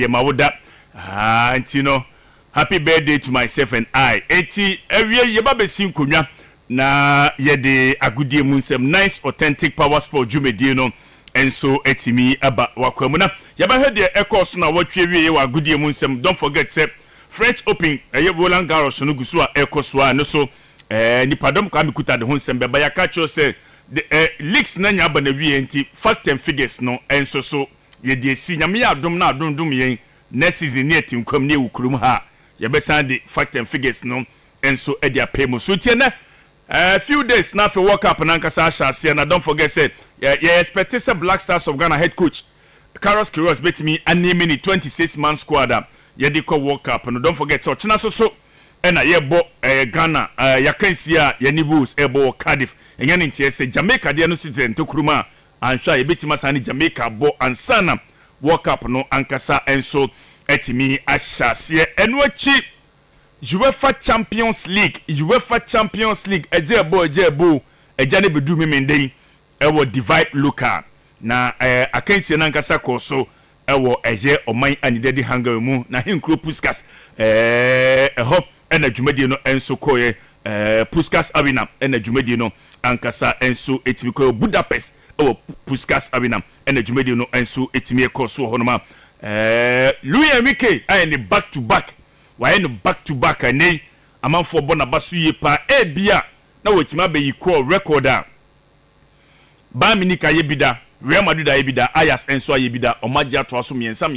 mawoda ntino happy birthday to myself and I enti ewie ye ba besin konwa na ye de agudie mu nsem nice authentic power sport jumedie no enso etimi aba wakwamu na ye ba hwe de ekos na watwe wie wa agudie mu nsem don't forget say French Open Roland Garros no gusu a ekoswa no so nipadom ka mikuta de ho nsem be ba ya ka cho say the leaks na nya ba na wie enti fact and figures no enso so ye de si nyame ya adom na adom yen next season ne tinkom ne wukurum ha ye be san de fact and figures no enso e dia pay mo so tie na few days na for World Cup na nkasa ahase na don't forget say you expect say Black Stars of Ghana head coach Carlos Queiroz bet me anime ni 26-man squad ye de ko World Cup no don't forget so china so na ye bo Ghana ya kansi a ye ni Bulls e bo Cardiff enya ni tie say Jamaica de no student tokuruma anhwa ye betima san Jamaica bo ansana World Cup no ankasa enso etimi ahase enwachi UEFA Champions League ejebo ejane bedu memenden ewo divide local na akansi na ankasa koso ewo eje oman anidedi hangar mu na hinkro Puskas eho ena dwumadi no enso koye Puskas Arena ena dwumadi no ankasa enso etimi ko Budapest ewo Puskas Arena ena dwumadi no enso etimi ekoso honoma Louis Enrique ayene back to back why no back to back ani amanfo bona basu yepa bia na wetima be yiko record a ba minika yebida Real Madrid ayebida Ajax enso ayebida omagia to aso miensa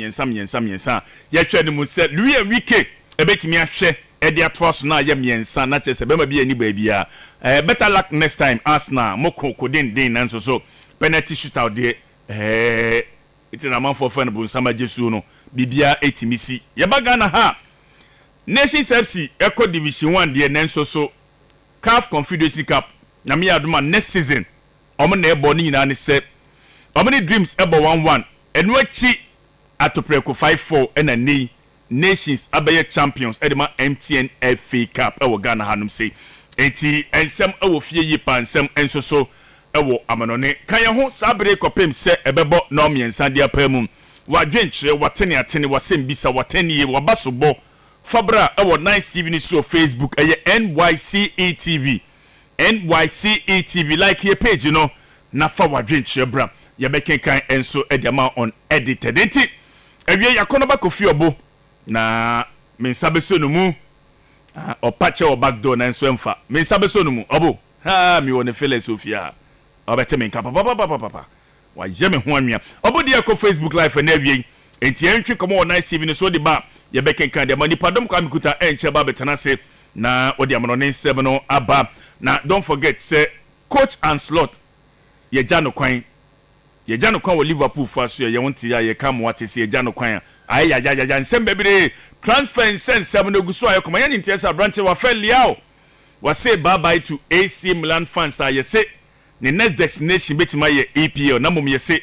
ye hwe ni mu se Louis Enrique ebetimi ahwe e dia to aso na ye miensa na chese be ma bia ni ba bia better luck next time Arsenal moko den nanso so penalty shootout de itina amanfo fan bu nsama jesu no bibia etimisi ye baga na ha Nations FC Eco Division 1 de nenso so CAF Confederacy Cup na me aduma next season omo na ebo ni nyina ne se omo ni Dreams ebo 1-1 enu achi atopreko 5-4 ena ni Nations abaye champions edema MTN FA Cup ewo Ghana hanum se enti ensem ewo fie yi pansem enso so ewo amanone kan ye ho sabre kopem se ebebo na omiensa dia pamum wadwenkyere watene atene wasembisa watene ye wabasobo Fabra our nice TV ni so Facebook NYCE TV like your page you know na fa wadwenche bra ye bekenkan enso ediama on edited enti ewie yakono ba kofi obo na mensabeso no mu opache o backdoor na enso emfa mensabeso no mu obo ha mi wona fele Sofia obete men kapa papa wa yeme ho anwia obo de ko Facebook live na ewie enti entwe komo on nice TV ni so de ba ye bekenkan de manipadom kwa mikuta enche ba betanase na odi amonone 7 no aba na don't forget say coach and slot ye jano kwan wo Liverpool faso ye wonti ya ye kam wate se ye jano kwan ya nsem bebere transfer sense no guso ayo koma yani ntesa branch wa Liao wa say bye bye to AC Milan fans ye say the next destination betima ye EPL na mum ye say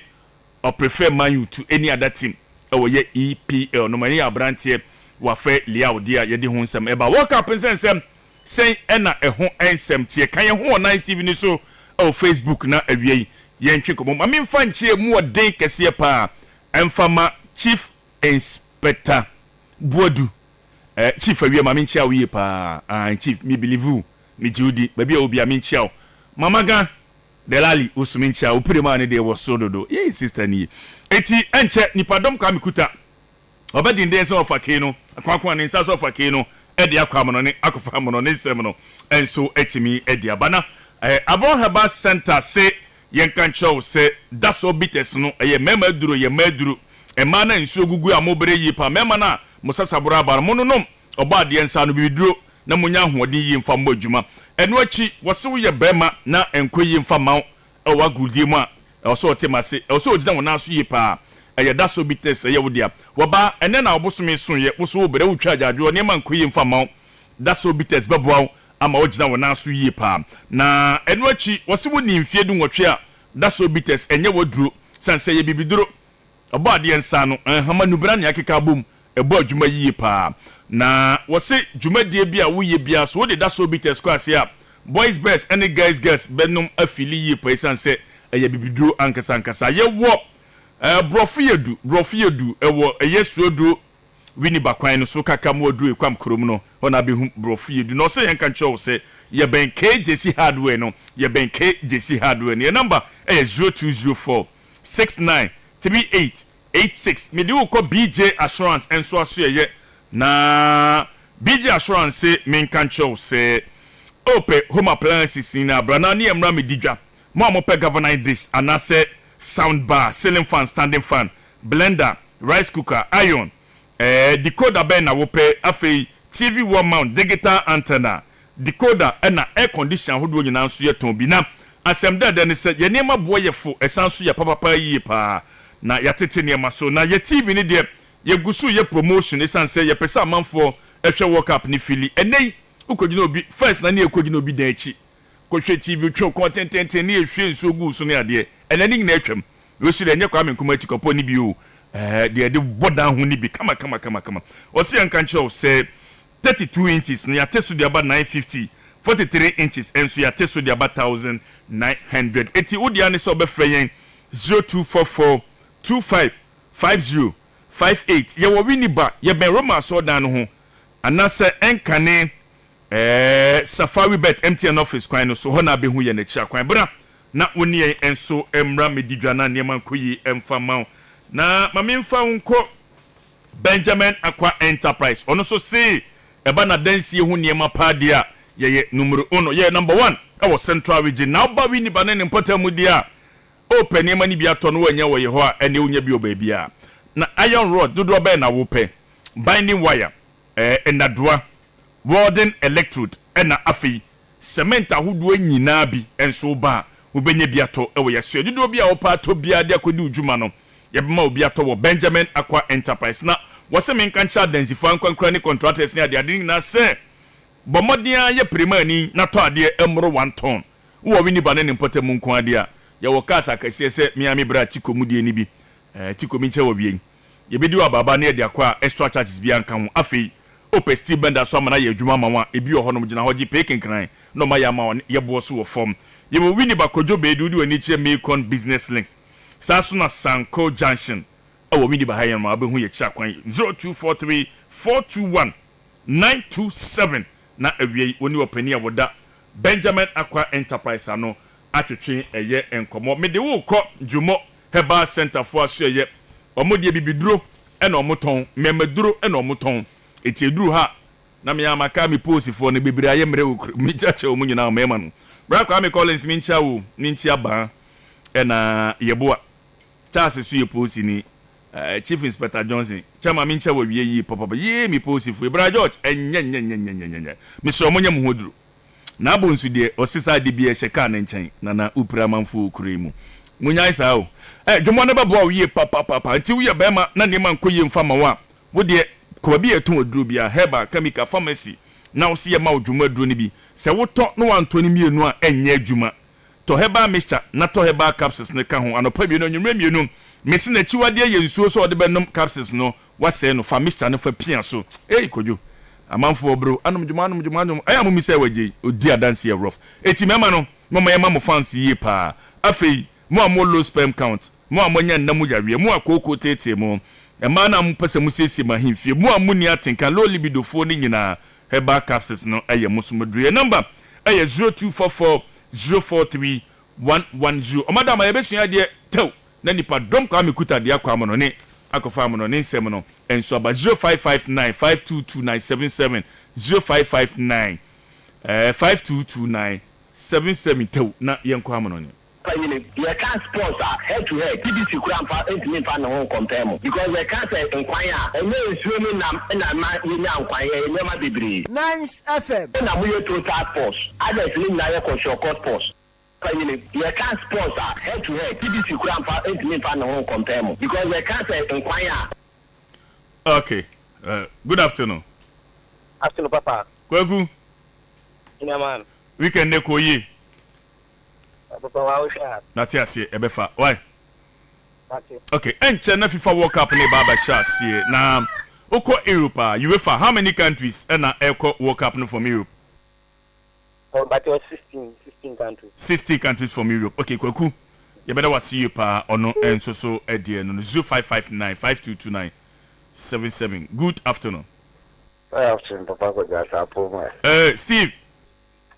or prefer Man U to any other team o ye EPL no mani abrantie wa Liao dia ye di ho nsem eba World Cup nsem say ena ho ensem tie kan ye ho nice TV ni so o Facebook na awie ye ntwe komo ma memfa nchie mu odin kese pa emfama Chief Inspector Buodu chief awie ma menchia wie pa chief me believe you me judi baby obi a menchia mamaga delali usuminchia opirema ne de wo sododo ye sister ni eti enche nipadom ka mikuta obedi ndense ofake no akwankwan ne nsa so ofake no e de akwa mono ne akofa mono ne nsem no enso etimi e de abana Abon Heba Center say yenkan chow say daso bites no ye mema duro ye maduro e mana nsuo gugu amobere yi pa mema na musasabura bar mononom oba de nsa no biduro na munya hoɔden yi mfa mbɔ adwuma eno achi wɔse wo ye bema na enkoyi mfa maw e wa gudie mu a ɛwɔso otemase ɛwɔso ogina wona so yi pa ɛyɛ daso bites ɛyɛ wodia wɔba ene na obosome so ye wo so wo bere wo twa adwadwo ne ma nkoyi mfa maw daso bites beboaw ama ogina wona so yi pa na eno achi wɔse wo ni mfie du nwɔtwe a daso bites enye woduro sanse ye bibiduro obo ade nsa no hama nubra ne akeka bom ebo adwuma yi pa na wɔse dwumadie bia wo ye bia so wo de daso bites ko ase a boys best and guys benum afili yi pa sanse eye bibiduro ankasa ye wo brofo yedu ewo yesuodu wini bakwan no so kaka mo odu ekwam krom no ona be hu brofo yedu no say yanka ncho say ye ben KJC hardware no ye ben KJC hardware no number 0204 693886 me di ko BJ assurance enso aso ye na BJ assurance say men kan ncho say ope home appliances in abrana ni emra me didwa mo pe governor dish anase sound bar, ceiling fan, standing fan, blender, rice cooker, iron, decoder ben na wope afi TV wall mount, digital antenna, decoder and air conditioner who do you now so yeton bi na asem da den se ye nema boye fo esanso ye papa yi pa na yatete nema so na ye TV ni de ye gusu ye promotion esan se ye pesa manfo ehwe work up ni fili enei ukogina obi first na ne ekogina obi dan echi kohwe TV twa content ni ehwe nso gu so ne ade enani na atwam we su de nye kwa menkuma tikopo ni bi o de boda ho ni bi kama o se yanka nche o se 32 inches na yatesu de about 950 43 inches enso yatesu de about 1900 eti odi ane so be freyen 0244 255058 ye wo wini ba ye ben Roma so dan no ho anase enkane Safari Bet MTN office kwan no so ho na be hu ye na chia kwan bra na woni enso emra medidwa na neman koyi emfama na mamemfa nko Benjamin Aqua Enterprise ono so say eba na dansie hu niema padia ye numero 1 ye number 1 e Central Region na ba wi ni banane mpota dia open niema ni bia to no wanya wo ye ho a ene unya bi obabia na iron rod dodo ba na wo pe binding wire enadua welding electrode na afi cement ahodo nyina bi enso ba ubenye biato ewe yasio dido bia opa to bia de akodi ujuma no yebema obi ato wo Benjamin Aqua Enterprise na wose menkancha densifo ankwankra ni contractors ni ade na se bomodia ye primani na to ade emro 1 ton wo wini banane mpotemu nko ade a ye wo kasa kase se miami bra tikomudie ni bi tikomi nche wo wie ye bedi wa baba na ade akwa extra charges bi anka ho afei ope steel bender so amana ye adwuma mawa ebi ho no mgina hoji pekinkran no ma ya ma ye bo so wo form ye wo wini ba Kojo bedu di wani che Mekon business links saso na Sanko junction wo wini ba hayen ma abehu ye kya kwan 0243 421 927 na awie woni opani a woda Benjamin Aqua Enterprise ano atwetwe eye enkomo me de wo kɔ Jumo Herbal Center fo aso eye omode bibiduro ena omoton memeduro ena omoton eti eduru ha na me amaka mi post fo ne bebiri aye mre wo mi chache wo munyina mema no bra kwa me Collins mi ncha wo ni ncha ba ena yeboa Charles su ye post ni Chief Inspector Johnson chama mi ncha wo wie yi papa ye mi post fo bra George enya mi so munya mu hoduru na abonsu de osisa de bi e sheka na nchen na upra manfo kuremu munya isa o dwomo ne babo wie papa nti wo ye ba ma na ne man koye mfama wa wo de ko bi eton oduro bia Herbal Chemical Pharmacy na wo se ye ma odwuma aduro ni bi se wo to no wantoni mienu a enye adwuma to Herbal mixture na to Herbal capsules ne ka ho anopa mienu nwumre mienu mesi na chiwade ye nsuo so de benom capsules no wase no fa mixture no fa pia so Kojo amanfo bro anom dwuma aya mumi se waje odi adanse ye rough eti mema no mama ye ma fans ye pa afei mo amo low sperm count mo amonya namu yawe mo akoko tete mo ema na mpese musisi mahimfie mo amuni atenka low libido fo ni nyina Herbal capsules no aye musumdru number aye 0244 043 110 o madam aye besua de tew na nipa dom kwa mekuta de akwa mo no ne akofa mo no ne nsem no enso aba 0559 522977 0559 522977 tew na yenkwa mo no ne you can't sponsor head to head TBC Krampa intimate fan no compare mo because you can't say enkwanya and no swimming na you na enkwanya you never bebre NYCE FM na mo total force others ni na your control force you can't sponsor head to head TBC Krampa intimate fan no compare mo because you can't say enkwanya. Okay, good afternoon. Afternoon, Papa. Kwagu. Ina man. Weekend ne koyi. Papa wa usha. Nati asie ebefa. Why? Okay. Enche na FIFA World Cup ne baba shasie na oko Europe UEFA how many countries na eko World Cup no from Europe? Oh, but it was 16 countries. 16 countries from Europe. Okay, Kwaku. You better was you pa ono and so edie no 0559 522977. Good afternoon. Afternoon, Papa Kojo Amoah. Steve.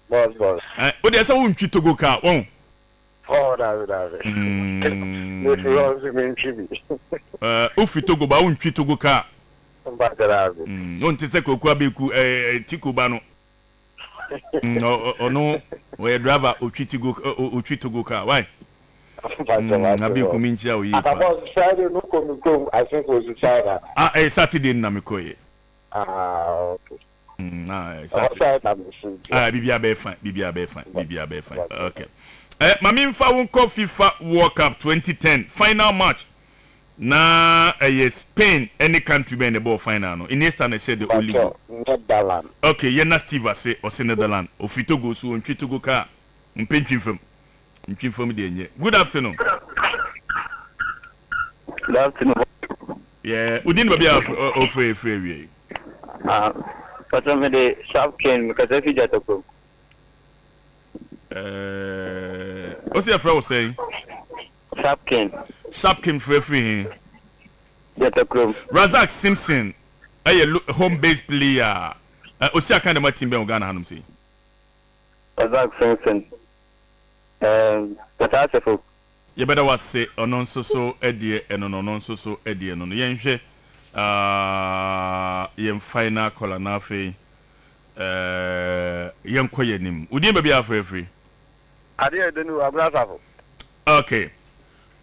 Boss. What dey say won twi togo ka won? Oh, that. This is also mean chibi. Ufi togo ba won twi togo ka. Mbakarabi. Te say koku abeku tiko ba no. Ono we driver otwi togo ka. Why? Abeku minchi a oyi. About Saturday no come I think was Saturday. Saturday na me koye. Okay. Saturday. Bibia be fine. Okay. Mami mfa won ko FIFA World Cup 2010 final match. Na Spain any country be in the ball final no. Iniesta na said the only go. Netherlands. Okay, na Steve say o Netherlands. O Fitogo so on Twitogo ka. Mpentwimfam. Ntwimfam de enye. Good afternoon. Good afternoon. Yeah, udin ba bia o free we. But I'm the Shopkin because if you get a group. What's your friend saying? Shopkin free. Get a group. Razak Simpson, a home based player. Osia kind of my team be Ghana hanum see. Razak Simpson. But I say you better was say onon so edie and onon so edie no yenhwe yem final call na fe yem koyenim udi ba bia free ade de nu abrasafo. Okay,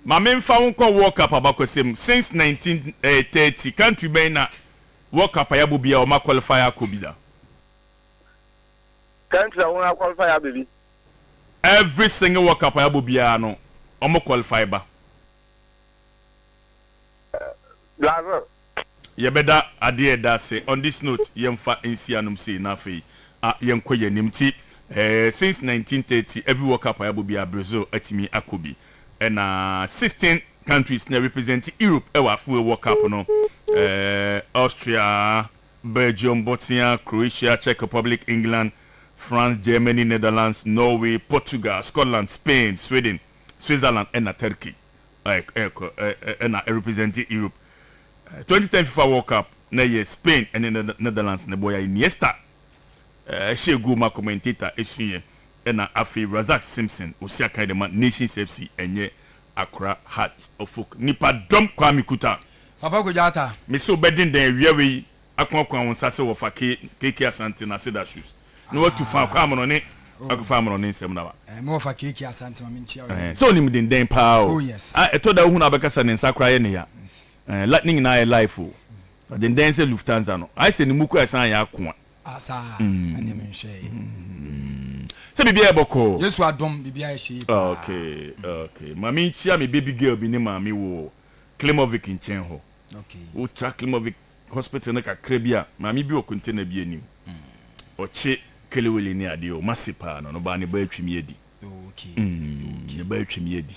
my main found call World Cup abakosem since 1930 country be na World Cup ayabu bia o ma qualifier akobida Country won qualifier baby. Every single World Cup ayabu bia no o mo qualify ba Brazil. You better adhere that say on this note yemfa nsianum say na fe yenko yenim ti since 1930 every World Cup ayabu bia Brazil atimi akobi and 16 countries na represent Europe ewa fu World Cup no Austria, Belgium, Bosnia, Croatia, Czech Republic, England, France, Germany, Netherlands, Norway, Portugal, Scotland, Spain, Sweden, Switzerland and Turkey and represent Europe. 2010 FIFA World Cup na ye Spain and the Netherlands na boya Iniesta she go ma commentator esunye na afi Razak Simpson osia kind of Nations FC enye Accra Heart of Oak nipa dom kwa mikuta Papa Kojata me so bedin den wiawe akwankwa won sase wo fa keke asante na seda shoes no watu fa kwa amono ne akfa amono ne nsem na ba me fa keke asante ma menchia so nim den pao oh yes etoda hu na bekasa ne nsakra ye ne ya lightning na your life o den dance Lufthansa no I say ni muku esan ya ko asa ani me hwe se bibia eboko Yesu adom bibia ye hye okay mami nchia me baby girl bi ni mami wo Klimovic nchen ho okay wo tra Klimovic hospital na kakra bia mami bi o container bi anim oche kelewele ni ade o masipa no ba ne ba atwimi edi okay ne ba atwimi edi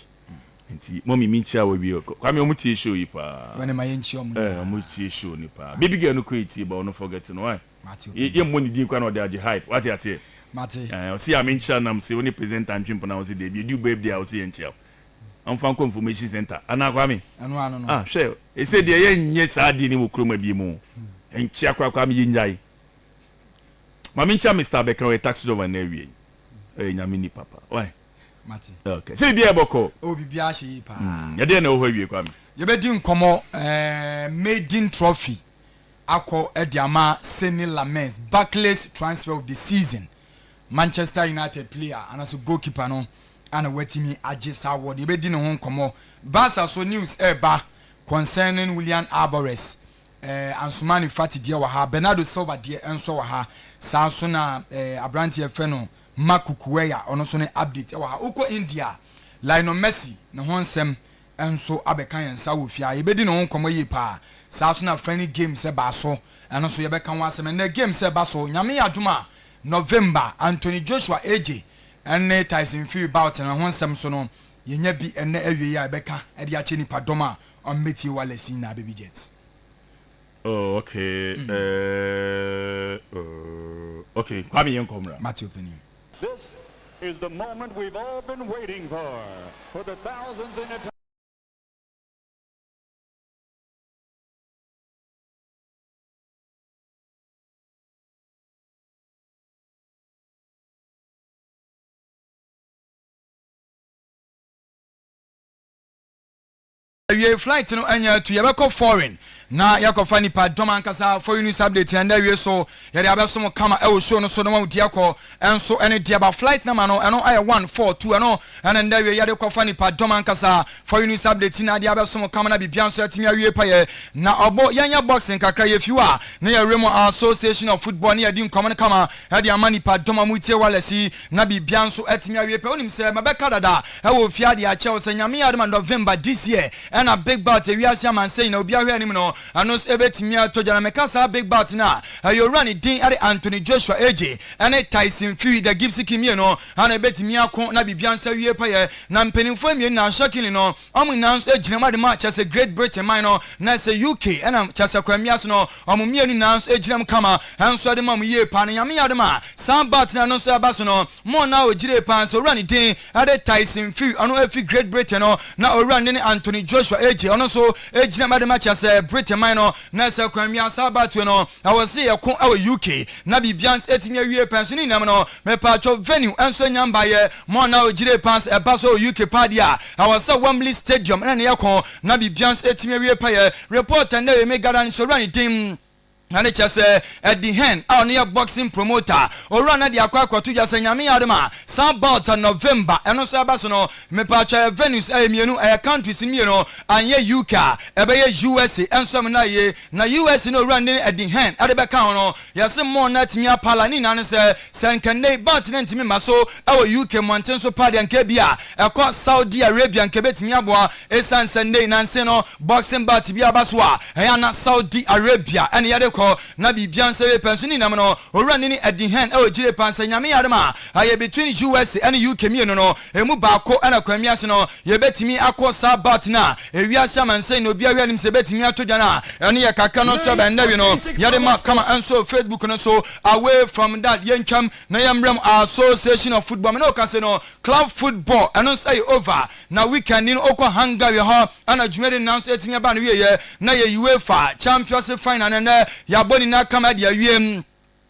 nti mommy minchia we bi okọ kwame omutie show yi pa wane ma yenchi omu omutie show ni pa baby girl no create ba no forget no why ye money din kwa no de age hype what you say mate o see amincha nam say oni present antwimpo na o say dey bi do baby dia o say enchia am fan information center ana kwame ano no hwe e say dey ye nye saadi ni wo kroma bi mu enchia kwa kwame yenjai mamincha Mr. Becker we taxi driver na wie nyame ni papa why mate okay say bia boko bibia hye pa ya dey na o hwie kwame ye be di nkomo maiden trophy akọ ediama Seni Lamens Barclays transfer of the season Manchester United player and also goalkeeper no ana watimi agisa award ye be di ne ho nkomo Barca so news eba concerning William Alvarez Ansumani Fati dia wa ha Bernardo Silva dia enso wa ha sanso na Abrante Efeno Makukuweya ono so ne update wa ha uko India Lionel Messi ne ho nsem enso abeka yensa wo fia ye be di ne ho nkomo yi pa sanso na friendly games e ba so eno so ye be kan wa sem na games e ba so nyame aduma November Anthony Joshua AJ ene Tyson Fury bout na ho nsem so no ye nya bi ene awie ya beka e di ache nipa doma on meti walesi na baby jets. Oh, okay. Okay. Kwame Yankomra. Matthew opinion. This is the moment we've all been waiting for the thousands in attendance. We flight no anya to yabako foreign na yakofa nipa doma nkasa for news update and we so yade abeso kama e wo show no so no ma diako enso ene diaba flight na ma no eno aye 142 eno and then we yade kofa nipa doma nkasa for news update na de abeso kama na bibia nso atimi awie pa ye na obo yanya boxing kakra ye fiwa na ya remo association of football na yadi nkoma kama yade amani pa doma mutie walesi na bibia nso atimi awie pa onim se mabeka dada e wo fiade a che wo se nyame yade ma November this year and a big bat we are man saying no bia hwe anim no anos ebetimi atojana mekasa big bat na you run it din ade Anthony Joshua AJ and Tyson Fury the Gibson Kimie no and ebetimi akon na bibia nsa wie pa ye na mpenimfo emie na shakili no omunans ejina ma de match as a Great Britain minor na say UK and chasa kwamias no omumie ni nans ejinam kama enso de mam ye pa na yame yade ma sam bat na no so abaso no mo na ojire pa so run it din ade Tyson Fury ono afi Great Britain no na o run ni Anthony Joshua AJ ono so ejina ma de match as a Britain minor na say kwamias abatu no I was see e kon awe UK na bibians etimi awie pension ni nam no me pa cho venue enso nyamba ye mo na ojire pass e baso UK padia I was say Wembley Stadium na ne yakon na bibians etimi awie pa ye reporter na we me gadan so run team and it just at the hand our near boxing promoter or run at the aqua to just nyame adema some about November and also abasono me pacha venues mienu countries in mienu and ye UK ebe USA and some na ye na US no run at the hand at the back no yes more net me apala ni na say sankane but ntimi maso our UK mountain so party and kebia e Saudi Arabia and kebetimi aboa esan Sunday nanse no boxing bat bia baswa e na Saudi Arabia and ye na bibian se pensoni nam no orani ni at the hand e ogire pansa nyame yadema aye between US and UK mi no emu baako ana kwamiase no ye betimi akosa bat na ewiase manse no bia wianim se betimi atodwa na ene ye kaka no so ba ndawi no yadema kama enso Facebook no so away from that yencham na yamram association of football me no kase no club football eno say over na weekend in okwa Hungary ha ana jumere nanso etimi ba no ye na ye UEFA Champions final and ya boni na kama dia wiem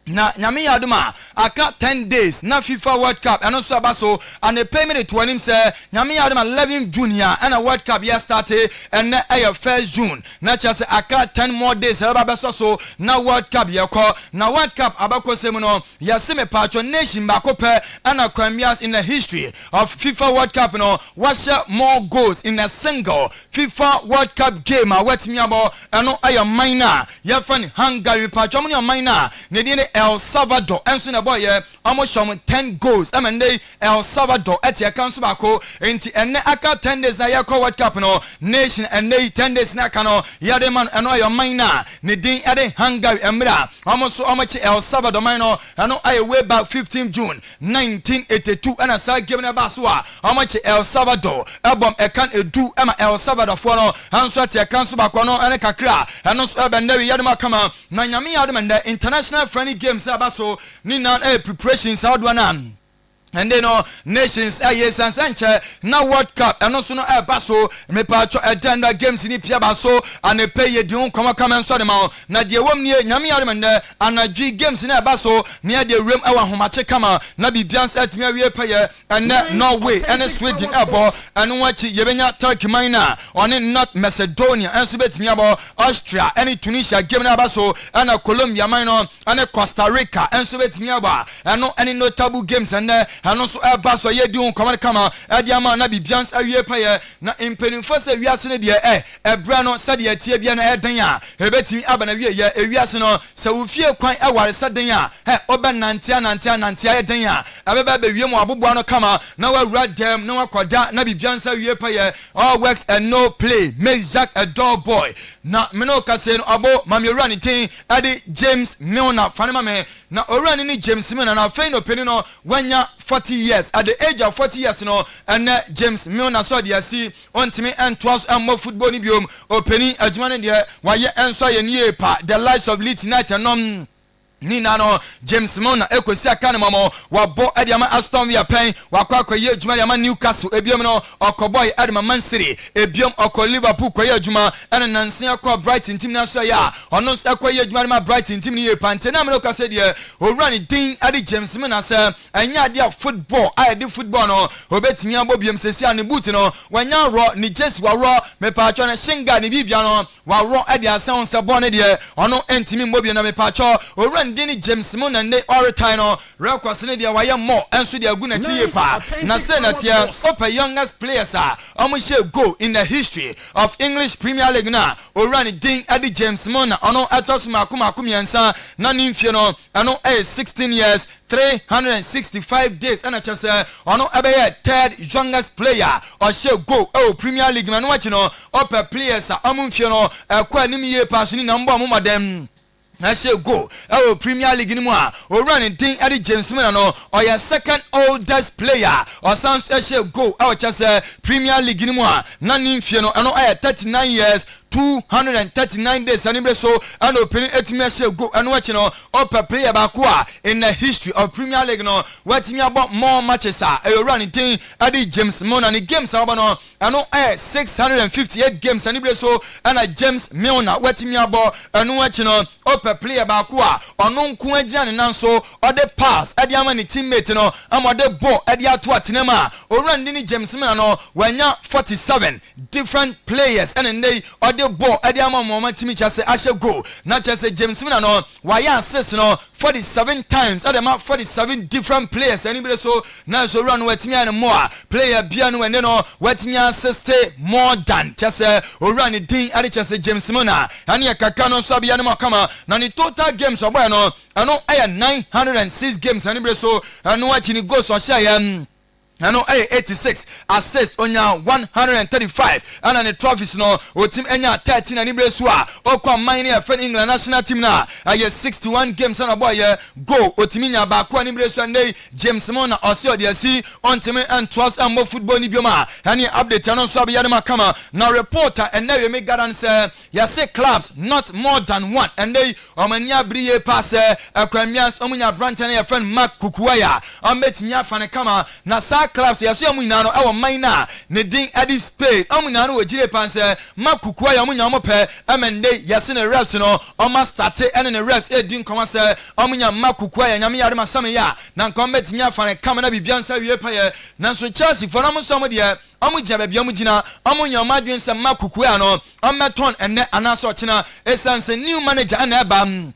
na nyame yaduma aka 10 days na FIFA World Cup and also abaso and a payment to him say nyame yaduma 11 junior and a World Cup year started and na 1st June na chase aka 10 more days abaso so na World Cup yako na World Cup abako semuno yaseme patro nation bakope and a cremias in the history of FIFA World Cup no was more goals in a single FIFA World Cup game awetimi abo eno ayo minor ya fan Hungary patro mo minor ne El Salvador enso na boy almost 10 goals amende El Salvador etia kanso bako enti enne aka 10 days na yakọ World Cup no nation enne 10 days na kano yade man eno ayo minor ne din ade Hungary emra almost omochi El Salvador minor eno ayo way back 15 June 1982 and sa game na baswa omochi El Salvador ebom ekan edu ema El Salvador for no hanso etia kanso bako no ene kakra eno so ebende yade makama na nyame yade man international friendly games abaso ni na preparations outwanan and then nations yes and sanche na World Cup and also no baso me pacho agenda games ni pia baso and pay ye di kama kama nso de ma na de wom ni nyame yare mende anagi games na baso ni de rem awa homache kama na bibians atimi awie paye and Norway and Sweden abo and wachi yebenya Turkey minor on North Macedonia and so betimi abo Austria and Tunisia game na baso and Colombia minor and Costa Rica and so betimi abo and no any notable games and and also baso ye di kama kama adiama na bibians awie paye na impenimfo se wiase ne de ebra no sade atie bia na eden a ebetimi aba na wie ye ewiase no se wo fie kwan eware saden a oba nantia eden a abeba be wie mu abobo no kama na wawura dem na wakoda na bibians awie paye all works and no play make Jack a dog boy na meno kase no abo mame run tin ade James Milner fanema me na orani ni James Milner na fein opini no wanya 40 years at the age of 40 years no and James Milner so dia si ontimi and 12 and more football ni biom openi adwuma ne de waye enso ye nie pa the lights of Leeds United no Nina no James Mona ekosi aka ne mamo wabo ediama Aston Villa pen wakwa akoye adwuma ediama Newcastle ebiom no okoboy edema Man City ebiom oko Liverpool koye adwuma ene nanse akwa Brighton team na so ya ono akoye adwuma ediama Brighton team ni pante na me no kase de owura ni din ade James Mona se anya ade football ade football no obetimi abobiem sesi ane boot no wanya ro ni Jesse wa ro me pa acho na shinga ni bibia no wa ro ade asan se bo ne de ono entimi mbobie na me pa acho owura Dini James Mona ne Oretine no records ne dia waye more enso dia gu na chiye pa na say na tia open youngest players omo share goal in the history of English Premier League na orani din adi James Mona ono atos makum yansa na nimfie no ano 16 years 365 days and chase ono ebeye third youngest player or share goal Premier League na no wachi no open players omo mfie no kwa anim ye pass ni na mbo mo dem na she go Premier League ni mu a o run din Eddie James Mona no or your second oldest player or sounds she go chase Premier League ni mu a na nimfie no ano 39 years 239 days and so and opening 8 matches go and watching no up player back in the history of Premier League no watching about more matches running thing Eddie James Mona and games no and 658 games and so and James Mona watching about and watching no up player back or no kuajan and so or the pass Eddie Amani teammate no and the ball Eddie Atwa Tinema or running James Mona no when you 47 different players and they or the ball Ediama moment to me just say I shall go not just say James Mona no why assist no 47 times Adama 47 different players anybody so now so run with me and more player piano and then what me assist more than just say or run it ding I just say James Mona and ya kakano so be anima kama na ni total games so boy no I know I 906 games anybody so I know watching it go so share ano 86 assist onya 135 ana ne trophies no o team enya 13 ani bresu a okwa mine ya fan England national team na aye 61 games ana boy go o team nya ba kwa ani bresu and James Mona osio de si on team and trust and more football ni bioma ani update ano so be yadema kama na reporter and now we make guidance ya say clubs not more than one and they omania briye pass akwamias omunya branch na ya friend Mark Kukuwaya ombetinya fan kama na clubs ya so amunyina no ewo minor ne din Eddie Spain amunyina no wogire panse makukua ya amunya mo pe amende yase ne reps no oma start ene ne reps edin koma se amunya makukua ya nyame yare masame ya na nkombetinya fa ne kama na bibiansa wie pa ye na so Chelsea for na mo so mo de amugya ba bia mugina amunya madwen se makukua no ometon ene anaso china esanse new manager ana eba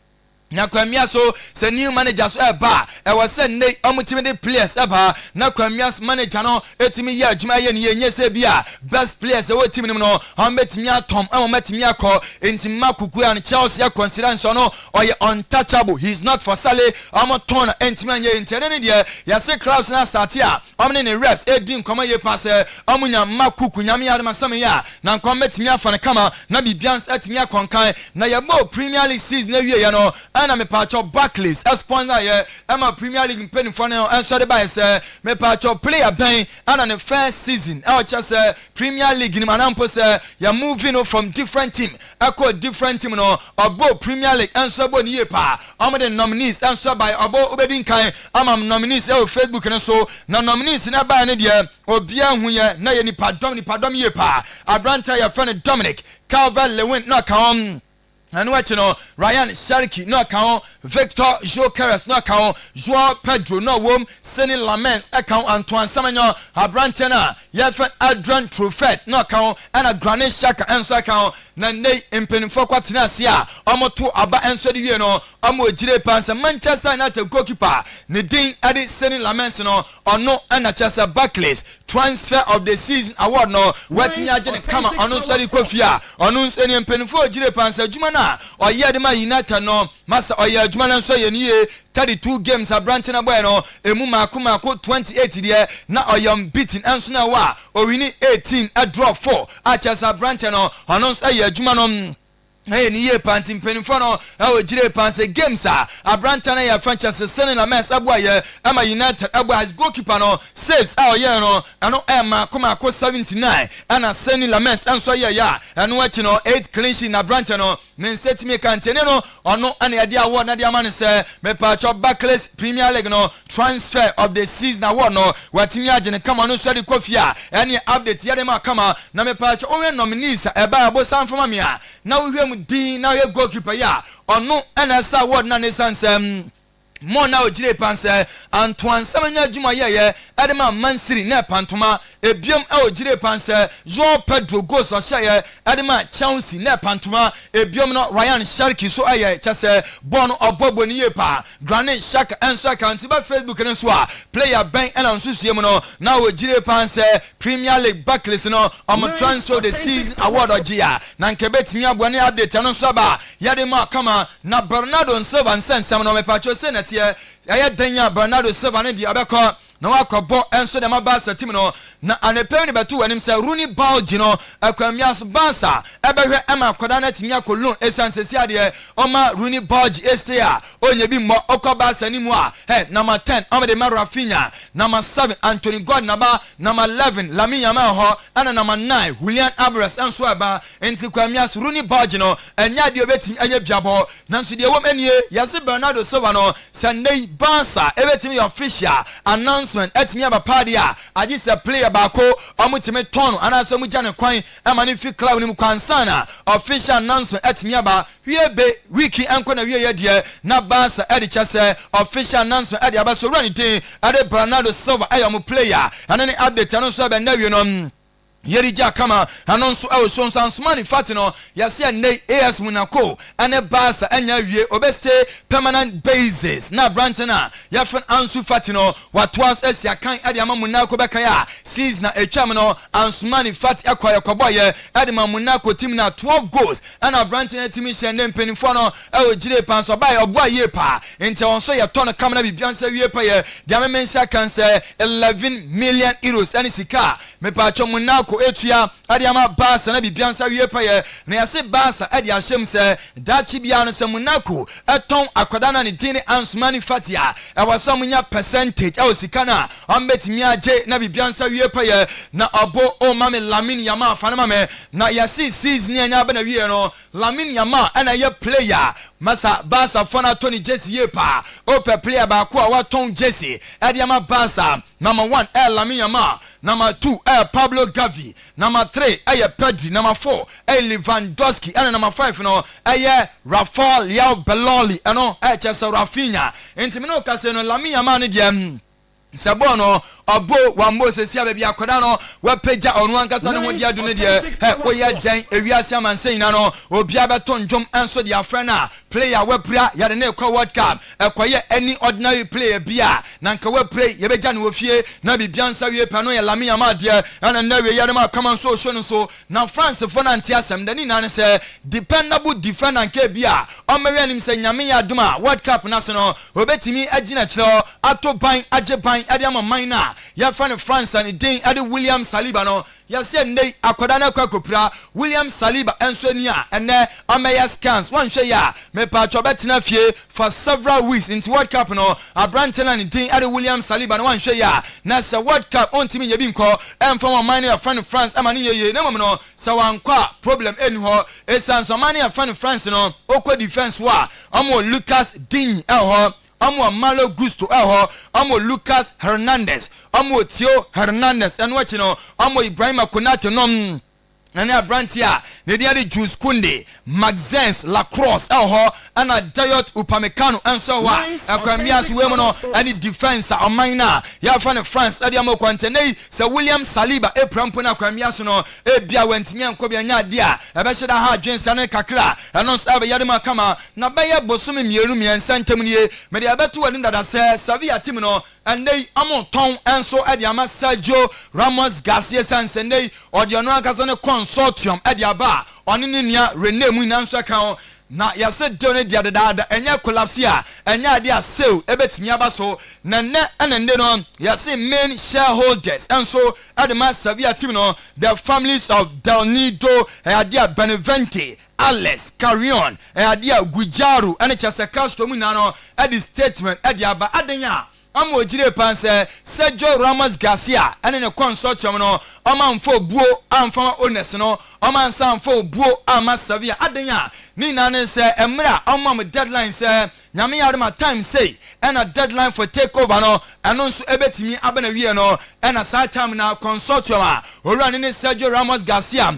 na kwamia so se new manager so eba e was say ne omutimi de players eba na kwamia manager no etimi ya adwuma ye ne yenye se bia best players e wo team no ometimi atom ometimi akọ entima kuku an Chelsea consider so no oye untouchable he is not for sale omoton entimi anye intene ne de ya se clubs na start ya omne ne reps edin koma ye pass omunya makuku nyame ya masame ya na nkometimi afa ne kama na bibians etimi akonkan na ye bo Premier League season na wie ya no ana me pacho Barclays sponsor ye Emma Premier League pen for now and so the by say me pacho player ben ana the first season I just Premier League ni manampo say you moving from different team akọ different team no obo Premier League and so bo ni pa am the nominees and so by obo obedin kan am nominees e Facebook na so na nominees na ba ne de obia hu ye na ye ni padom ye pa Abranta ya friend Dominic Calvert-Lewin no come and watch no Ryan Sharky no account Victor Jokeres no account Joao Pedro no wom Seni Lamens account Antoine Samanyo Abrantena Yefen Adrian Truffet no account and a Granit Xhaka enso account na nei impenifo kwatina sia omoto aba enso de wie no omo ejire panse Manchester United goalkeeper ne din ade Seni Lamens no ono na Chelsea Barclays transfer of the season award no watinya je ne kama ono sori kofia ono nseni impenifo ejire panse juma na oye de ma United no masa oye adwuma na so ye nie 32 games Abrantena boy no emu mako 28 de na oye unbeaten enso na wa o wini 18 a draw 4 a Chelsea Abrantena no ono so ye adwuma no hey ni ye panti mpenifo no e jire panse games abranta na ya franchise sene na mess aboye ama United aboye goalkeeper no saves ye no ano ma koma ko 79 ana sene la mess enso ye ya eno achi no 8 clean sheet na abranta no men set me kantene no ono ana ya dia award na dia man say me pa cho Barclays Premier League no transfer of the season award no watimi agene kama no so de kofia ene update ya de ma kama na me pa cho onwe nominees e ba abo sanfoma me a na wo hwem din na ye goalkeeper ya ono NSA award na ne sansem mo na ojire panse Antoine Samanya Juma ye edema Mansiri na pantoma ebiom ojire panse João Pedro goes o shaye edema Chelsea na pantoma ebiom no Ryan Sharky so aye chase bono obobo ni yepa Granit Xhaka enso account ba Facebook ne so a player ben ena nsusuye mu no na ojire panse Premier League Barclays no transfer the season award ogia na nkebetimi abone update no so ba yadema kama na Bernardo Silva nsensem no mepacho se na aya danya Bernardo Silva ne di abekọ na wakobo enso de mabasa team no na anepem ne betu wanim se Rooney Balgi no akwamias Barca ebehwe ema koda na timia kolon esansesi ade oma Rooney Balgi estia onye bi mo okobasa ni mu a number 10 Amade Rafinha, number 7 Anthony Gordon aba, number 11 Lamine Yamal ho ana number 9 Julian Alvarez enso aba enti kwamias Rooney Balgi no enya de obetim anya biabo nanso de wom enie yase Bernardo Silva no Sunday Barca ebetimi official announcement etimi aba party a agi se player ba ko omutime ton ana so mu jane kwan amani fi club ni mu kwansana official announcement etimi aba wiebe wiki enko na wiye de na Barca edi chase official announcement edi aba so run din ade Bernardo Silva ayo player ana ni update ano so be na wi no Yerija kama anonso so sansmani fatino yase ne AS Monaco ane Barca anya wie obeste permanent basis na Brantona yafen Ansu Fatino watwas asia kan ade ama Monaco bekaya season na etwam no Ansumani Fati akoya koboye ade ma Monaco team na 12 goals ana Brantona team shende mpenifo no jire panso bai oboye pa ente wonso ye ton kama na bibiansa wie pa ye dia memensa kan se 11 million euros ani sika me pa cho Monaco etua adiama Barca na bibiansa wie paye na yase Barca adi ahyem se dachi bia no se Monaco eton akwada na ne din Ansumani Fatia e wasam nya percentage e osika na ombetimi age na bibiansa wie paye na obo o mame Lamine Yamal fa na mame na yase season nya ba na wie no Lamine Yamal ana ye player masa Barca fona Tony Jesse ye pa o pe player ba ko a waton Jesse adiama Barca number 1 Lamine Yamal number 2 Pablo Gavi number 3 Pedri number 4 Lewandowski and number 5 no Rafael Leao Belloli ano chesa Rafinha entimino kase no Lamine Yamal ne Sabono obo wambo sesia bebi akoda no wepeja onu ankasa ne ho dia du ne de oya dan ewiase amansen na no obi abeto ndwom enso dia frena player wepra ya de ne kwa World Cup ekoye any ordinary player bia na nka wepre ye beja ne ofie na bibiansa wie pa no ye Lamine Yamal de na na we ya de ma kama so so na France fo na ntia asem de ni na ne se dependable defender nke bia o mewe nim se nyame ya duma World Cup na so no obetimi agina kiro ato ban age ban adiama minor ya fan France and den ade William Saliba no ya se ndey akoda na kwakopra William Saliba enso ni a ene ameya scans wan hwe ya me pa cho betina fie for several weeks into World Cup no Abrante na den ade William Saliba no wan hwe ya na se World Cup ontimi ye bi nko emfa man ya fan France amani ye na mom no se wan kwa problem eni ho esanso man ya fan France no okwa defense wa amo Lucas Digne ho Amoah Malo Gusto amo Lucas Hernandez amo Theo Hernandez and what you know amo Ibrahima Konaté nom Nani Abrantia, Nediari Jules Kunde, Maxence Lacrosse, Anna Dayot Upamecano, and so on. Aquamias Wemono, any defense or minor. Yafan France, Adiamo Quantene, Sir William Saliba, Prampona Quamiasono, Bia Wentimian Kobiana Dia, Abashada Hard James Sane Kakra, and non Saba Yadima Kama, Nabaya Bosumi Mirumi and Santamunie, Mediabetu and that says Savia Timino, and they Amon Tom and so Adiama Sergio Ramos Garcia Sansende, or Dianoa Casano Con. consortium e dia ba oni ne nua Rene mu nanso ka na yase de ne dia dada enya collapse a enya dia sale ebetimi aba so na ne enende no yase main shareholders enso adema Sevilla team no the families of Delnido dia Benevente Alex Carrion dia Gujaru ene chese Castro mu na no e statement e dia ba adenya Amo jire panse Sergio Ramos Garcia ene ne consortium no omanfo buo amfama owners no omansanfo buo ama Sevilla adenya ni nane se emra omam deadline se nyame yare ma time say ena deadline for takeover no eno nso ebetimi abana wie no ena sa time na consortium a owura ne Sergio Ramos Garcia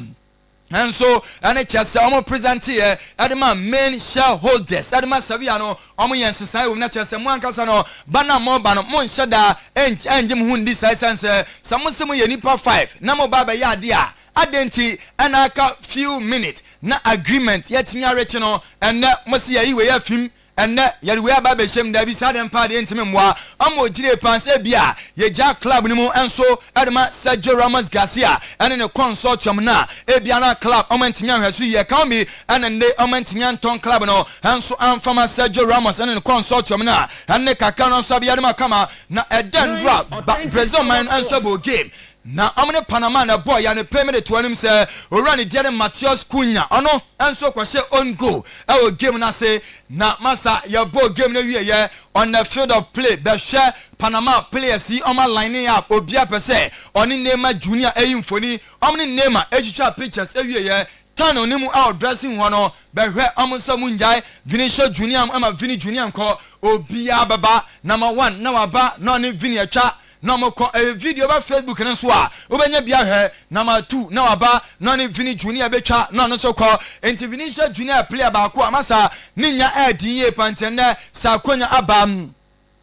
and so ane chese omo present here adema main shareholders adema Sevilla no omo yensesai wo na chese mo ankasa no bana mo mo nhyada enje mo hundi sai sense samusemu ye nipa 5 na mo baba ya ade a adenti anaka few minutes na agreement yetinya rechi no enne mo se yi we ya fim enne yari we aba be shem da bi sa dem pa de ntime mwa amo jire panse bia ye ja club ni mu enso adema Sergio Ramos Garcia ene ne consortium na ebia na club o mantinya hweso ye ka mi ene ne o mantinya nton club no enso amfama Sergio Ramos ene ne consortium na ene kaka no so bia de kama na eden drop Brazil man enso bo game na amne Panama na boy ya ne payment to anim say orani dia Matheus Cunha ono enso kwahye on goal e o game na say na masa ya bo game na wie ye on the field of play be hwe Panama players see on my lining up obia pese oni Neymar Junior eyimfoni omni Neymar echicha pictures e wie ye tano nimu out dressing hono be hwe omuso munjai Vinicius Junior ama Vini Junior ko obia baba number 1 na waba no ni Vini acha na mo ko video ba Facebook ne so a obenya bia hwe number 2 na waba no ni Vini Junior betwa no so ko enti Vinicius Junior player ba ko amasa ninya edin ye pantene sa konya abam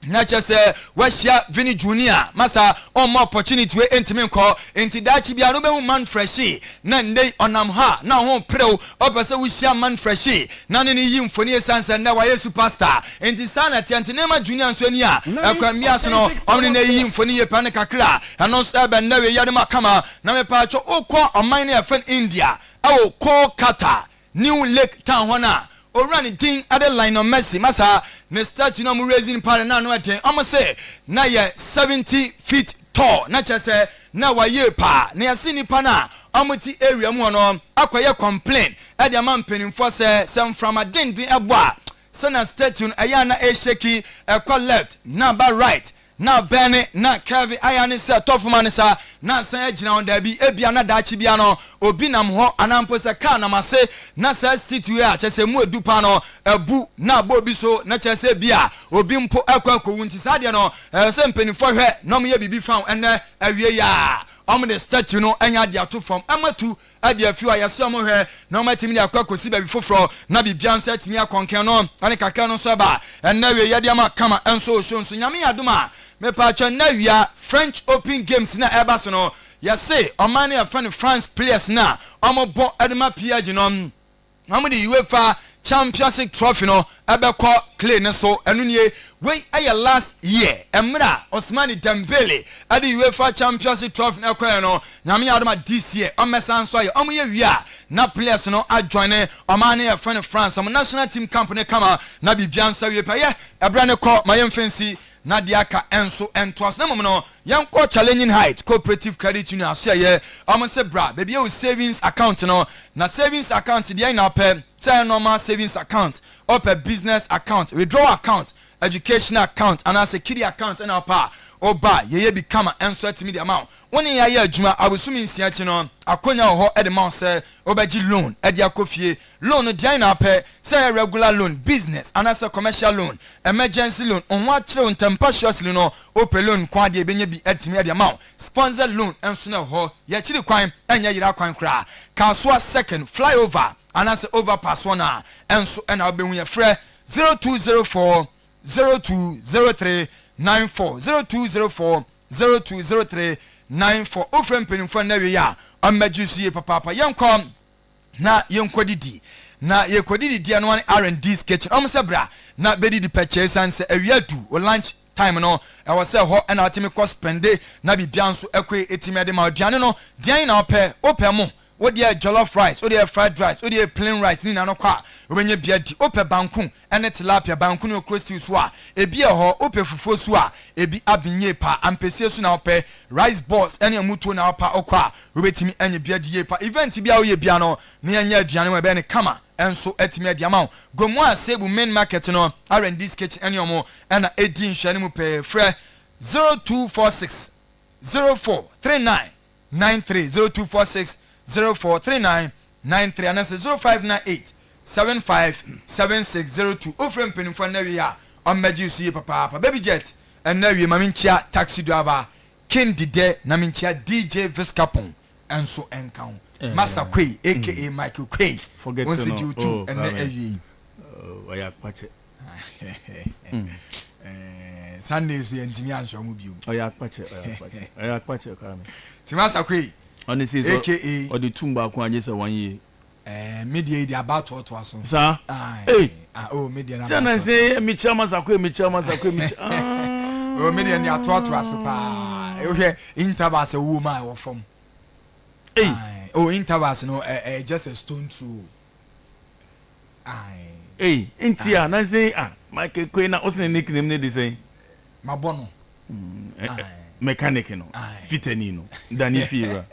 na chese washia Vini Junior masa on more opportunity we entime ko enti dachi bia no be man freshi na ndey onam ha na ho prew opese wishia man freshi na ne yi mfoni esanse na wa superstar enti sana tiante Neymar Junior so ni a akwamia so no omni na yi mfoni ye pan kakra ano so be na we yade makama na me pa cho okọ oman na fan India awo ko Qatar New Lake Town hona o run din other line on Messi masa ne start no mu raising part na no aten omo say na ye 70 feet tall na chese na wa ye pa na yasi nipa na omuti area mu no akoye complain e dia man penimfo say sem from a din eboa sana statue aya na e sheki e kwa left na ba right na Benny na Kevin ayane se tofuma sa na san agina on da bi ebia na dachi bia no obi nam ho anampo se ka na mase na sa city a chese mu edupa no ebu na bo bi so na chese bia obi mpo akwa kwunti sade no se mpenifo hwe no me ye bibi fan ene awie ya om the statue no anya dia to from amatu adia fiwa yase om hwe na matimi dia akwa kosi ba bi foforo na bibia nsa timi akonken no ane kaka no so ba ene awie ya dia ma kama enso so nyame adoma me pa cha na wia French Open Games na ebaso no yase omani afan France players na omobo edema piage no omo the UEFA Champions League trophy no ebekọ clay ne so enu nie we aye last year emra Ousmane Dembele ade UEFA Champions League trophy na ekọ no nyame ya adoma this year omesan so aye omo ye wia na players no adjoin omani afan France omo national team camp ne kama na bibia nsa wie pa ye ebra ne kọ mayem fancy na diaka enso entos na mum no yanko challenging height cooperative credit union aseye se bra baby o savings account no na savings account dia na pe say normal savings account or per business account withdrawal account educational account and as a kiddie account and pa oba ye become enso atimi the amount woni ya ye adwuma abusumi nsia chi no akonya ho e de mount say obaji loan e dia kofie loan dia na pe say regular loan business and as a commercial loan emergency loan onwa kire tempestuously no open loan kwa de benye bi atimi the amount sponsor loan enso na ho ye kire kwan enya yira kwan kra kaswa second flyover and as overpass one enso na obehu ye frɛ 0204 0203 94 0204 0203 94 ofrem penimfo na we ya amajusie papa yenkom na yenkodidi na yekodidi dia no R&D's kitchen omse bra na bedi di purchase and say awiadu o lunch time no e was say ho na atimi cost spende na bibia nso ekwe etimi de ma aduane no dian na opɛ mo what the jollof rice, what the fried rice, what the plain rice, ni na no kwa, obenye biadi, ope banku, ene tilapia banku no crusty swa, ebi ho, ope fufu swa, ebi abinye pa, ampesi su na ope rice balls, ene amuto na opa okwa, obetimi enye biadi ye pa, event bia oye bia no, ni enye aduane we be ne kama, enso etimi adi ama, gomu asebu main market no, R&D's kitchen ene omo, ena edi nhwani mu pe frɛ 0246 0439 93 0246 0439 93 and that's 0598 757602 ofrem penifo na wi a on meji su papa baby jet and na wi maminchia taxi driver king dide na minchia DJ Viscapon enso enkan Masa Kwe aka Michael Kwe forget to know and na wi oya kwache Sunday so yentimi ansho mu biom oya kwache kame Timasa Kwe honestly so aka or the tumba ko anye se 1 year media dey about to aso sir hey media na sana say mi chama zakwe media ni ato aso pa e intervals a woman wo from hey intervals no just a stone throw hey intia na say Michael Kwe na o se nickname ne dey say mabono mechanic no fitani no dani fiera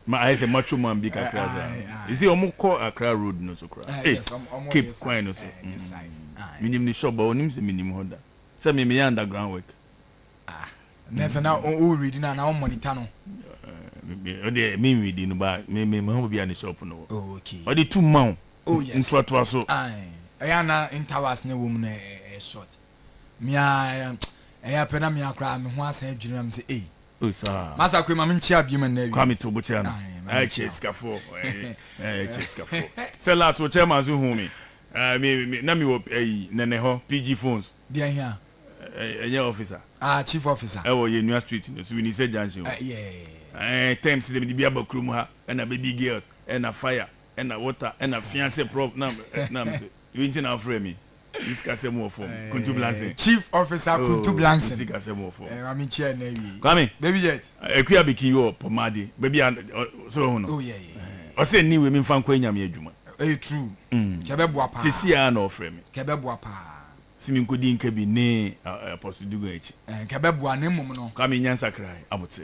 ma I say macho man big Accra you see omukọ Accra road no so kra keep quiet no so minim ni shop ba onim se minim hoda say me underground work nessa na o reading na o monitor no o dey me reading no ba me ho bia ni shop no okay o dey two man yes nto so ya na intervals na wo mu na short mia eya pena mia kra me ho asan adwiri am say oh sir Masa Kwe maminchia bi man na wi kwame to butia no cheskafo say last wo chairman so hu me me na me wo nene ho PG phones dia here enye officer chief officer e wo ye New Street no so we ni say junction times dem di bia bakrum ha na baby girls na fire na water na fiance prop na say you ain't na frame me this kase mo form Kuntu Blansen chief officer Kuntu Blansen this kase mo form maminchia na wi kwame baby jet ekuya biki yo pomade baby so hu no oh yeah o say ni we mi fan kwa nyame adwuma true kebe boa pa tisi ya na ofre me kebe boa pa simi nkodi nka bi ne apostle dugo echi kebe boa ne mum no kwame nyansa krai abote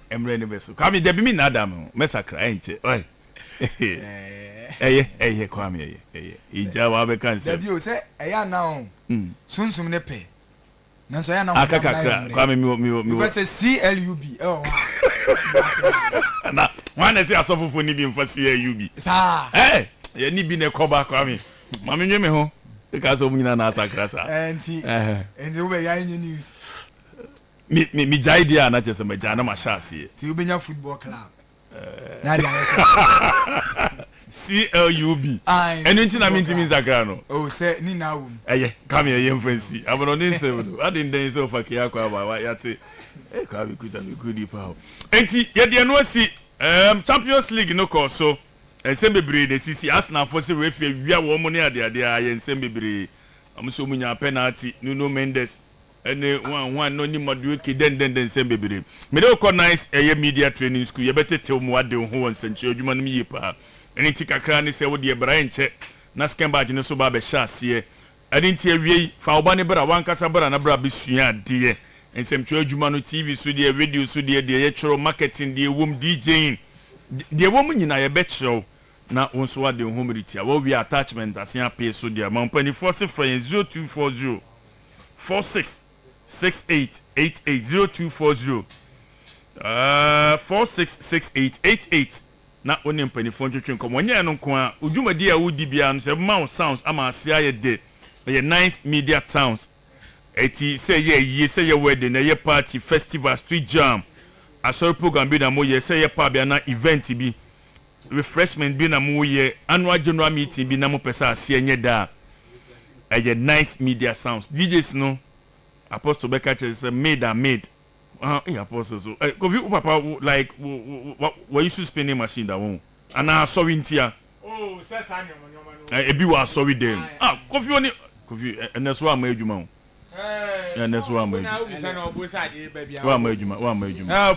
emre ne beso kwame debi mi na adam mesakra enche oi kwame ija wa be kan se debi o se eya na o sunsum ne pe nanso ya na akakakra kwame mi because CLUB na wana se asofofo ni bi mfa CLUB sa ye ni bi ne koba kwame mame nwe me ho ka so munyina na asakra sa enti wo be ya any news mi jai dia na chese me jana ma shase ti ubenya football club na dia CLUB enti na minti min zakra no se ni na wo come here mfansi abono ni se wo adin den so fake akwa ba ya te ka bi kuta bi kudi pa enti ye de no asi Champions League no ko so ensembebre de sisi Arsenal for se referee wia wo mo ne ade aye ensembebre amso munya penalty Nuno Mendes ene wan no ni madu ke den ensembebre me de ko nice media training school ye betete mo ade ho won sanchi adwuma no mi pa eni tikakra ni se wo de bra enche na skemba no so ba be hyase eni ti awie fa oba ne bra wankasa bra na bra besua de ensemchi adwuma no TV so de radio so de ye choro marketing de wom DJing de wom nyina ye be chiro na wonso wa de humidity wo wi attachment asia pay so dia mampani force frame 0240 466888 466888 na onim pani phone twetwe nkom onye no nko a udwumadi a wodi bia no se mount sounds ama asia ye de ye nice media sounds eti say ye say ye wedding na ye party festival street jam asor program bi na mo ye say ye pa bia na event bi refreshment bi na mo ye annual general meeting bi na mo pesa asia nye da ye nice media sounds DJs no apostle Becca say made apostle so Kofi papa like what you should spinning machine that one and I saw intia say sanyo ebi wa sorry dem Kofi oni Kofi and that's why am adwuma Yeah, that's what I'm doing. What am I doing?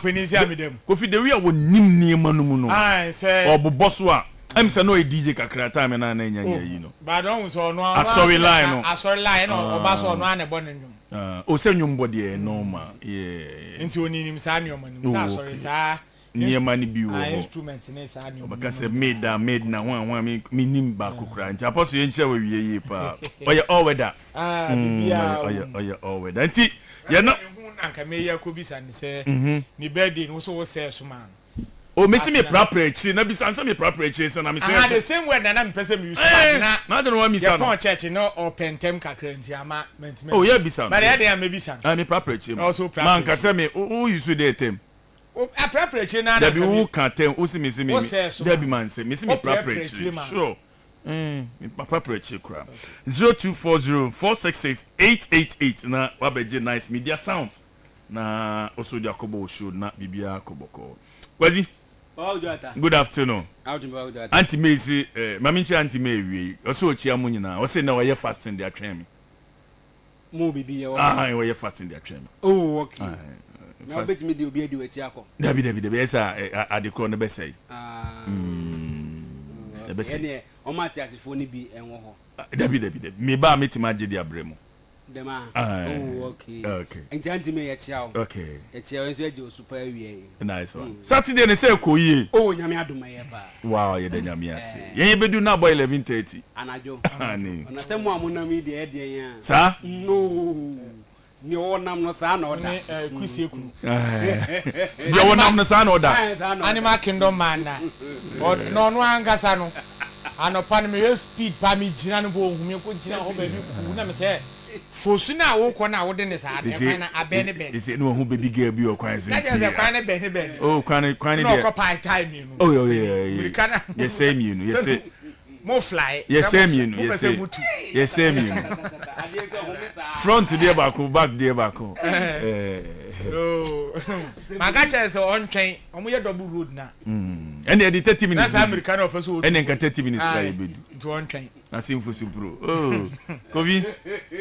Penisi amidem. Kofi the way I would nim near Manumuno. I say Or Boswa. I'm saying no DJ Kakra time and I you know. but don't so no. I saw a line. I saw a line or basso no one abundant. Oh, send your body normal. Yeah. Into him sanyo man. Sorry, sir. Near money be instruments in his annual. Because I made now one me nimba kukra. And Apostle you share with ye pa. Oh yeah, all weather. Ah, yeah, all weather. And see, you're not. Anka me ya kubisa ni say ni birthday no so say so man. Oh, missing me proper chi na bisa answer me proper chi so na me say. Ah, the same word na me pese me use na. Na don't want me say. No church no open tem kakra nti ama mentime. Oh, yeah bisa. But there me bisa. Ah, me proper chi. Also proper. Man ka say me who use the tem. Oh, a proper chi na. There be who can tem who see me say me. There be man say me see me proper chi. Sure. Me proper chi kra. 0240466888 na wabeje nice media sound. Na also Jacobo show na bibia koboko. Wazi? Good afternoon. Auntie May say Maminchi Auntie May we also chia mu nyina. O say na we fasting dey atwen me. Mo bibi ya. Ah, we fasting dey atwen me. Oh, okay. Na bet me dey obi adi wechi akọ. Dabi esa adekro no be say. Be say. Ene o mati asifo ni bi enwo ho. Dabi me ba metima agye dey abremu. Dema. Oh, okay. Okay. Enti me ya chia o. Okay. E chia o nso agye o super awie. Nice one. Saturday ne say ko yi. Oh, nyame adoma ye ba. Wow, ye de nyame ase. Ye bedu na boy 11:30. Anajo. Ani. Na se mo amuna mi de e ya. Sa? No. Ni o nam no sa na oda. Kusie kunu. Ye wo nam no sa na oda. Animal Kingdom man na. No no angasa no. Anopa no me speed pa mi gina no bo ohumi ko gina ho ba bi ku na me say Fosuna wo ko na wo de ne sa de kwan na abene ben. Is it no who baby girl be your kwan so. That is a kwan ben. Oh, kwan no ko pai time you. Oh yeah. Yes same you. Yes say. Mo fly. Yes same you. Yes say. Yes same you. Front there back, back there back. Oh. Magacha so on train. Omo ye double road na. And the 30 minutes. That's American person. And then 30 minutes by be. To on train. Na simple super. Oh. Kovi.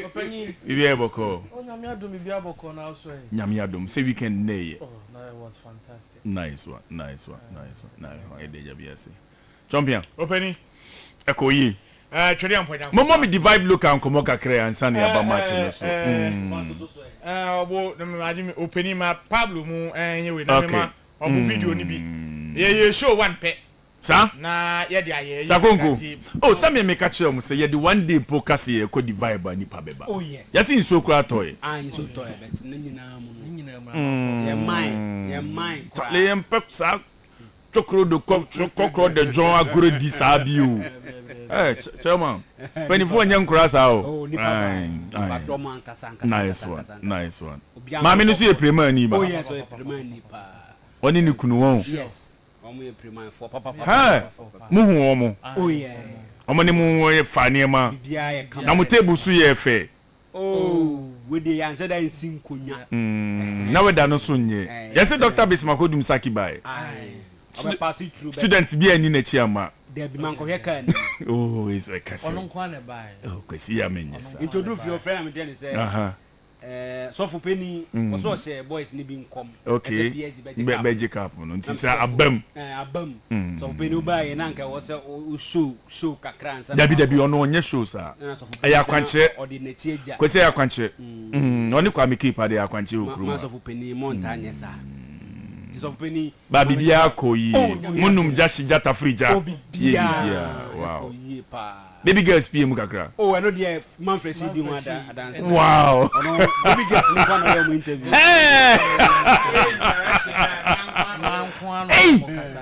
Opani. Ibi aboko. Oh, nyame adom ibi aboko na so e. Nyame adom. Say weekend nay. Oh, no, it was fantastic. Nice one. Nice. I dey just be say. Champion. Opani. Ekoyi. Twede ampoda. Momo me divide look and komo kakra ansa na aba match no so. Obo no adimi Opani ma Pablo mu enye we na me ma obo video ni bi. Ye show one pe. Sa? Na ye de aye. Sakonko. Oh, some me catch them say ye the one day podcast ye ko divide ba nipa beba. Oh yes. Yes in so kura toy. Ah, in so toy bet na nyina mu. Ye Ye mine. Le empek sa chokro de kokro de John agro di sa bi o. Chairman. When you phone nkura sa o. Oh, nipa do man kasa. Nice one. Ma me no so ye premier ni ba. Oh yes, so premier ni pa. Oni ni kunu won. Yes. Omo ye premier for papa. Mu hu omo. Oh yeah. Omo ni mu ye fa ne ma. Bibia ye kam. Na mo table su ye fe. Oh, we dey answer that in sinkonya. Na we da no so nye. Yes Dr. Bismarck Odum Saki bai. Student bi ani na chi ama. There be man ko here kan. Oh, is a kasi. Ono kwa ne bai. Oh, kasi ya menyesa. Introduce your friend am tell say. So for penny also say boys ni bi nkom. Okay. Beji cap no. Nti sa abam. Abam. So for penny ubai na nka wo say show kakra ansa. Dabi ono onye show sa. Aya kwanche. Odi na tie ja. Kwese ya kwanche. Oni kwa mi keep ade ya kwanche okru. Ma so for penny montagne sa. Of penny ba bibia koyi munum jashi jata frija wow baby girls pm kakra I know the man fresh di one dance wow baby girls no kwa na your interview hey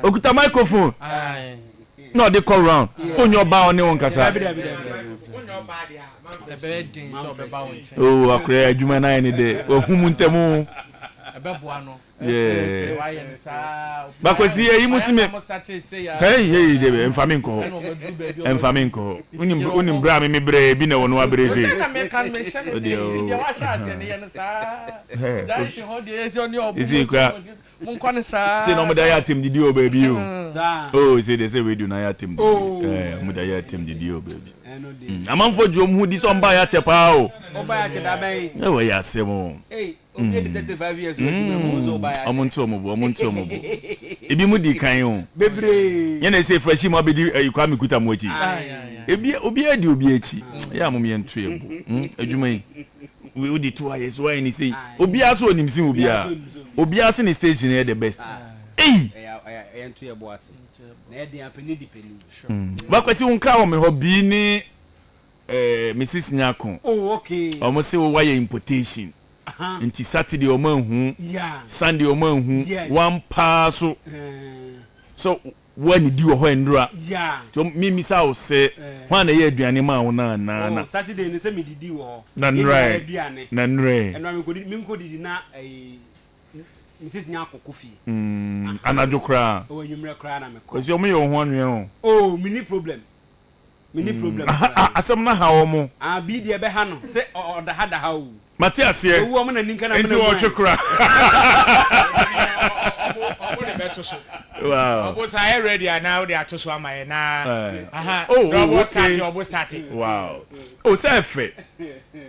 okuta microphone no dey call round onyo ba oni won kasa oh akre adwuma na ni de ohum ntemu yeah. Bakwesi yi musime. Hey debe enfaminko. Unim bra me bre bi na wono abreze. Isi kwa. Say no moda ya team didi o baby o. Oh, say they say we do na ya team. Moda ya team didi o baby. Amanfo dwom hu di so mba ya chepa o. Oba ya da ben. E we ya asem. Hey, obi de 35 years no mu zo oba ya. Omonto mo. Ebi mu di kan o. Bebre. Ye na say fresh mo abedi ikwa me kuta mo achi. Obi adi obi achi. Ya mo me nto ebu. Adwuma yi. We odi 2 years why ni say. Obi aso onimsin obi a. Obi ase ni station here the best. Hey. Ya nto ebo ase. Na e dey apeni di peni. Ba kwesi unkra wo me hobi ni Mrs. Nyako. Oh, okay. Omo say wo wire importation. Nti Saturday o man hu. Yeah. Sunday o man hu. Yes. One pass so when di wo ho ndura. Yeah. So me say o say when na ye aduane ma wo na Oh, Saturday ni say me didi wo. Na nrai. Na nrai. Eno me ko didi na Mrs. Nyako Kofi. Anadwo kra. O enyumre kra na me ko. Cause you me ho anwe o. Oh, mini problem. Asem na ha wo mo. Bi de be ha no. Say oda ha da ha o. Matias ye. Wo mo na ninka na me. Enti wo twekra. Obo de beto so. Wow. Obo say ready now they atoso amaye na. Oh, start. Wow. Oh, say fe.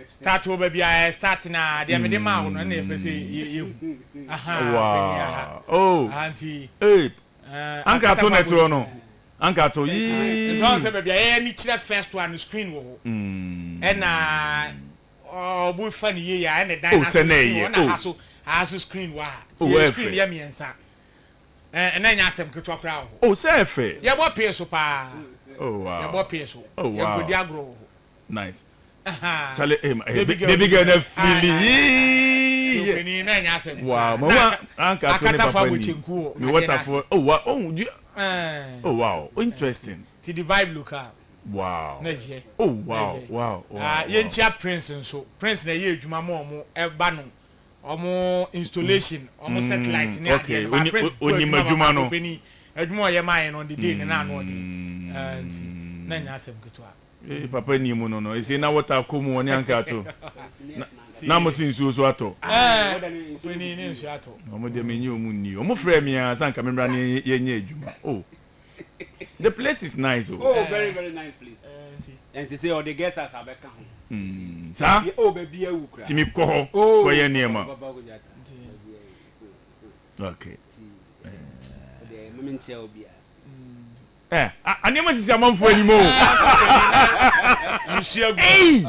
Start over bia start na de me de ma wo no na e pese ye. Wow. Oh. Auntie. Hey. Anka to neto no. Anka to yi. Don't say baby I ni chira first one screen wo. And obo fan ye ya and the dinosaur. Aso screen wa. Screen ya miensa. And then yasem ketwa kra ho. Oh, say fe. Ya bo pay so pa. Oh wow. Ya bo pay so. Oh wow. Ya go dia agro. Nice. Charlie, baby girl na feeling. So ni na yasem. Wow. Mama anka to ne papa papa wo ni. chenku. Me waterfall. Oh wow. Oh wow. Interesting. To the vibe local. Wow. Na je. Oh wow. Wow. Ye ntia prince nso. Prince na ye adwuma mo omo eba no. Omo installation, omo satellite ni okay. Oni madwuma no. Adwuma ye man on the day na no dey. Na nya asem ketwa. Papa ni mu no. Ese na water ko mu oni anka to. Na mo sin so ato. Feni ni nso ato. Omo de menyi omu ni. Omo frɛ me a sanka membra ni ye nya adwuma. Oh. The place is nice. Oh, very very nice place. And say all the guests are abeka ho. Sa? Oh, baby e wu kra. Timi ko ho. Ko ye niema. Okay. Moment obi a. Anema sisi amanfo animo. Monsieur. Hey!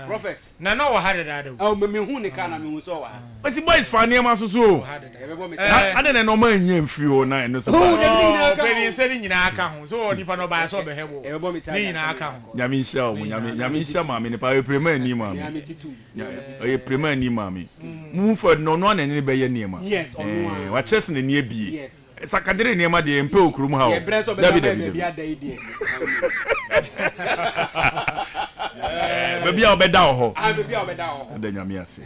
Prophet. Na no wa hade da do. Oh, me hu ne kana me hu so wa. But boys fa niema so so. Ade na no man nya mfiri o na eno so. Oh, beni se ni nyina aka ho. So nipa no ba so be hebo. Ni nyina aka ho. Nyame nhyia o, nyame nhyia ma me ne pa prema ani ma me. Nyame titu. Oye prema ani ma me. Mu for no no na ne be ye niema. Yes, ono. Wa chess ne ne bie. Yes. Sakadere niema de mpe okurum ha o. David ada ide. Baby a obeda ho. Baby a obeda ho. Da nyame ase.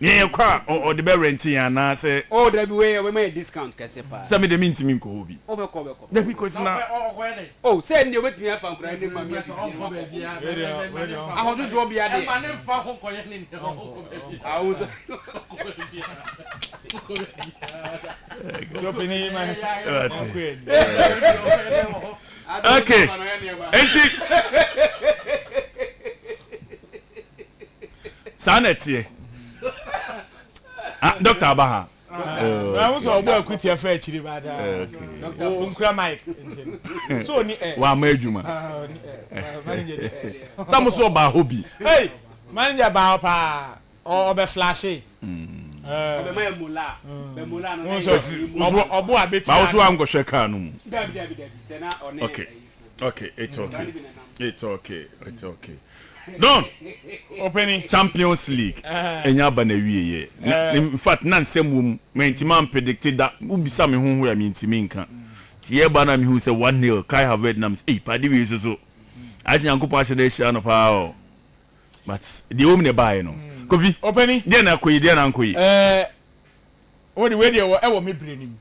Ye kwa o de be rent ya na say. Oh, there be we may discount kese pa. Say me de mint mi nko obi. O be ko. Da because na. Oh, say ndi obetimi afa nkura ndi ma mi. Ahodu do bia de. Ma ne fa ho koye ni. Ahodu. Jopini man. Okay. Enti. Sanetie. Dr. Abaha. I was obo akuti afa achiri bada. Okay. O nkura mic. So ni wa ma adwuma. Samuso ba hobi. Hey, manager ba pa. O be flash. Be ma emula. Be mula no. Obo abeti. Ba so am go hwe ka no mu. Dabi. Se na one. Okay, it's okay. Don Opening Champions League enya ba na wieye. In fact na nsem me ntima predicted that ubisa me hu ya me ntimi nka. Tie ba na me hu say 1-0 Kai Havertz na me padi we so. Asi yankopa hye na hia no pa o. But the home ne buy no. Kofi opening dey na koyi o the way dey e wo me brain.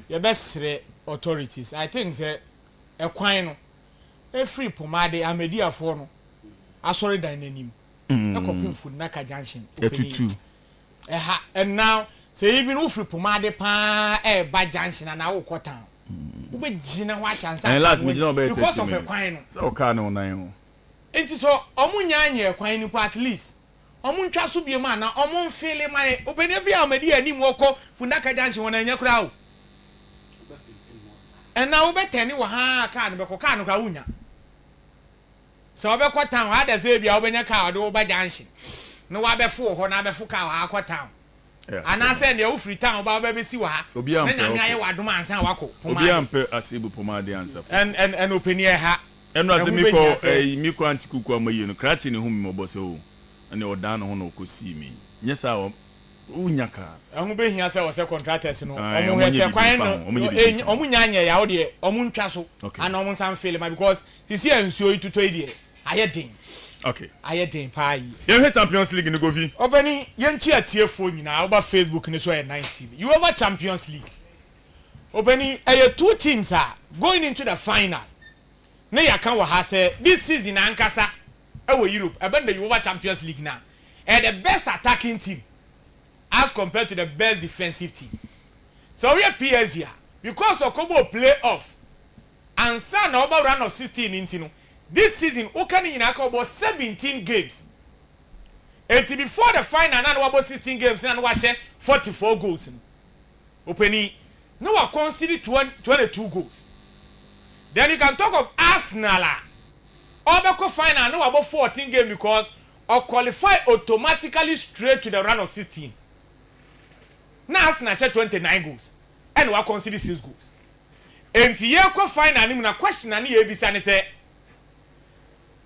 Ye besre authorities. I think say e kwan no e free pomade amediafo no asori dan nanim e kopin food na ka junction etutu and now say even if free pomade pa e ba junction na wo kwatan wo be gina wa chance and last me gina be because of e kwan no so ka no nan ho enti so omunya anye kwan ni po at least omuntwa so bie ma na omunfele man obeni fi amadi ani mu okọ fundaka junction wona anya kura o na wo beteni wo ha ka no beko ka no kra wunya so obekọ town ha da say bia obenya ka ode wo ba junction no wa befo ho na befo ka wa akọ town ana say ne wo free town ba be si wa ha na nyame aye wadom ansan wako obi ampe asibu pomade ansa and openi ha eno ase miko antikuku amayi no krachi ne hum mo bose o ene odan no ho no kosi mi nyesa o unyaka ehun be hia say wo say contractors no omo he say kwan no omo nyanya ya wo de omo ntwa so ana omo san fail ma because sisi ensuo ituto ide aye den okay aye den pa yi ye Champions League ni go fi obani ye nchi atiefo nyina oba Facebook ni so NYCE TV you over Champions League obani two teams are going into the final na ya kan wa ha say this season ankasa Europe abenda you over Champions League now and the best attacking team as compared to the best defensive team so we are PSG because Okobo play off and san over run of 16 into this season Okani in about 17 games and before the final now about 16 games now we share 44 goals Openi now we consider 22 goals then you can talk of Arsenal Obeko final no about 14 games because or qualify automatically straight to the round of 16. Now Arsenal share 29 goals and we consider 6 goals. And Yeko final ni na question ani ebisa ni say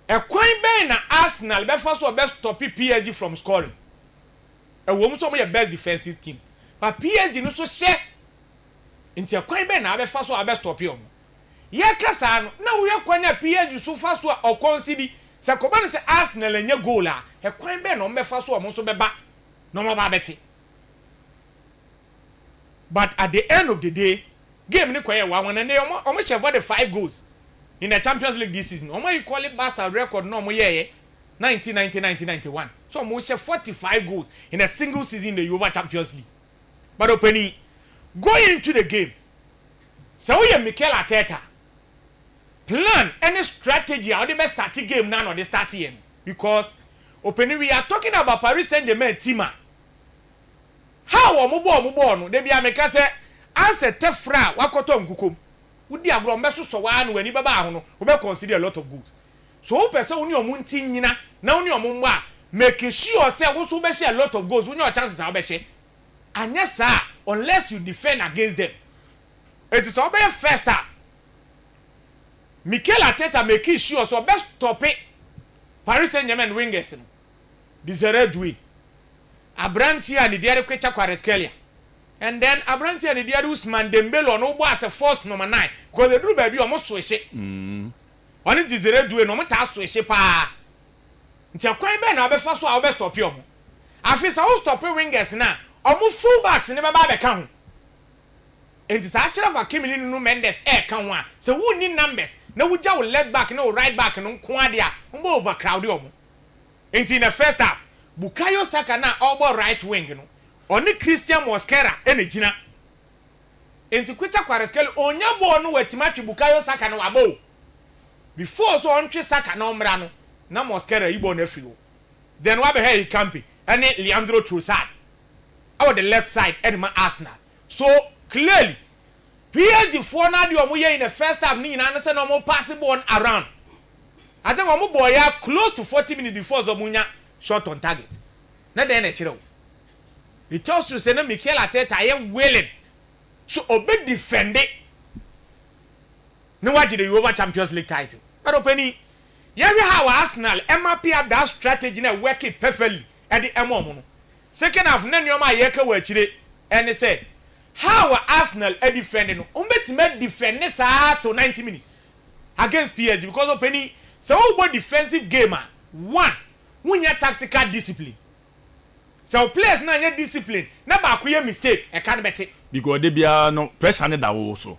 e kwan ben na Arsenal be first or best stop PSG from scoring. E wo so mo best defensive team. But PSG no so share nti e kwan ben na be first or best stop you. Ye kasa no na wo kwanya PSG so fa so o consider se ko ban se Arsenal enye goal a e kwan be no mbefa so o mo so beba no mo ba beti but at the end of the day game ni kwaye wa won na o mo share for the 5 goals in the Champions League this season o mo equal Barca record no mo ye 1990-1991 so mo share 45 goals in a single season in the UEFA Champions League but Openi going into the game so we Mikel Arteta plan any strategy how the best starting game now or the starting because Openi we are talking about Paris Saint-Germain team how omubo no dey bia meka say answer tefra wakoto nkukom wudi agro mbeso so wa no ani baba ho no we be consider a lot of goals so who person woni omunti nyina na woni omummo a make sure say wo so be share a lot of goals woni o chances how be share anya sa unless you defend against them it is obey first half Mikel Arteta make sure so best stop it Paris Saint-Germain wingers no Desire Doué Abrantia and the other Kojo Amoah and then Abrantia and the other Usman Dembele no was a first number 9 because the do baby almost switch only Desire Doué no matter switch pa nti akwan be na be fa so a be stop you afisa o stop wingers na omo fullbacks ne be ba be ka ho enti sa kire fa Kimi no Mendes ka ho a se wo ni numbers na wo ja wo left back na wo right back no nko ade a mbo overcrowd omo enti in the first half Bukayo Saka na obo right wing no oni Christian Mosquera enegina enti Kojo Amoah onya ball no watimatwe Bukayo Saka no wabo before so ontwe Saka na omra no na Mosquera ibo na afiri then wa be he campi ene Leandro Trossard over the left side edema Arsenal so clearly PSG for na de omo ye in the first half ni na no say no mo pass ball around I think omo boy ya close to 40 minutes before Zomunya shot on target na den e kire it tells you say na Mikel Arteta ye willing so obe defend it na waji the UEFA Champions League title but Openi ye we how Arsenal map up that strategy na work it perfectly at the emo no second half na nyoma ye ka wa kire and say how Arsenal defend no umbetime defend sa to 90 minutes against PSG because Openi so what defensive game one wunya tactical discipline so players na nya discipline na ba ko ye mistake e kan beti because they bia no pressure ne da wo so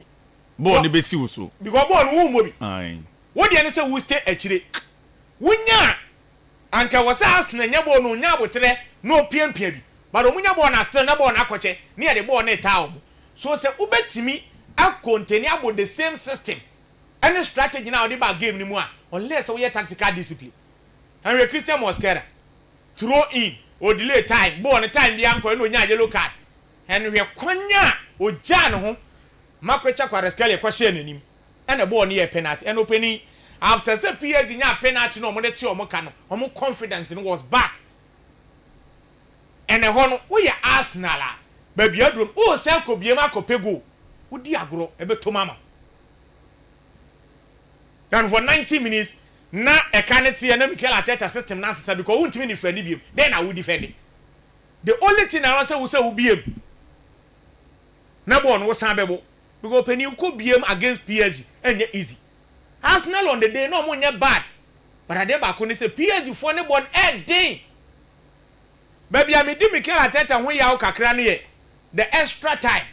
ball ne be si wo so because ball wo mo bi ai what dey say we stay akire wunya anka wasa Arsenal nya ball no nya abotre no piempia bi but omunya ball na still na ball na akoche ne the ball na ta so say ubetimi a continue about the same system any strategy na odi ba game ni mu a unless we tactical discipline. And we Christian Mosquera throw in or delay time, born a time the uncle no yellow card. And we are Quanya or Jan home. Marco Chakwarescali question in him. And a ball near penalty and opening after the period in our penalty no more than 2 or more confidence in was back. And a honor we are Arsenal. Baby Adrum, oh, Selko Biamako Pego. Would Diagro a bit to Mama. And for 90 minutes, na a candidate and Mikel Arteta system Nancy because I won't win defend him. Then I will defend it. The only thing I also will say will be him. Number one was Sambebo. Because when you could be him against PSG and you're easy. Arsenal on the day, no more bad. But I did back when they say PSG for the one and day. Baby, I mean, Mikel Arteta when you are Kakrani, the extra time,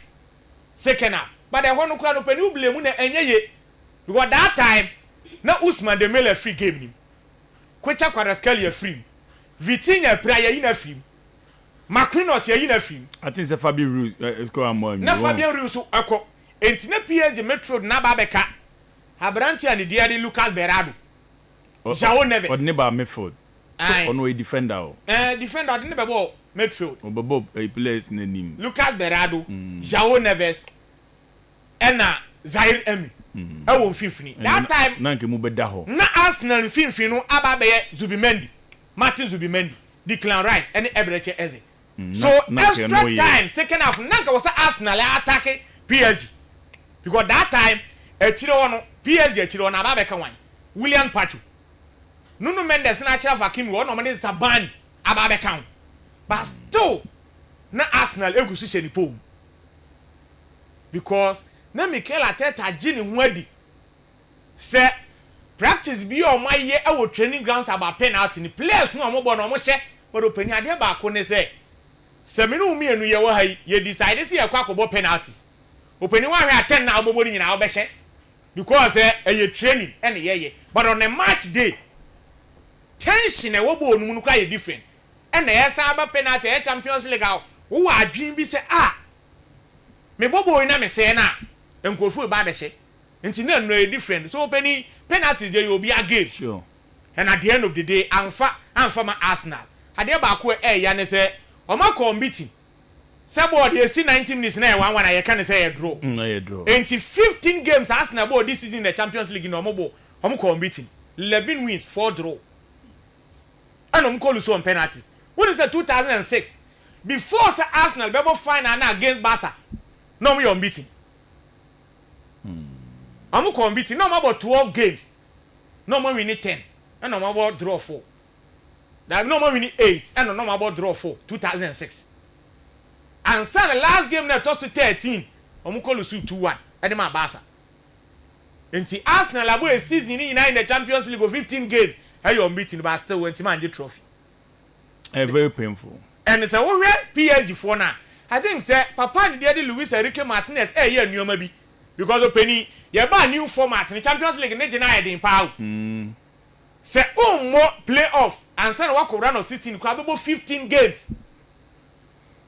second half. But I want to crowd open you blame and ye. Because that time, na Usman Dembele free game ni. Kwecha Kvaratskhelia free. Vitinha prayer in a free. Marquinhos ye in a free. I think it's Fabio Ruiz Kojo Amoah Mayanga. Na Fabio Ruiz so akọ. Enti na PSG Metro na ba beka. Abranti and the Lucas Berardo. João Neves. Or neighbor midfield. Ono a defender. Defender the neighbor ball midfield. Obobo a place in the name. Lucas Berardo, João Neves. Ena Zaire Emi. Ewo Fifini. That time nanke mu beda ho. Na Arsenal Fifini no aba be Zubimendi. Martin Zubimendi, Declan Rice and Ebreche Eze. So extra time second half nanka was Arsenal attack PSG. Because that time echiro no PSG echiro na aba be kan wan. William Pacho. Nuno Mendes na achira Hakimi wo no mane Sabani aba be kan. But still na Arsenal egusu sheni pom. Because na Mikel Arteta gini nwadi say practice bi o my ye e training grounds about penalty ni players no mo bo no mo hye but opani ade ba ko ne say seminu mi enu ye wo hai ye decide say ye kwa akobo penalties opani wa hwe attend na obobo ni nyina wo be hye because ye training and ye but on a match day tension e wo bo onum no kwa ye different and ye sa ba penalty e Champions League wo adwin bi say me bobo ina me say na enkofu ba be hye nti na no different so penny penalty dey obi again sure and at the end of the day amfa ma Arsenal ade ba ko ya ne say o ma competing say board dey see 90 minutes na 1-1 na ye kan say ye draw ye draw nti 15 games Arsenal board this season in the Champions League no mo competing 11 wins 4 draw and o call on penalties when is 2006 before say Arsenal be final na against Barca no we unbeaten I'm competing. No more about 12 games. No more winning 10. And no more about draw 4. That no more winning 8. And no more about draw 4. 2006. And so the last game na toss to 13. I'm call you 2-1. And my Barca. And see Arsenal abo a season in the Champions League of 15 games. How you unbeaten but still went to man the trophy. Very painful. And so we PSG for now. I think say Papa ni dey Luis Enrique Martinez here nneoma bi. Because the penny, you buy new format in the Champions League, and they in power. Say, oh, more playoff, and send what run of 16, about 15 games.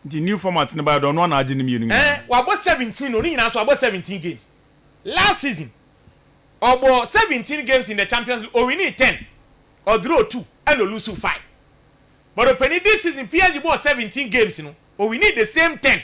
The new format in about one Argentine. About 17, only now, about 17 games. Last season, about 17 games in the Champions League, or we need 10, or draw 2, and lose 5. But the penny this season, PSG bought 17 games, you know, or we need the same 10,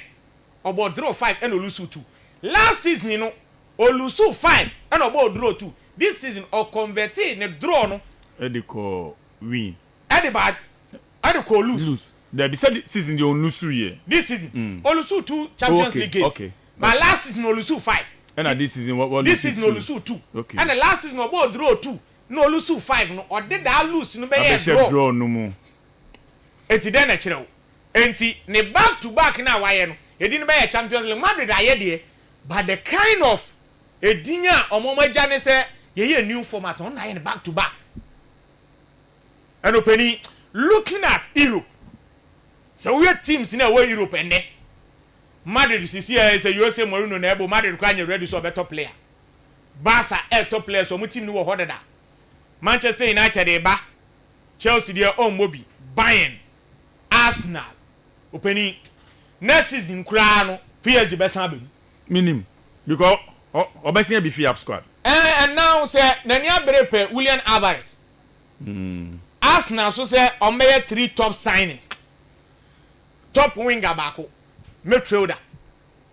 or about draw 5, and lose 2. Last season, you know, or lose 5 and about draw 2. This season, or convert in a draw, no. Edico win. Edico lose. There be said season you lose 2 year. This season, or lose 2 Champions League games. Okay. But last season, or lose 5. And this season, what? This season, or lose 2. Okay. And the last season, about draw 2. No lose 5. No, or did that lose? No, be draw no more. Enti then a chiro. Enti ne back to back now. Why no? It didn't buy a Champions League. Madrid aye there. But the kind of a dinner or Mama Jane say, ye new format on back to back. And opening looking at Europe. So we are teams in a way Europe and there. Madrid is here is a USA Mourinho nebo Madrid can ready so better player. Barca a top player so team no harder that. Manchester United eba. Chelsea their own Mobi. Bayern. Arsenal. Opening next season kura no PSG best have Minim because obviously be free up squad. and now say Nania Berepe William Alvarez. Arsenal so say on may 3 top signings. Top winger bako, midfielder,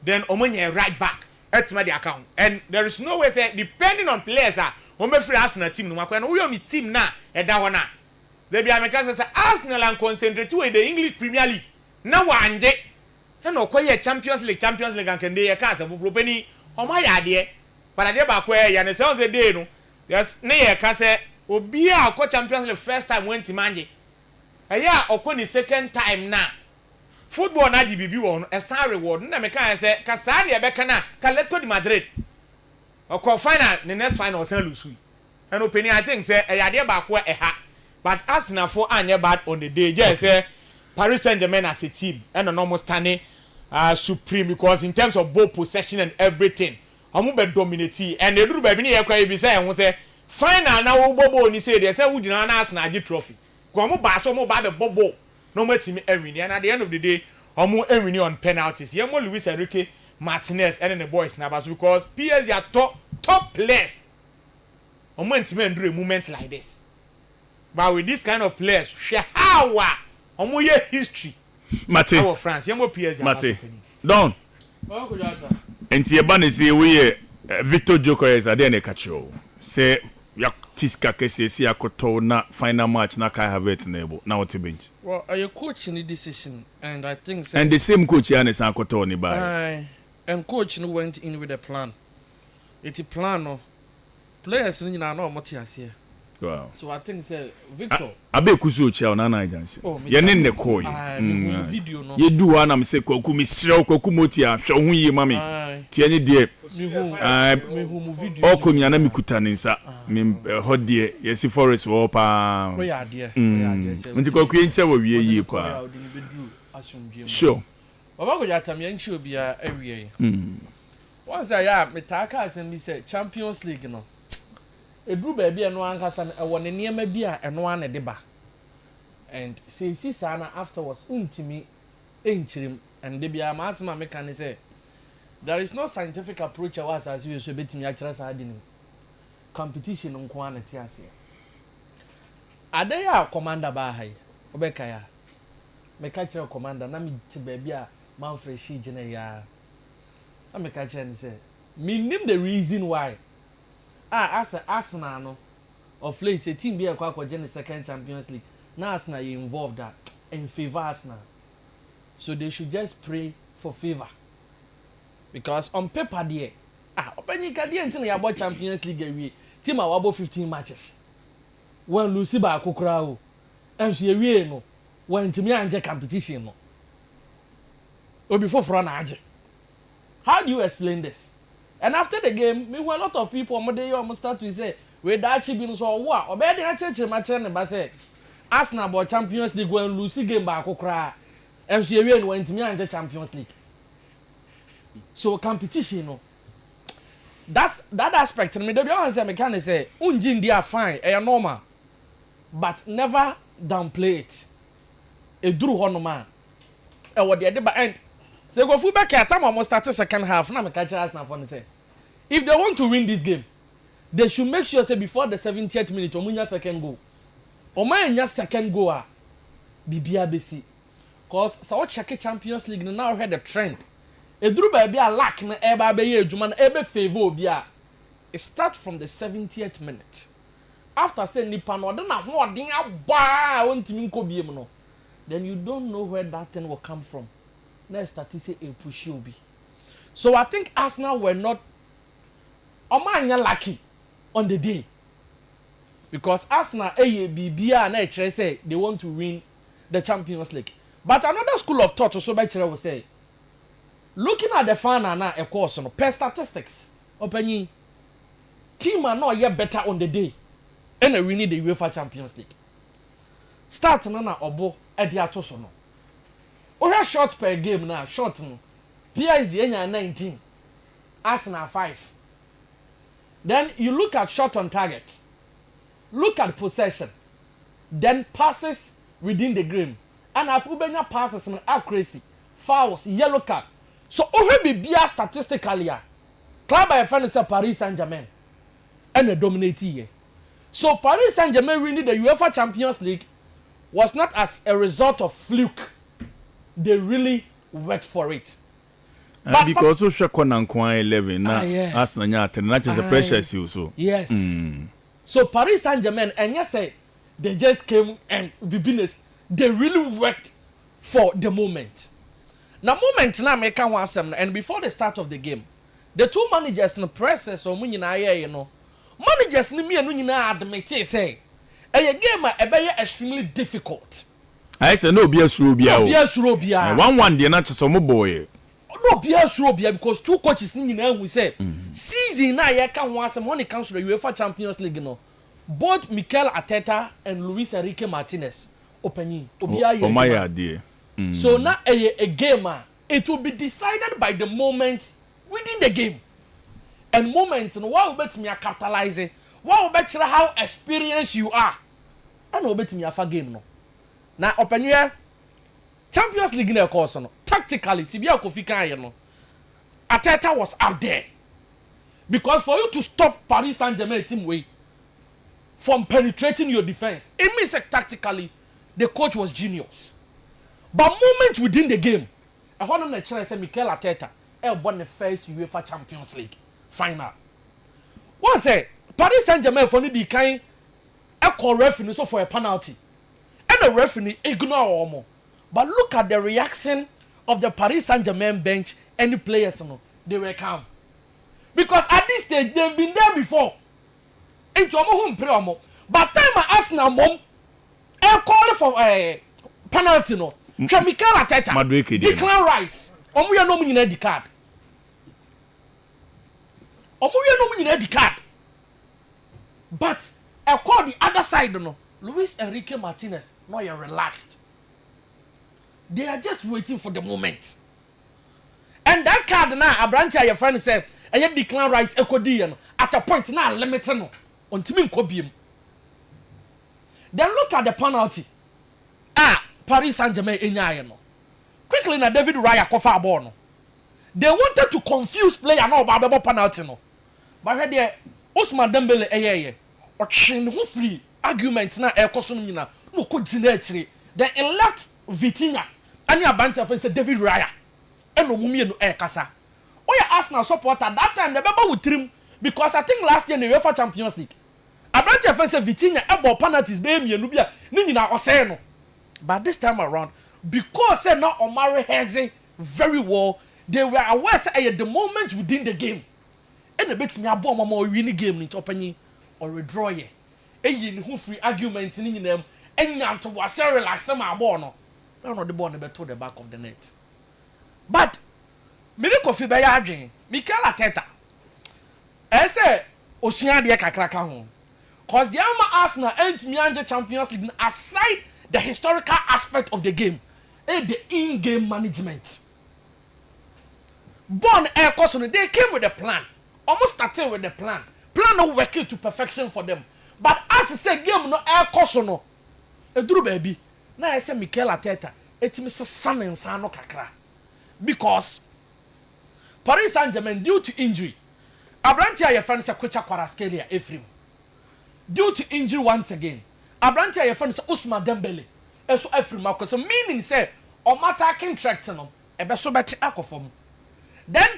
then omonye right back. That's my account. And there is no way say depending on players free Arsenal team no makwa no we on the team na e da wona. They be Americans say Arsenal and concentrate to the English Premier League. Na wanje. E no koye Champions League and can dey ka say propeni o ma ya de. But ade ba ko e ya ne say on the day no. Yes, na ye ka say obi a ko Champions League first time went manje. Eya okọ ni second time na. Football na GBB won a san reward na me kan say ka sa na e be kana ka Atletico de Madrid. Okọ final the next final say lose. And opinion I think say eya de ba ko e ha. But Arsenal for anye bad on the day. Just say Paris Saint-Germain as a team and an almost standing supreme because in terms of ball possession and everything, amu be dominate and they do baby ni ekwa be say won say final na wo bobo ni say they say wo dina na Arsenal agi trophy. Ko amu ba so mo ba be bobo no matimi win and at the end of the day amu win on penalties. Yemo Luis Enrique Martinez and the boys na because PSG are top players. Amu ntimi do a moment like this. But with this kind of players, how omo ye history. Mate. Our France, yemo PSG. Mate. Don. Enti e ba ne se we Victor Jokoyes ade ne kacho. Say ya tiska kese si akoto na final match na Kai Havertz na ebo na what bench. Well, your coach in the decision and I think so. And the same coach ya ne san akoto ni ba. And coach no went in with a plan. Iti plan no. Players ni na no moti ase. Wow. So I think say Victor. Abe kusu ocha na na agency. Ye ne ne koy. Video no. Ye du ana me se kwaku mi sire kwaku moti a hwe ho yi mami. Tie nye de. Me hu video. Okonya na mikuta ne nsa. Me ho de yesi forest wo pa. We are there. We are there. Nti kwaku ye nche wo wie yi kwa. Sure. Baba ko jata me nchi obi a awie. Once I metaka asem bi say Champions League no. Edru baby eno ankasa e won niema bi a eno an de ba and say sisa na afterwards untimi enchirim and de bia ma asema me kan say there is no scientific approach as you so betimi a kira sa adini competition nko an te ase ade ya commander ba hai obeka ya me ka kira commander na me ti baby a man fresh gina ya na me ka kira ni say me name the reason why as Arsenal no of late a team be akwa the second Champions League now Arsenal you involved that in favor Arsenal so they should just pray for favor because on paper there open ka there until you about Champions League away team about 15 matches when lose ba akokora o and so away no when team anje competition no obi foforo na age how do you explain this? And after the game, me a lot of people almost start to say, we that been so what? Obey the church match and ba say Arsenal about Champions League when lose game ba ko kra. MC we went to me and Champions League. So competition no. That aspect me dey be say me can say unji ndia fine, e normal. But never downplay it. E duru ho no ma. E wo de ba end. So go full back time almost start second half. Now me catch Arsenal for say, if they want to win this game, they should make sure say before the 70th minute, omunya second goal. Omunya second goal bibia besi. Cause so check Champions League now head the trend. Edru ba bia lack na eba be ye adwuma na ebe favor obi a. It start from the 70th minute. After say nipa no de na ho odin aba ontimi nko biem no. Then you don't know where that thing will come from. Next statistic a push you be. So I think Arsenal were not lucky on the day. Because Arsenal AABBA na say they want to win the Champions League. But another school of thought also by will say, looking at the final now of course no per statistics open team are not yet better on the day. And we need the UEFA Champions League. Start na obo e dia to so no. We short per game now, short no. PSG enya 19, Arsenal 5. Then you look at shot on target. Look at possession. Then passes within the game. And if ubenya passes and accuracy, fouls, yellow card. So already be statistically club by friend is Paris Saint-Germain. and dominate here. So Paris Saint-Germain winning the UEFA Champions League was not as a result of fluke. They really worked for it. But because of Shakonan 11, as Nanyat, not just a precious you so. Yes. So Paris Saint-Germain, and yes, they just came and they really worked for the moment. Now, moment now, make one some, and before the start of the game, the two managers in the presses or you know, managers ni me and you admit say, a game extremely difficult. I say no, be a Surubia. 1-1, the not some boy. No, be a Surubia because two coaches we say, season now, you can want some when it comes to the UEFA Champions League, you know. Both Mikel Arteta and Luis Enrique Martinez opening. My idea. So now a game, it will be decided by the moment within the game. And moment, what will bet me capitalize it? What will bet you how experienced you are? I know bet me a game no. Now open here, Champions League in a course no. Tactically, Sibia Kofi Kanye no. Arteta was up there because for you to stop Paris Saint-Germain team way from penetrating your defense, it means that tactically the coach was genius. But moment within the game, I want to try say Mikel Arteta won the first UEFA Champions League final. One say Paris Saint-Germain for the kind call referee so for a penalty, and the referee ignore almost. But look at the reaction of the Paris Saint-Germain bench and the players. They were calm because at this stage they've been there before. Into a home prayer, but time I ask now, mom, I call for a penalty no. Mikel Arteta declare rights. We are no meaning the card. We are no meaning the card. But I call the other side no. Luis Enrique Martinez, now you're relaxed. They are just waiting for the moment. And that card now, Abrantia, your friend said, and you declare rights equity at a point now limited no. Until me kobium. Then look at the penalty. Paris Saint-Germain enya no. Quickly na David Raya kofa ball no. They wanted to confuse player no about penalty no. But here there Ousmane Dembele eyeye. O train who free argument na e koso no nyina. No ko gina akire. Then he left Vitinha. Ani abante say David Raya. Eno mumie no e kasa. Oya Arsenal supporter that time the baba with trim because I think last year in the UEFA Champions League. Abante say Vitinha e ball penalties be mienu bia ni nyina osey no. But this time around, because they now Omar Heze very well, they were aware say the moment within the game. And the bit me abo mama win game in opening or withdraw ye. Eyin who free argument in them and to was relax my ball no. Don't know the ball never to the back of the net. But Miriko fi be adwen, Mikel Arteta. I say Osia de kakraka ho. Cause the Arsenal and Mianje Champions League aside the historical aspect of the game and the in-game management. Born Air Course, they came with a plan. Almost started with the plan. Plan not working to perfection for them. But as I say, game no Air Course no. A true baby. Now I say Mikel Arteta. It means son and son no kakra. Because Paris Saint-Germain due to injury. Abrantia your friend say Kojo Amoah Mayanga. Due to injury once again. Abrantia your friend say Ousmane Dembele. Eso Ephraim Marcus. Meaning say o matter contract no ebe so beti akofom. Then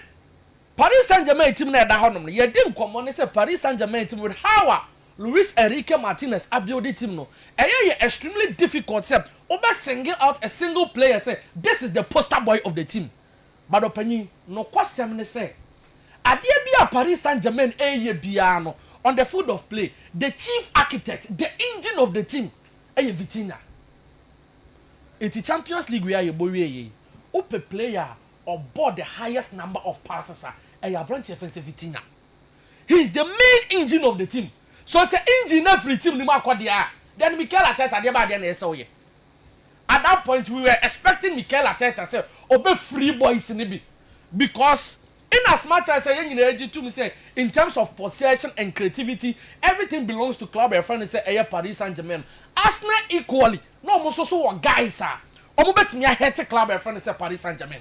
Paris Saint-Germain team na da honom no ye dem komo ne say Paris Saint-Germain team with how Luis Enrique Martinez abuild team no. Eye extremely difficult say obe single out a single player say this is the poster boy of the team. But opani no kwasem ne say ade bia Paris Saint-Germain eye bia no on the field of play, the chief architect, the engine of the team, is Vitinha. It's the Champions League where you boy a player or board the highest number of passes. A branch offensive Vitinha. He is the main engine of the team. So it's the engine every team ni makwadia. Then Mikel Arteta dey bad na eso ye. At that point we were expecting Mikel Arteta say obe free boys ni bi because in as much as I say in terms of possession and creativity, everything belongs to club. A friend say Paris Saint-Germain. Arsenal equally. No almost so guys are. Omo bet me a hate club. A friend say Paris Saint-Germain.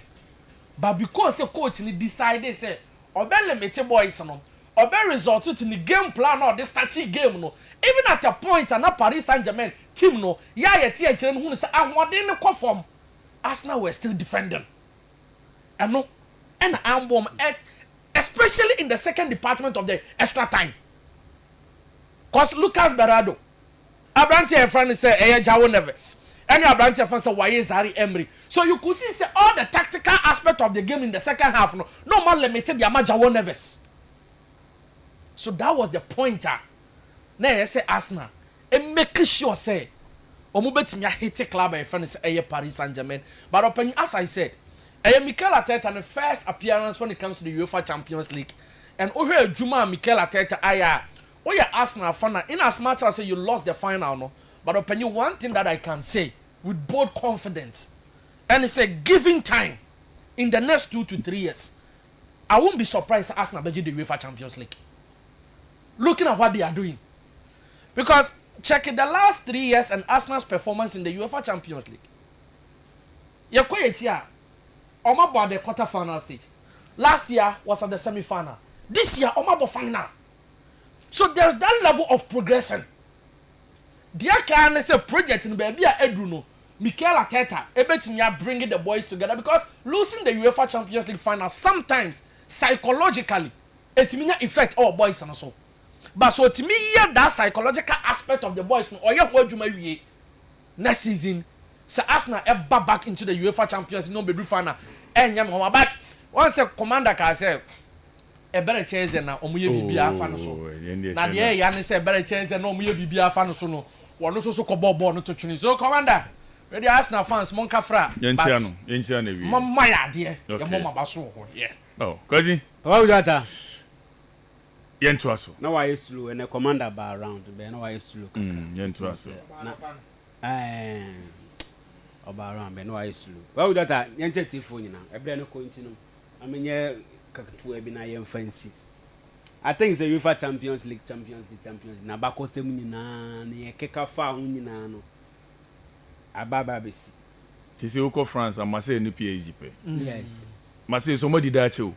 But because the coach decided say obele mete boys no obe result to the game plan or the starting game no even at a point and Paris Saint-Germain team no ya yeti e kire no hu say ahode ne kɔ form Arsenal were still defending and no and ambom especially in the second department of the extra time cause Lucas Berardo Abranti e friend say Jawo Neves any Abranti friend say Waye Zari Emery so you could see say all the tactical aspect of the game in the second half no more limited the Jawo Neves. So that was the pointer. Now I say Arsenal, and make sure say, Omubetimi hit a club and friends Paris Saint-Germain. But open as I said, Mikel Arteta the first appearance when it comes to the UEFA Champions League, and over Juma Mikel Arteta aya. Oh yeah, Arsenal fan. In as much as you lost the final, no. But open you one thing that I can say with bold confidence, and it's a giving time in the next 2 to 3 years. I won't be surprised Arsenal beat the UEFA Champions League. Looking at what they are doing. Because check it, the last 3 years and Arsenal's performance in the UEFA Champions League. You're quite here. About the quarter-final stage. Last year was at the semi-final. This year, about final. So there's that level of progression. There can say project in baby Edruno, Mikel Arteta, able bringing the boys together because losing the UEFA Champions League final sometimes psychologically it means affect our boys and so. But so to me, yeah, that psychological aspect of the boys, or yeah, what you may next season, so Arsenal ever back into the UEFA Champions League, no be final. And yeah, but once a commander can say a better chance than Omuye Bibia fan so. Na the Yanni say better chance than Omuye Bibia fan so no. One also so kobo no to tune. So commander, ready Arsenal fans, Monka Fra. Yenchiano. Mama ya dear. Your mama baso. Yeah. Oh, cousin. How that? Yentuaso. Now I slow and a commander bar around. But now I slow. Yentuaso. About around. But now I slow. Well, that Yencheti phone now. I better no continue. I mean, yeah, Kakatu have been I am fancy. I think the UEFA Champions League. Na bako semuni na ne keka fa huni na no. Ababa besi. Tisi uko France and Marseille ni PSG pe. Yes. Marseille somebody that you.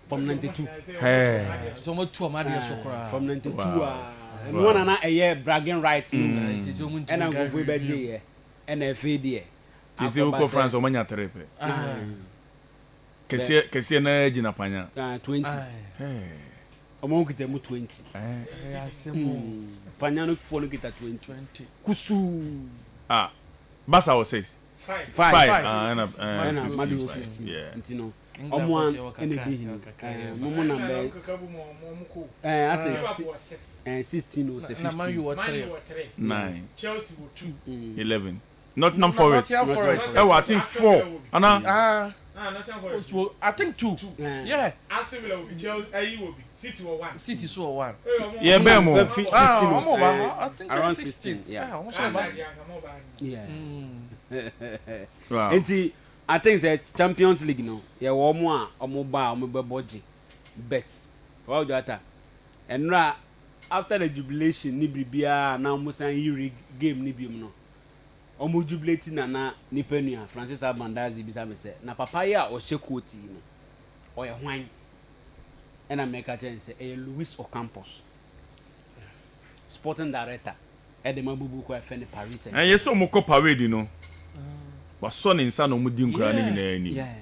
From 92. Hey. So much to Amadia Sokora. From 92. And one and a year bragging rights. And I'm going to be here. And a fade. Tisi uko France o manya trepe. Kesi na eji na panya. 20. Hey. Omo kita mu 20. Panya no fo no kita 20. Kusu. Basa was 6. 5. And Madu was 15. Yeah. Ntino. Omo an ene dey momo numbers. I say 16 or 15. Man you were 3. 9. Chelsea were 2. 11. Nottingham Forest. I think 4. Nottingham Forest. I think 2. Yeah. Aston Villa will be Chelsea. Will be City or 1. City so 1. Yeah, Bemo. 16. I think around 16. Yeah. Yeah. Wow. And I think the Champions League no. Yeah, omo ba budget bets. Wow that. And after the jubilation ni bibia na musan yiri game ni biom no. Omo jubilate na nipenua Francis Abandazi bisa me say na papa ya o shekoti no. Oye hwan. And I make a chance say Luis Ocampos. Sporting director. Edema bubu ko afene Paris. And yeso mo ko parade no. Wa so ne nsa no mo di nkura ne nyina ni. Yeah.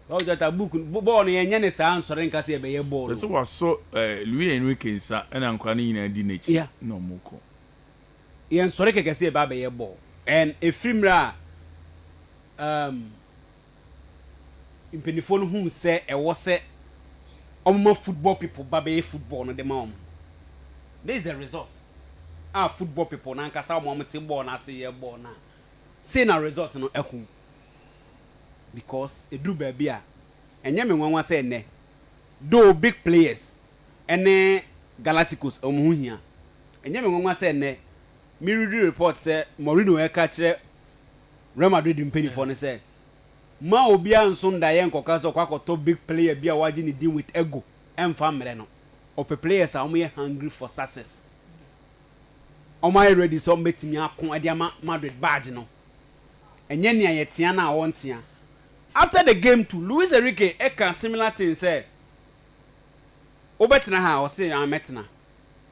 Oh that book ball no yenye ne sa ansore nka se be ye ball. So wa so Louis Enrique nsa na nkura ne nyina di na chi. Yeah. No mo ko. Yen sore keke se ba be ye ball. And efrimra impenifo no hu se e wo se omo football people ba be football no de ma. This is the results. Football people na nkasa omo te ball na se ye ball na. Say na result no eku. Because edu baby a enye me nwanwa say ne. Do big players ene Galacticos omo hia. Enye me nwanwa say ne. Me read report say Mourinho e ka kire Real Madrid mpenifo ne say ma obi anso ndaye nkoka so kwakoto big player bia waji ni deal with ego emfa mre no ope players are omo hungry for success omo ready so metimi akon adiama Madrid badge no enye ne ayetia na wontia after the game too Luis Enrique e can similar thing say Obetna ha o say ametna.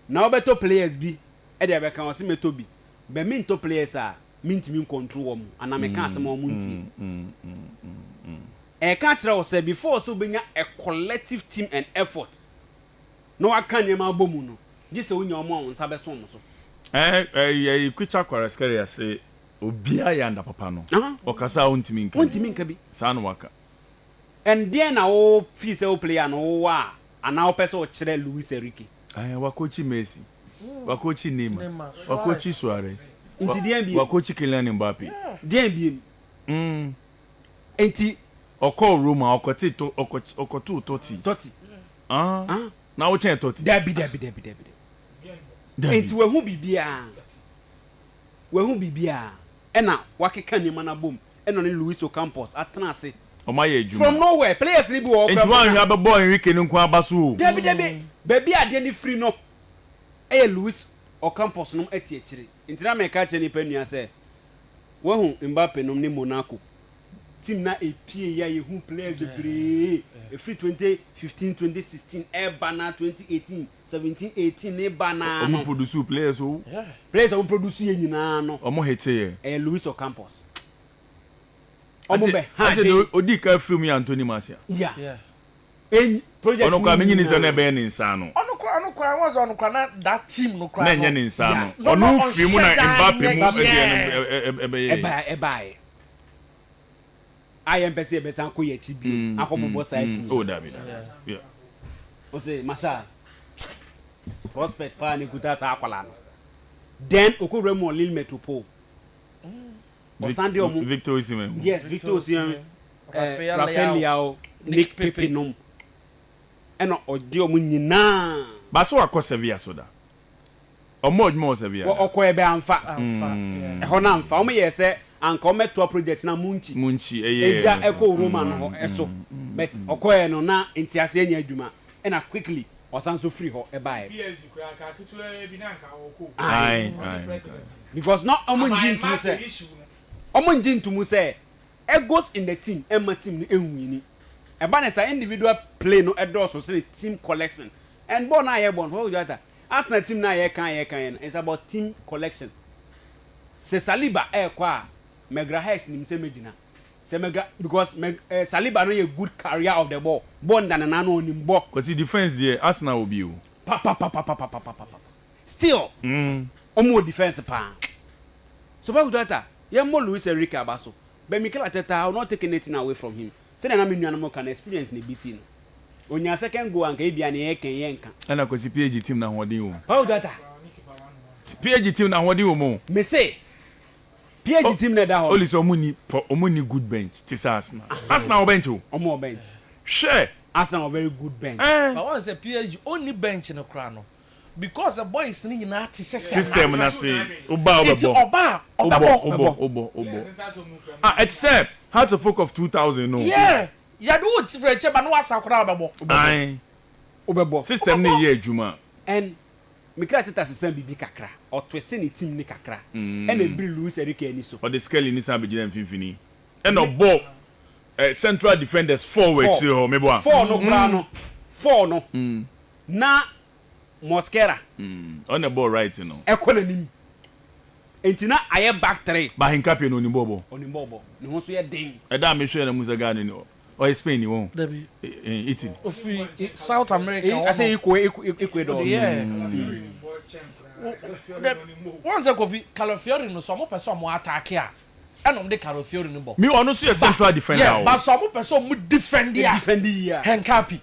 Na obeto players bi e dey be kan o say meto bi. Be me to players a me control am and I can say mo munti. E ka kire o say before so benya a collective team and effort. No aka nyema bomu no. Ji se wonya omo won sa be so mo so. Kwicha kwaraskari say obia ya nda papa no. Okasa ontimi nka. Ontimi nka bi. Sa no waka. And then na o feel say o player no wa and now person o kire Luis Enrique. Wakochi Messi. Wakochi Neymar. Wakochi Suarez. Inti DMB. Wakochi Kylian Mbappe. DMB. Inti Oko Roma, okotu 30. Na wo chen 30. Debi. Inti we hu bibia. Ena wakeka nyema na bom. Eno ne Luis Ocampos atena ase. Omaye ejuma. From nowhere, players ni bi wo okra. Inti wan hwa be boy Enrique nko abaso. Debi. Baby ade ni free no. Luis Ocampos no eti akire. Inti na me ka che ni panua se. Wo hu Mbappe no ni Monaco. Team na epie ya ye hu players de bre. Free 2015, 2016, bana 2018, 17, 18 bana. Omo produce players o. Players o produce ye nyina no. Omo hete ye. Luis Ocampos. Omo be ha de odi ka film ya Anthony Martial. Yeah. Project ono kwa menyi ni se na be ni nsa no. Ono kwa na that team no kwa. Na nya ni nsa no. Ono film na Mbappe mu ebe I am pese be san ko ye chi bi akobobo side. Oh David. Yeah. O say Masha. Prospect pa ni kuta sa akwala no. Then okoremu Lille Metropole. O Sunday omo Victor Osimhen. Yes, Victor Osimhen. Rafael Leao, Nick Pepe nom. Eno odi omo nyina. Ba so akọ Sevilla soda. Omo odmo Sevilla. Okọ ebe amfa. E ho na amfa. Omo ye se anka ometo project na munchi eja eko Roma no ho eso but okoye no na entiase anya adwuma na quickly osanso free ho e baa PSG kura ka ketu bi na nka oko ai because not omunjintumu say e goes in the team emma team ni enwini e ba na say individual play no e do so say team collection and born na ye born what you that Arsenal team na ye kan it's about team collection se Saliba e kwa Megrahes ni mse medina se Megra because Saliba no a good carrier of the ball born than na no onim ball because the defense there Arsenal will be you still omo defense pa so ba gudata ye mo Luis Enrique abaso but Mikel Arteta will not take anything away from him say na me nuano mo can experience ni beating onya second goal anka ebia na ye ken yenka na ko si PSG team na hodin wo ba gudata PSG team na hodin wo mo me say PSG team na da ho only so omuni good bench this Arsenal bench o omo bench share Arsenal very good bench but one say PSG only bench no kra no because the boys ni nyina ti system na say oba except has a folk of 2000 no yeah ya do what for eche ba no asa kra obebo system na ye adwuma and Mikel Arteta se bibi kakra or twisting the team ni kakra and e bring Luis Enrique ani so or the scale ni sa be gina mfimfini and no ball central defenders forward so me boa 4 no kra no 4 no na Mosquera on the ball right you know ekolenim entina aye back 3 ba hinkape no onimbobo ne ho so ye den e da me hwe na musa gane no or Spain ni won Debbie Italy of South America I say Ecuador yeah one say Kofi Calafiori no so mo person mo attack a enom de Calafiori no bo me ono so central defender yeah but so mo person mo defend here Henkapi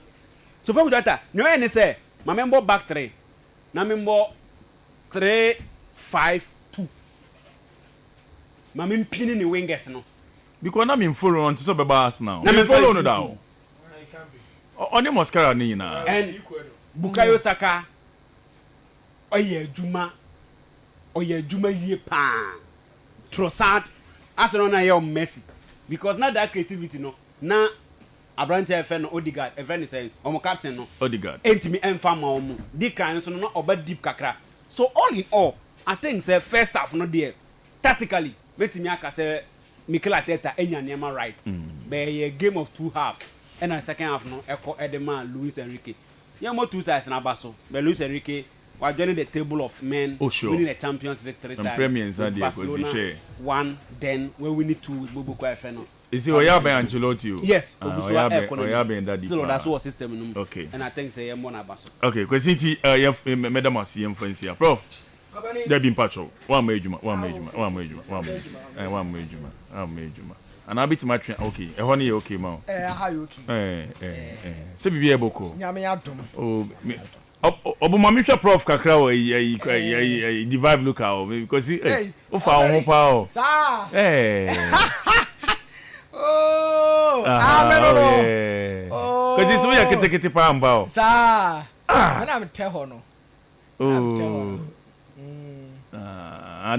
so for that no any say my member back 3 na member 3-5-2 ma me pini ni wingers no because na me follow on to so be Arsenal na me follow no down oni Mosquera ni na and Bukayo Saka oye adwuma yie pa Trossard Arsenal na ye Messi because na that creativity no na Abrante FN Odegaard FN say omo captain no Odegaard entimi emfa ma omo di kan so no oba deep kakra so all in all I think say first half no there tactically betimi aka say Mikel Arteta enya nema right be a game of two halves and second half no eko edema Luis Enrique Yeah, more 2 sides in Abaso. But Luis Enrique was joining the table of men winning the Champions League 3 times. Premier in San Diego, Barcelona 1, then when we need 2 Bobo Kwefeno. Is it Oyabe Ancelotti? Yes, Oyabe in that still that's what system. Okay. And I think say more Abaso. Okay, question Madam CM Francia. Prof. There been patrol. One major. And I bit my train. Okay, a honey okay, ma. How you okay? Se be able ko. Nyame adom. Oh, Obumamisha Prof Kakra the vibe look out because he fa ho pa o. Sir. Oh, amen. Oh, because it's we are kete pa amba o. Sir. When I'm tell her no. Oh.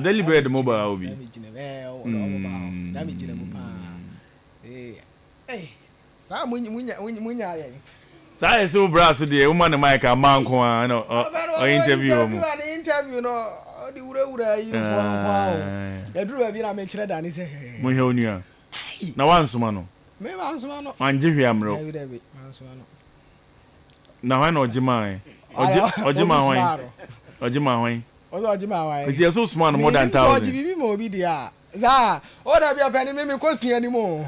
Deliberate mobile obi. Sir, munya ye. Sir, so brass the woman mic a man ko no interview mo. Interview no the ura you for no. E duru ba bi na me kire da ni se. Mo he onua. Na wansoma no. Me wansoma no. Manje hwe amro. Wansoma no. Na hwan ojima ojima hwan. Ojima hwan. Ojima hwan. Because you so small more than 1000. So bibi mo bi dia. Za, o da bi apani me ko sia ni mo.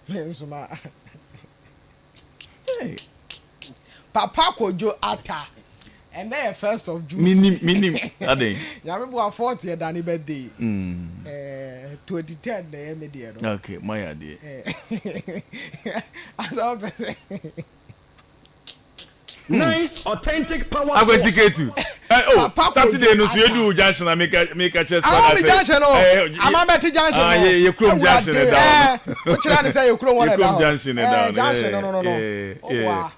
Me nsoma. Papa Kojo ata. And then 1st of June. Minim. Ade. Ya me bo 40 dani birthday. 2010 the media. Okay, my idea. As a person. Nice authentic power. I go seek you. Saturday no so you do junction and make a chest for us. I'm a better junction. You chrome junction down. What you say you chrome one down. Chrome junction down. Junction no. Oh wow.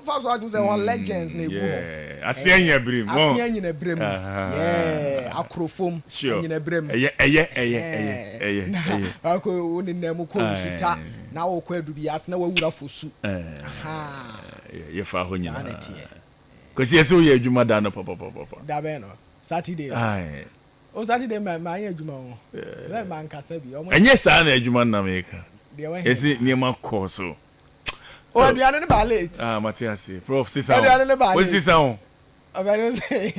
First I do say one legends na egu. Yeah. Asianya brim. Asianya na brim. Yeah. Akrofom. Asianya brim. Ako oni na mu ko suta na wo kwa dubi as na wawura fosu. Aha. You fa ho nyina. Because yes, we adwuma da no papa. Da be no. Saturday. Ai. O Saturday ma adwuma ho. Le man kasa bi. Enye sa na adwuma na meka. De we. Esi niema course. O aduane ne ba late. Matias. Prof Sisa. Aduane ne ba late. What Sisa on? Obere say.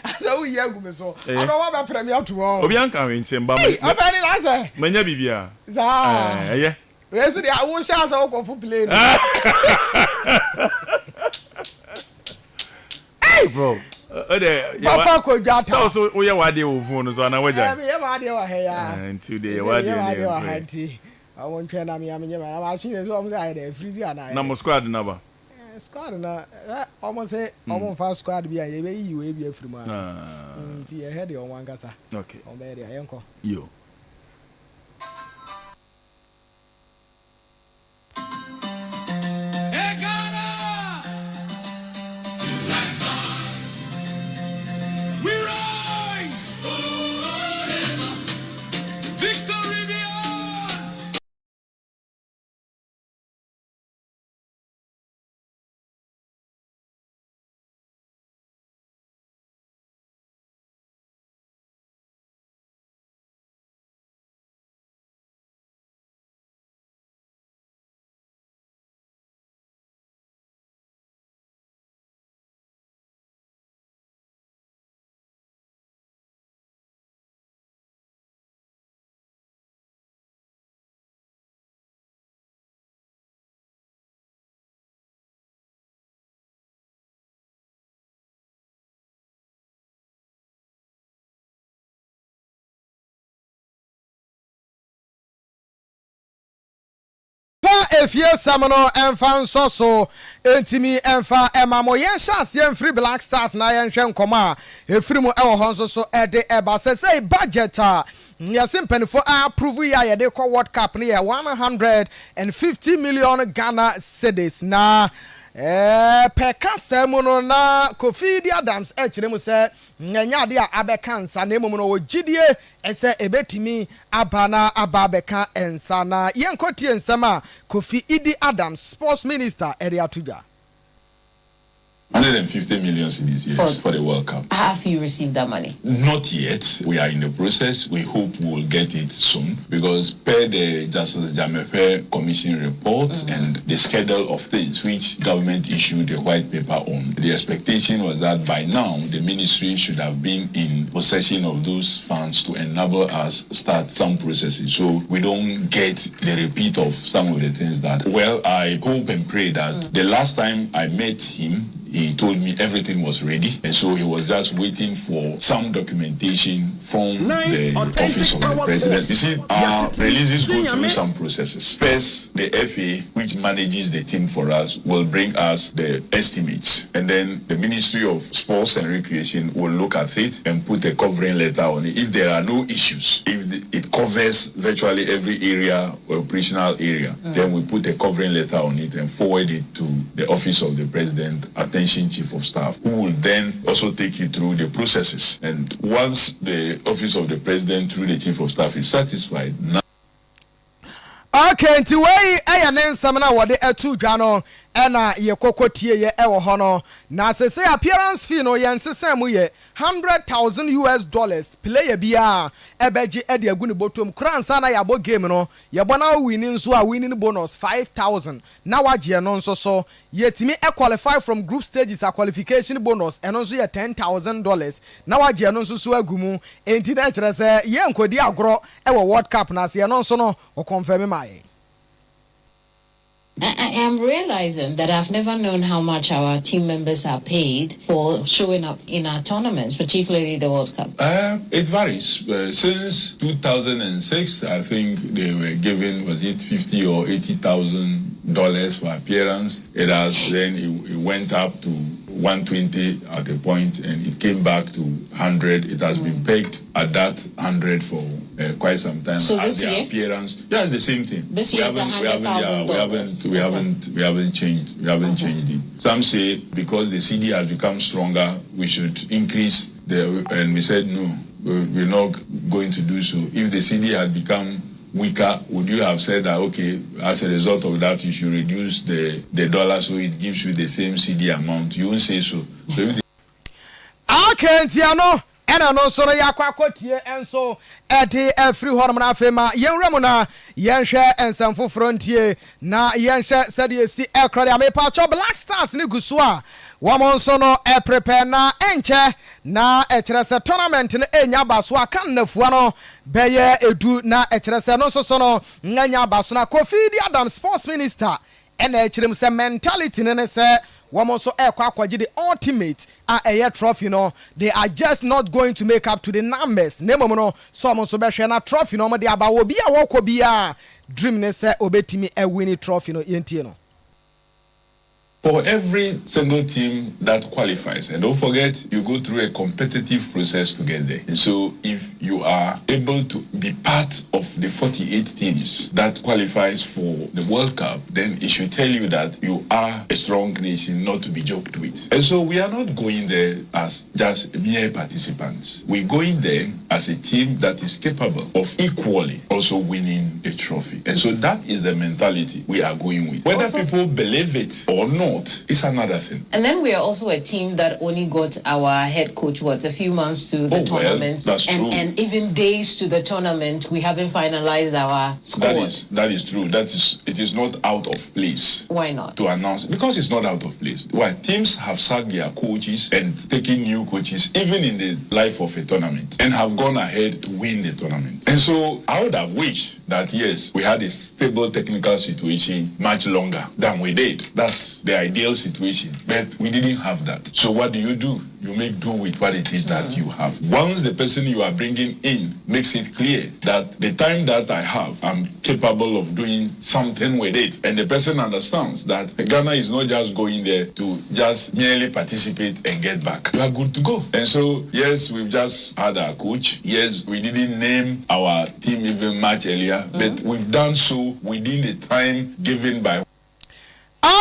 Asa we yagu me so. I don't want to premier to one. Obi anka we nchemba. Obere na say. Manya bibia. Za. Yeah. Yes, they are one chance of go play. Hey, bro. Papa Kojo. So we are wade wo phone so na waja. Yeah, wade wa he ya. Until they wade wa hanti. I want to na me am machine so am say dey freeze ana. Na mo squad na ba. Squad na almost say almost fast squad bi an ye be yi we bi afiri mu a. Nti ye head on wan kasa. Okay. On be there yenko. Yo. Efie Samano Enfan Soso Entimi Enfa Emamo Yeshas Yen Free Black Stars na yen hwe nkoma efiri mu ewo honso so ede eba say budget yasim penifo approve ya ye de call World Cup ne 150 million Ghana cedis na peka semuno na Kofi Adams kire mu se nyanya de abeka nsa na emum no wogidie ese ebetimi abana ababeka ensa na yenkotie nsema Kofi Adams sports minister area tuja 150 million cedis, yes, for the World Cup. Have you received that money? Not yet. We are in the process. We hope we will get it soon because per the Justice Jamefe Commission report and the schedule of things which government issued a white paper on, the expectation was that by now the ministry should have been in possession of those funds to enable us start some processes so we don't get the repeat of some of the things that, well, I hope and pray that the last time I met him, he told me everything was ready, and so he was just waiting for some documentation from the office of the president. You see, our releases go through some processes. First, the FA, which manages the team for us, will bring us the estimates, and then the Ministry of Sports and Recreation will look at it and put a covering letter on it. If there are no issues, if it covers virtually every area or operational area, then we put a covering letter on it and forward it to the office of the president, Chief of Staff, who will then also take you through the processes. And once the office of the president through the Chief of Staff is satisfied, now okay, nti wey eya nensam na wode atu dwa no ena ye kokotie ye ewo ho no na sese appearance fee no yen sesam ye $100,000 player bia ebeji ede agu ne botom kransa na yabo game no ye bona winning so a winning bonus 5,000 na waje no nso so yetimi qualify from group stages a qualification bonus eno nso ye $10,000 na waje no nso so agumu enti na kire se ye nkodi agro ewo World Cup na se no nso no o confirm mai. I am realizing that I've never known how much our team members are paid for showing up in our tournaments, particularly the World Cup. It varies. Since 2006, I think they were given, was it $50,000 or $80,000 for appearance. It has then it went up to 120 at a point, and it came back to 100. It has been pegged at that 100 for quite some time. So this year, appearance, yeah, it's the same thing. This year is $100,000. We haven't changed. We haven't changed it. Some say because the CD has become stronger, we should increase and we said no, we're not going to do so. If the CD had become weaker, would you have said that, okay, as a result of that, you should reduce the dollar so it gives you the same CD amount? You won't say so. Okay, Tiano. Ena no so ya kwakotie enso ede afri honom na afema yenwremu na yenhwe ensamfo frontier na yenhwe sede esi ekrode amepa cho Black Stars ni guso a womonso no prepare na enche na ekyerese tournament no enya baso aka nafua no beye edu na ekyerese no so no nganya baso na Kofi Adam sports minister ena ekyerem se mentality ne se womonso akwaji the ultimate a trophy no, they are just not going to make up to the numbers. Nemo no so womonso be hwe na trophy no mo de aba obi a wokọ bia dream ne se obetimi a winning trophy no yentie no. For every single team that qualifies, and don't forget, you go through a competitive process to get there. And so if you are able to be part of the 48 teams that qualifies for the World Cup, then it should tell you that you are a strong nation not to be joked with. And so we are not going there as just mere participants. We're going there as a team that is capable of equally also winning a trophy. And so that is the mentality we are going with. Whether also, people believe it or not, it's another thing. And then we are also a team that only got our head coach a few months to the tournament. Well, that's true. And even days to the tournament, we haven't finalized our squad. That is true. It is not out of place. Why not? To announce, because it's not out of place. Why? Teams have sacked their coaches and taken new coaches even in the life of a tournament and have gone ahead to win the tournament. And so I would have wished that yes, we had a stable technical situation much longer than we did. That's the ideal situation, but we didn't have that. So what do? You make do with what it is that you have. Once the person you are bringing in makes it clear that the time that I have, I'm capable of doing something with it, and the person understands that Ghana is not just going there to just merely participate and get back. You are good to go. And so, yes, we've just had our coach. Yes, we didn't name our team even much earlier, but we've done so within the time given by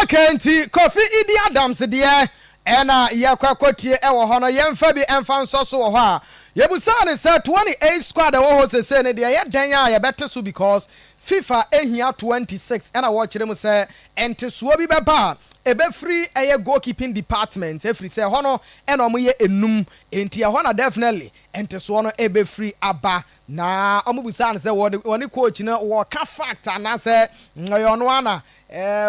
Okay, Kofi Adams there ena yakwakotie ewo ho no yemfa bi emfa nso so ho a Yebusan said 28 squad was say ne dey dan ya better so because FIFA ehia 26 and I watch them say ente so bi beba ebe free eye goalkeeping department every say hono and omo ye enum enti ya hono definitely ente so no ebe free aba na omo busan say woni coach na wo ka factor na say yo no ana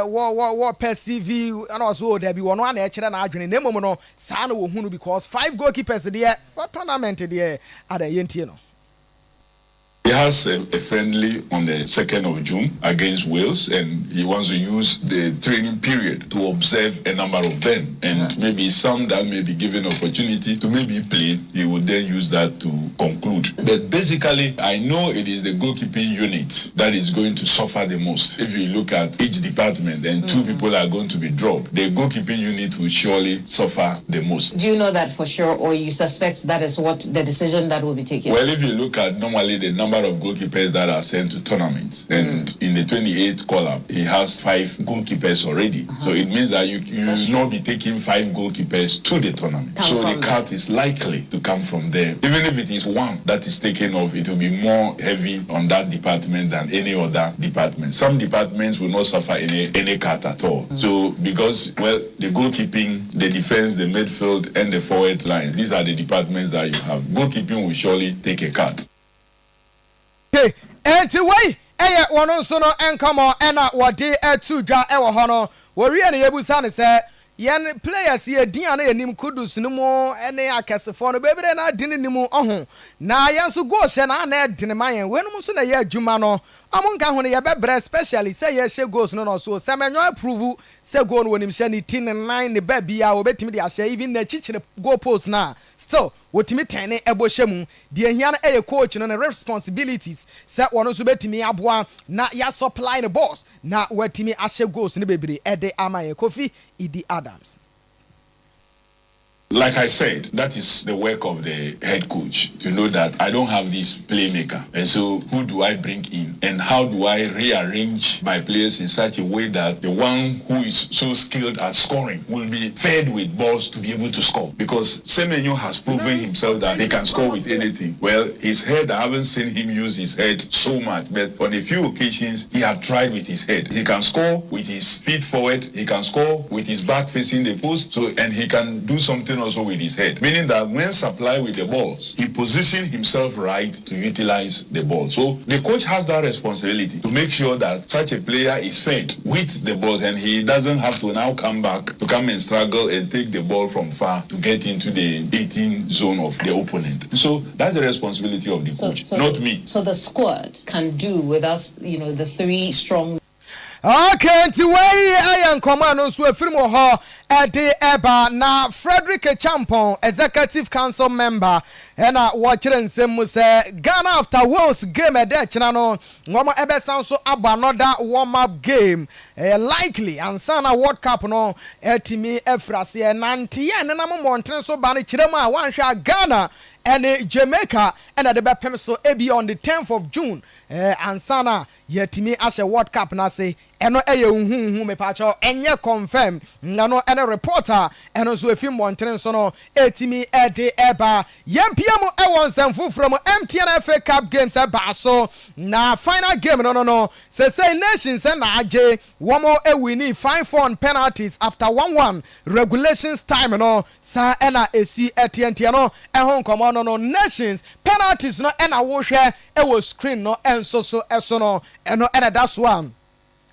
wo perceive and also there be one ana e kire na adwene na mom no sa na wo hunu because 5 goalkeepers there for tournament there ada yentie no. He has a friendly on the 2nd of June against Wales, and he wants to use the training period to observe a number of them. And maybe some that may be given opportunity to maybe play, he would then use that to conclude. But basically, I know it is the goalkeeping unit that is going to suffer the most. If you look at each department and 2 people are going to be dropped, the goalkeeping unit will surely suffer the most. Do you know that for sure, or you suspect that is what the decision that will be taken? Well, if you look at normally the number of goalkeepers that are sent to tournaments, and in the 28th call-up, he has 5 goalkeepers already. So it means that you will not be taking 5 goalkeepers to the tournament. So the cut is likely to come from there. Even if it is 1 that is taken off, it will be more heavy on that department than any other department. Some departments will not suffer any cut at all. So because, well, the goalkeeping, the defense, the midfield, and the forward lines, these are the departments that you have. Goalkeeping will surely take a cut. Enti wei eye wono so no enkomo ena wode atudwa ewo ho no wori ene yebusa ne se yen players ye dia na enim kudus no mo ene akesefo no bebere na dini nimu ohun na yen so go se na na dini mayen wenum so na ye adwuma no amunka ho ne ye bebre especially say ye she goals no so se menyo approve say goal no wonim she ni 9 ne ba bia obetimi de ahye even na chichire goal post na still wotimi tene ebohye mu de ahia na eye coach no responsibilities say wono so betimi aboa na ya supply the boss na watimi ahye goals ne bebere ede amaye Kofi Idi Adams. Like I said, that is the work of the head coach to know that I don't have this playmaker. And so who do I bring in? And how do I rearrange my players in such a way that the one who is so skilled at scoring will be fed with balls to be able to score? Because Semenyo has proven himself that he can score with anything. Well, his head, I haven't seen him use his head so much, but on a few occasions, he had tried with his head. He can score with his feet forward. He can score with his back facing the post. So, and he can do something also with his head, meaning that when supplied with the balls, he positioned himself right to utilize the ball. So the coach has that responsibility to make sure that such a player is fed with the balls and he doesn't have to now come back to come and struggle and take the ball from far to get into the 18 zone of the opponent. So that's the responsibility of the coach, not me. So the squad can do with us, the 3 strong. Okay, nti wey ayan command so afirimo ho ede eba na Frederick Champon executive council member na wo kire nsem mu say Ghana after Wales game ede kina no ngomo ebe san so aba another warm up game likely ansana World Cup no etimi efrase nante ye ne na mo monten so ba ne kire mu a wanhwa Ghana and Jamaica and at the bepem so ebi on the 10th of June ansana yetimi ashe World Cup na say eno eye unhu me pacho enye confirm ngano ene reporter eno so efi monten so no etimi ede eba yempiam ewon semfu from MTN FA Cup games eba so na final game no say nations na aje womo ewini 5-4 on penalties after 1-1 regulations time no sa ena esi etientia no ehon komo no nations penalties no ena wo hwe ewo screen no enso so eso no eno ena that's one.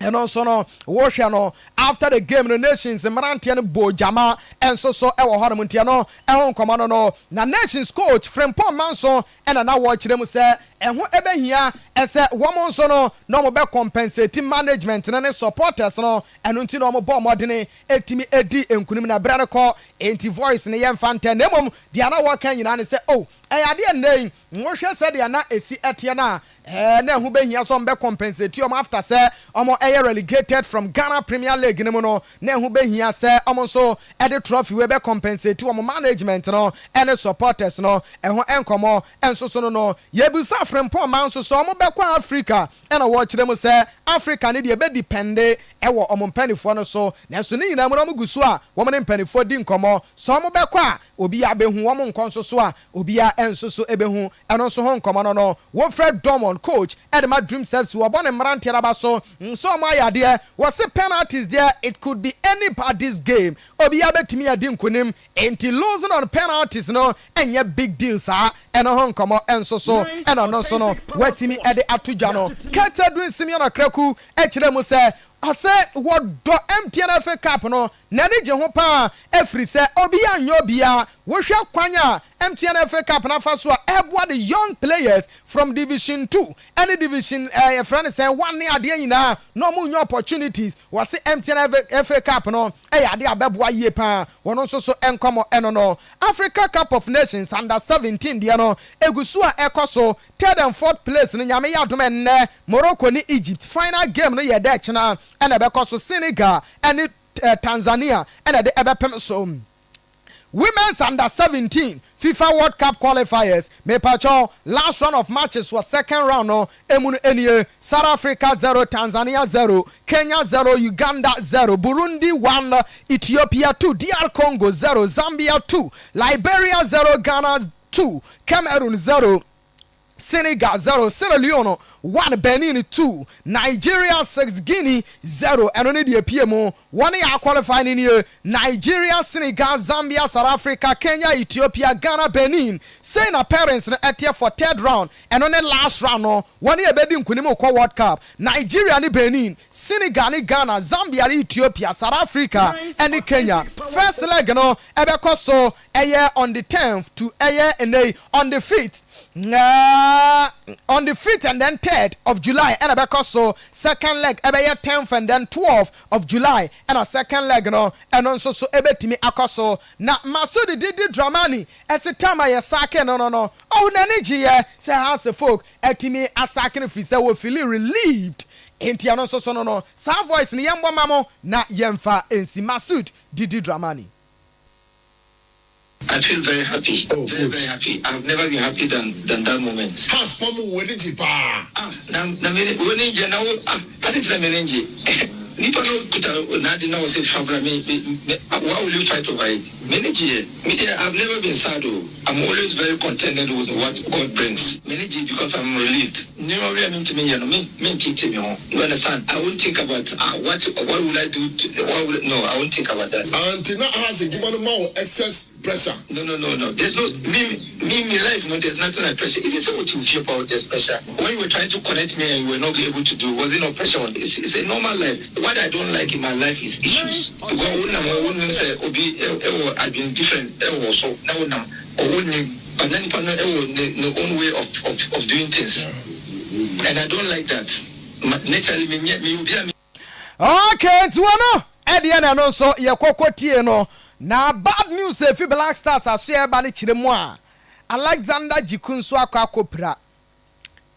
And also no Washa no after the game the nations Marantian Bojama and so ewo honomuntiano ehon komano no na nations coach Frempong Manson and na watch them say ehon ebe hia ese woman so no mo be compensate management na ne supporters no eno nti no mo bo modene etimi edi enkunim na brane ko enti voice ne yemfante na mom dia na waka nyina ne say oh ade nen wo hwe se dia na esi etie na na hu be hia so mbe compensate om after say omo relegated from Ghana Premier League no na hu be hia say omo so e trophy we be compensate omo management no and supporters no ehon enkomo enso so no yebusa frimpon man so omo be kwa Africa and wo kire mu say Africa ne de be depende ewo omo mpanifo no so nanso ne nyina mo gusu a wo mo ne mpanifo di nkomo so omo be kwa obi a behu wo mo nkonso so a obi a enso so ebehu eno so ho nkomo no wo Fred Dormon coach Edema Dream Service wo bon mrante raba so nso omo ayade wo se penalties there it could be anybody's game obi a betimi adi nkonim enti losing on penalties no enye big deal sa eno ho nkomo enso so eno no so no wetimi ede atuja no Kete Edwin Simeon Akraku ekire mu se ase wodo MTN FA Cup no nani je ho pa efri se obi anyo bia wo hwe kwanya MTN FA Cup na fa so eboa the young players from division 2 any division friend say one ne ade nyina no mu nyo opportunities wase MTN FA Cup no ade abeboa ye pa wono so enkomo eno no Africa Cup of Nations under 17 dia no egusu a ekoso third and fourth place no nyame yadom enne Morocco ni Egypt final game no ye de chena ena bekoso Senegal and Tanzania and the ebepem so women's under 17 FIFA World Cup qualifiers me pacho last round of matches was second round no emunu enie South Africa 0 Tanzania 0 Kenya 0 Uganda 0 Burundi 1 Ethiopia 2 DR Congo 0 Zambia 2 Liberia 0 Ghana 2 Cameroon 0 Senegal 0, Sierra Leone 1, Benin 2, Nigeria 6, Guinea 0. And only the PMO 1 year qualifying in here. Nigeria, Senegal, Zambia, South Africa, Kenya, Ethiopia, Ghana, Benin. Saying appearance at here for third round. And on the last round, no 1 year bedding Kunimo World Cup. Nigeria ni Benin, Senegal ni Ghana, Zambia ni Ethiopia, South Africa, and ni Kenya. First leg no ebekoso eye on the 10th to eye and on the 5th. On the 5th and then 3rd of July and a so second leg ebe 10th and then 12th of July and a second leg no and also so ebe timi akoso na Masudi Didi Dramani ese time aye sake no oh nani ji say house the folk etimi asake no free say we feel relieved enti ano so no sa voice ni yembo mamo na yemfa ensi Masud Didi Dramani. I feel very happy. Very happy. I've never been happy than that moment. Has Pomu when did you buy? I didn't Nipa no kuta nadi na wase fabra me why will you fight over it? I've never been sad. I'm always very contented with what God brings. Because I'm relieved. Never really mean to me, you understand? I won't think about what will I do no, I won't think about that. And now has a given more excess pressure. No. There's no me life, no, there's nothing like pressure. Even so what you feel about this pressure. When you were trying to connect me and you were not able to do, was it no pressure on this? It's a normal life. What I don't like in my life is issues. I've been different so now but then the own way of doing things. And I don't like that. Naturally me. Okay, Tuano. Ediana no so ye kokotie no. Na bad news if Black Stars are share ba ne chiremu Alexander Jikunso akopra.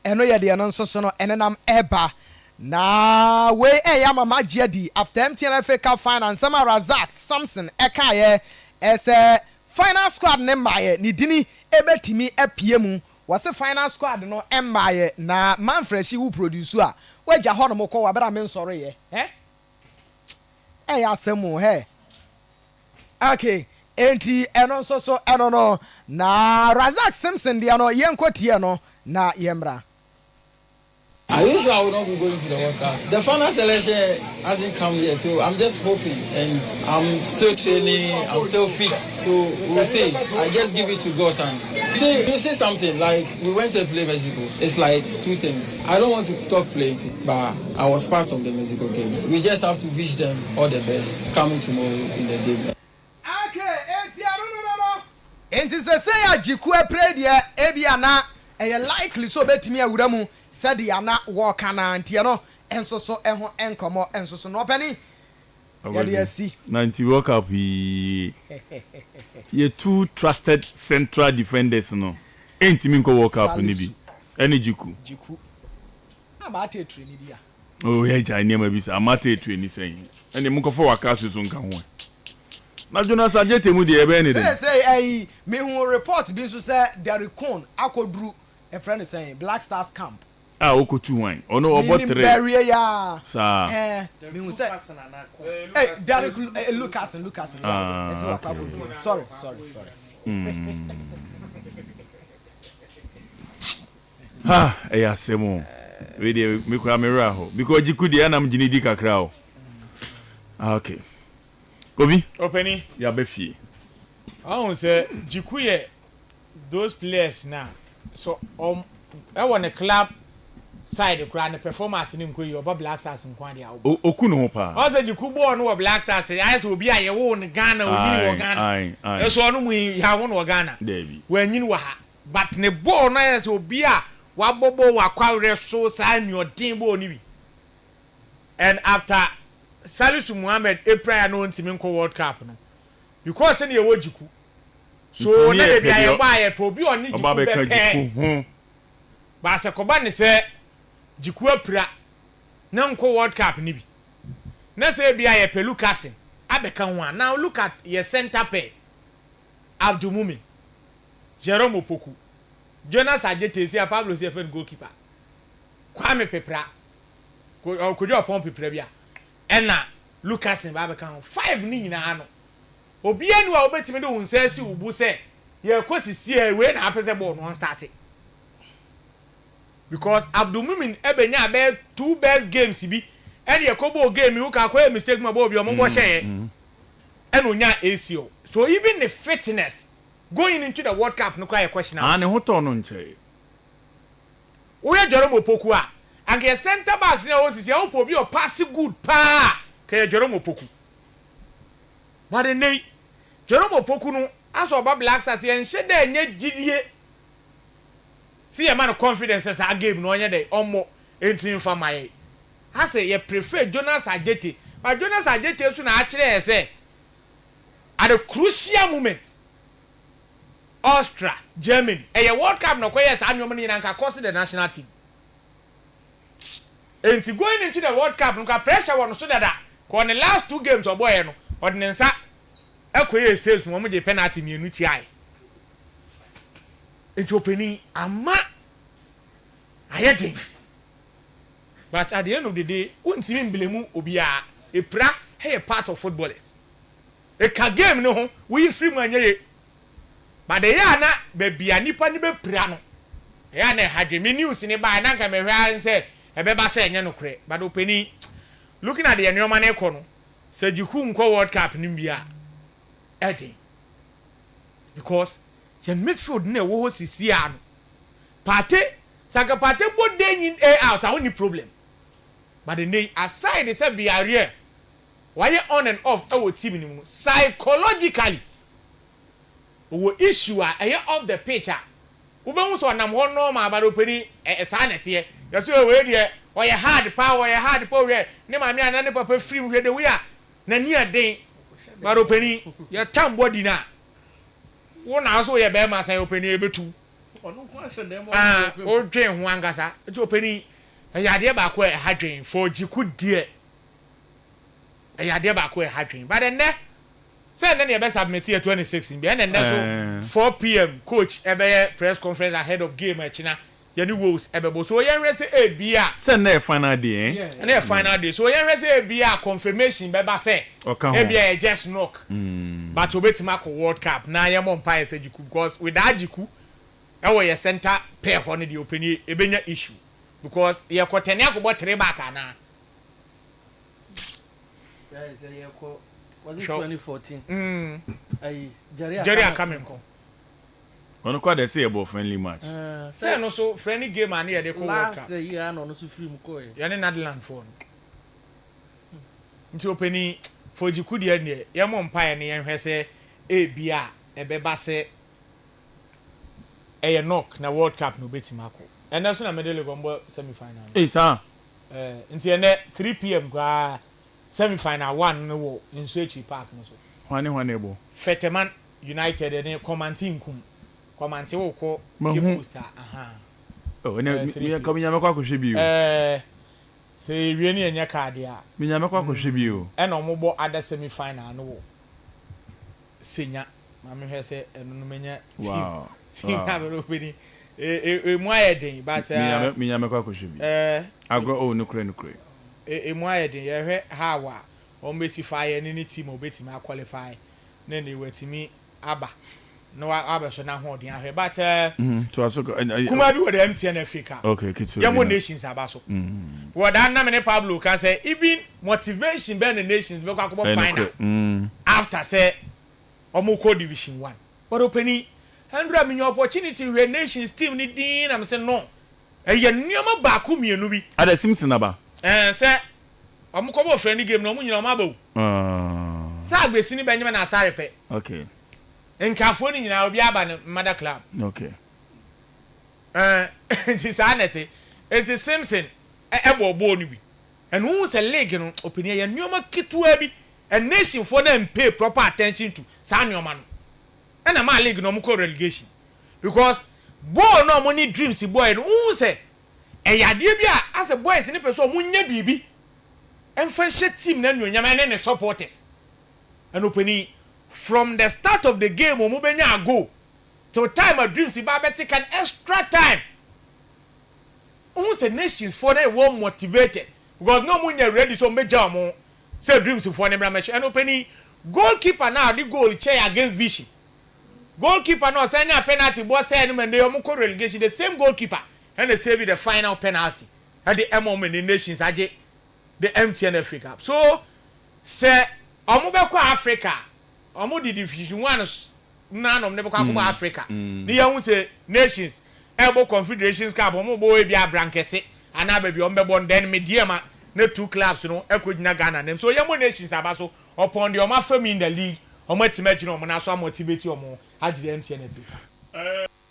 Eno ye de no so no enenam eba. Na we mama jedi after MTN FA Cup final Sama Razak Samson ekaye as a final squad ne maye ni dini ebetimi epiemu was a final squad no emmaye na Manfreshi who produce a weja hono moko wa bra men soro ye asemu okay enti eno so eno no na Razak Samson dia no yenkotie no na yemra. I usually I will not be going to the World Cup. The final selection hasn't come yet, so I'm just hoping, and I'm still training, I'm still fit, so we'll see. I just give it to God's hands. See, you say something like we went to play Mexico. It's like two things. I don't want to talk plenty, but I was part of the Mexico game. We just have to wish them all the best coming tomorrow in the game. Okay, no. Enti se say ajiku pray there ebiana. E likely so betimi awuramu said ya na walk na ntia no enso so eho enkomo enso so no pani ya dey see 90 World Cup ye two trusted central defenders no entimi nko World Cup ni bi ene jiku amate training dia oh yeah jani ma bi sa amate training sen ene mko fo wakaso so nka ho na Jonas Ajete mu de ebe ni de say me hu report bi so say Derrick Cohn akodru a friend is saying Black Stars camp. Oko 2-1. Ono obo 3. Bury ya. Sa. Me say. Hey, Derek Lucas. Sorry. Ha, semo. We dey me kwa mera ho because jiku dey na mjini di kakra o. Okay. Kovi? Openi. Ya be fie. I won say jiku ye those players now. So I want a club side the grand performance ni nko yi oba Black Stars nko dia o. Oku no pa. O say jiku bo no Black Stars I say obi aye wo ne Ghana oyini wo Ghana. Eso no mu ya wo no Ghana. David. Wanyini wa ha. But ne ball no yes obi a wabobo wakware so sa nyodin bo ni bi. And after Salisu Muhammad April no ntimi nko World Cup no. Because say ne wo jiku. So na de bia ye ba ye po bi oni jiku be pe. Ba se ko ba ne se jiku apira na nko World Cup ni bi. Na se bia ye pe Lucas abeka ho. Now look at your center pair. Abdul Mumin, Jerome Opoku, Jonas Ajetesi, Pablo Sefen goalkeeper. Kwame Pepra. Kojo Amoah Mayanga. Enna Lucas Mbabeka 5 ni nyina no. Obi anu a obetime do unsesi ubu se ye kwasisi e we na apese ball no start. Because Abdul Mumin ebenya be 2 best games bi e de kobo game you ka kwa mistake ma ball bi o mo bo share. And onya ACO. So even the fitness going into the World Cup no cry a question now. Ne hoto no nche. We Jerome Opoku a and your center backs na osisi e opo bi o pass good pa ka Jerome Opoku. But then Jerome Opoku no aso ba Black Stars ye nche da enye gidie. See a man of confidence as a game no onye dey omo entin fa mai. I say you prefer Jonas Ajete. But Jonas Ajete so na a kire say at a crucial moment Austria, Germany, a World Cup no kwes anyom ni nanka cost the national team. And going into the World Cup no pressure won so that ko the last 2 games of boy no ordinansa ekoye saves mo de penalty mienu ti ai. Into opening ama ayedin. But at the end of the day, untimi mblemu obia epra hey part of footballers. A game no we free man ye. But the yana baby anipa ni be pra no. Ya na hadwe me news ni ba na nka me hwa say e be ba say nya no kure. But openi looking at the nyoma na ekọ no say jiku nko World Cup ni bia edi. Because your midfield na wo ho sisi ano. Pate saka pate bo denyin out a any problem. But the nay aside the say Villarreal why you on and off our team ni psychologically we issue off the pitch we be so nam ho normal but openi sa na tie you so we dey we hard power we ne ma me ana ne papa free we dey we a na ni aden but openi you tam body na wo na so ye be ma say openi ebetu onu kwa hwe dem o dwen ho angasa e openi ya de ba ko hadwen for jiku die ya ba ko hadwen but then say na be submit 26 bi and then so 4 p.m. coach ebe press conference ahead of game achina yani wolves ebe so yen rese e bia say na final day na final day so yen rese e bia confirmation be ba say e bia just knock but obetima ko World Cup na yem umpire say jiku because with that jiku e wo ye center pair ho ne the opinion ebenya issue because ye ko tene akobɔ 3 back ana guys ye ko was it 2014 Jerry Akamenko ono kwa dey say about friendly match say no so friendly game and here dey ko work last year no so free mu ko ye ne Netherlands phone nti openi for jiku de ne ye mo empire ne ye hwe say e bia e be ba say e knock na World Cup no betima ko and that's na medal gombo semi final sir nti ene 3 p.m. kwa semi final 1 no wo in Switchy Park no so hwane bo Feteman United ne Comantin kum Comantin wo ko game booster oh ne mi ka binya mekwa kohwe bi se wie ne enya card a binya mekwa kohwe bi o e na ombo ada semi final no wo senya ma me hwe se eno no menya team na be openi emu ayɛ den but me nya me kwa hwe bi agro oh no kure emu ayɛ den yɛ hwɛ how a on besi fire ne team obetimi qualify na ne wetimi aba no aba so na ho den ahwɛ but to aso kuma bi with the MTN Africa okay kitu yamo nations aba so what that na me Pablo can say even motivation be the nations be kwa final after say omoko division 1 but openi 100 million opportunity we nations team ni din am say no eye nneoma ba ko mienu bi ada Simpson aba say omoko bo friend game no omunyina omaba o sa agbesi ni benyema na asare pe okay nkafo ni nyina obi aba na mother club okay it is anete it is Simpson ebo ni bi and who say league no opinion ye nneoma ketua bi and nation for them pay proper attention to sa nneoma no and am league no mo relegation because ball no money dreams boy no who say yade bi a as a boys ni person mo nya bibi emfa hye team na nnuonyam and ne supporters and opinion from the start of the game mo benya go till time of dreams ba better can extra time who say nations for them were motivated because no one ready so major mo say dreams for them match and opening goalkeeper now the goal chair against Vichy goalkeeper now say na penalty boy say no man they am relegation the same goalkeeper and they save the final penalty at the moment the nations age the MTN Africa so say omo be kwa Africa omo di division 1 na no never kwa Africa the young say nations ebo confederations cup omo bo e bia brankese ana ba bi ombe bon den mediama na two clubs no ekogina Ghana nem so yemo nations abaso upon the omo fam in the league omo timagina omo na so motivate omo agide MTN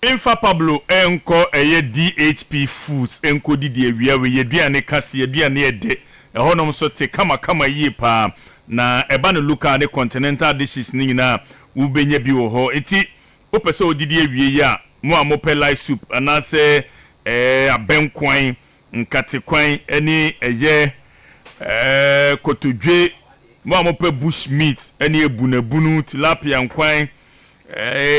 Infa Pablo enko eye DHP Foods enko didi ewia we yeduane kase yeduane ede ehonom so te kama yie pa na eba no local ne continental dishes ni nyina wo benya bi wo ho eti opese odidi ewie ya mo amope light soup anase abenkwan nkatekwan eni eye kotodwe mo amope bush meat eni ebunabunu tilapia nkwan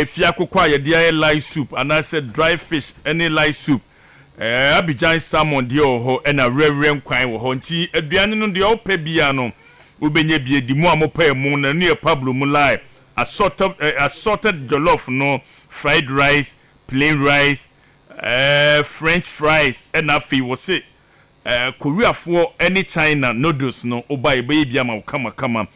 fiakokwa ye dia light soup anase dry fish eni light soup Abidjan salmon de ho ena rere nkwan wo ho nti aduane no de opa bia no ubenye bie di mu amopa mu na ne Pablo mu lai assorted jollof no fried rice plain rice french fries ena fi wo se Korea for any China noodles no oba ebe bia ma kama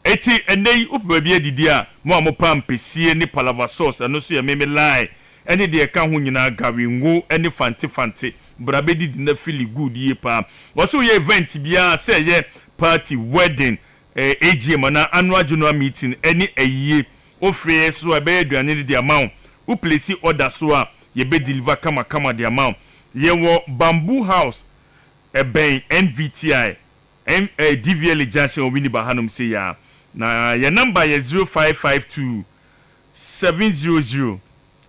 eti enei upa bia didi a mu amopa mpesie ni palava sauce eno so ye meme lai ene de ka ho nyina gawingo ene fante brabedi di na feel good ye pa wo ye event bia say ye party wedding AGM na annual general meeting ene aye ofre so be aduane de amount u place order so a ye be deliver kama de amount ye wo bamboo house ben NVTI DVL junction wini bahanum say ya na ye number ye 0552 700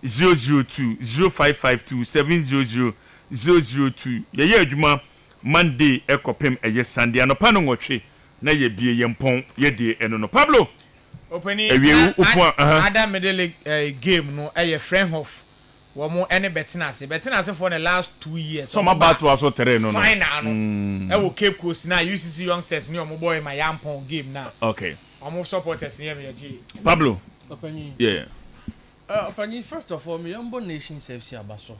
002 0552 700 002 ye adwuma Monday ekopem eye Sunday anopa no nwotwe na ye bie ye mpon ye de eno no Pablo openi Adam medele game no eye Friendhof wo mo ene betinase for the last 2 years so ma battle aso tere no final no e wo Cape Coast na UCC youngsters ni omo boy my yampon game na okay omo supporters ni me ye Pablo openi yeah openi first of all me yambo nation FC abaso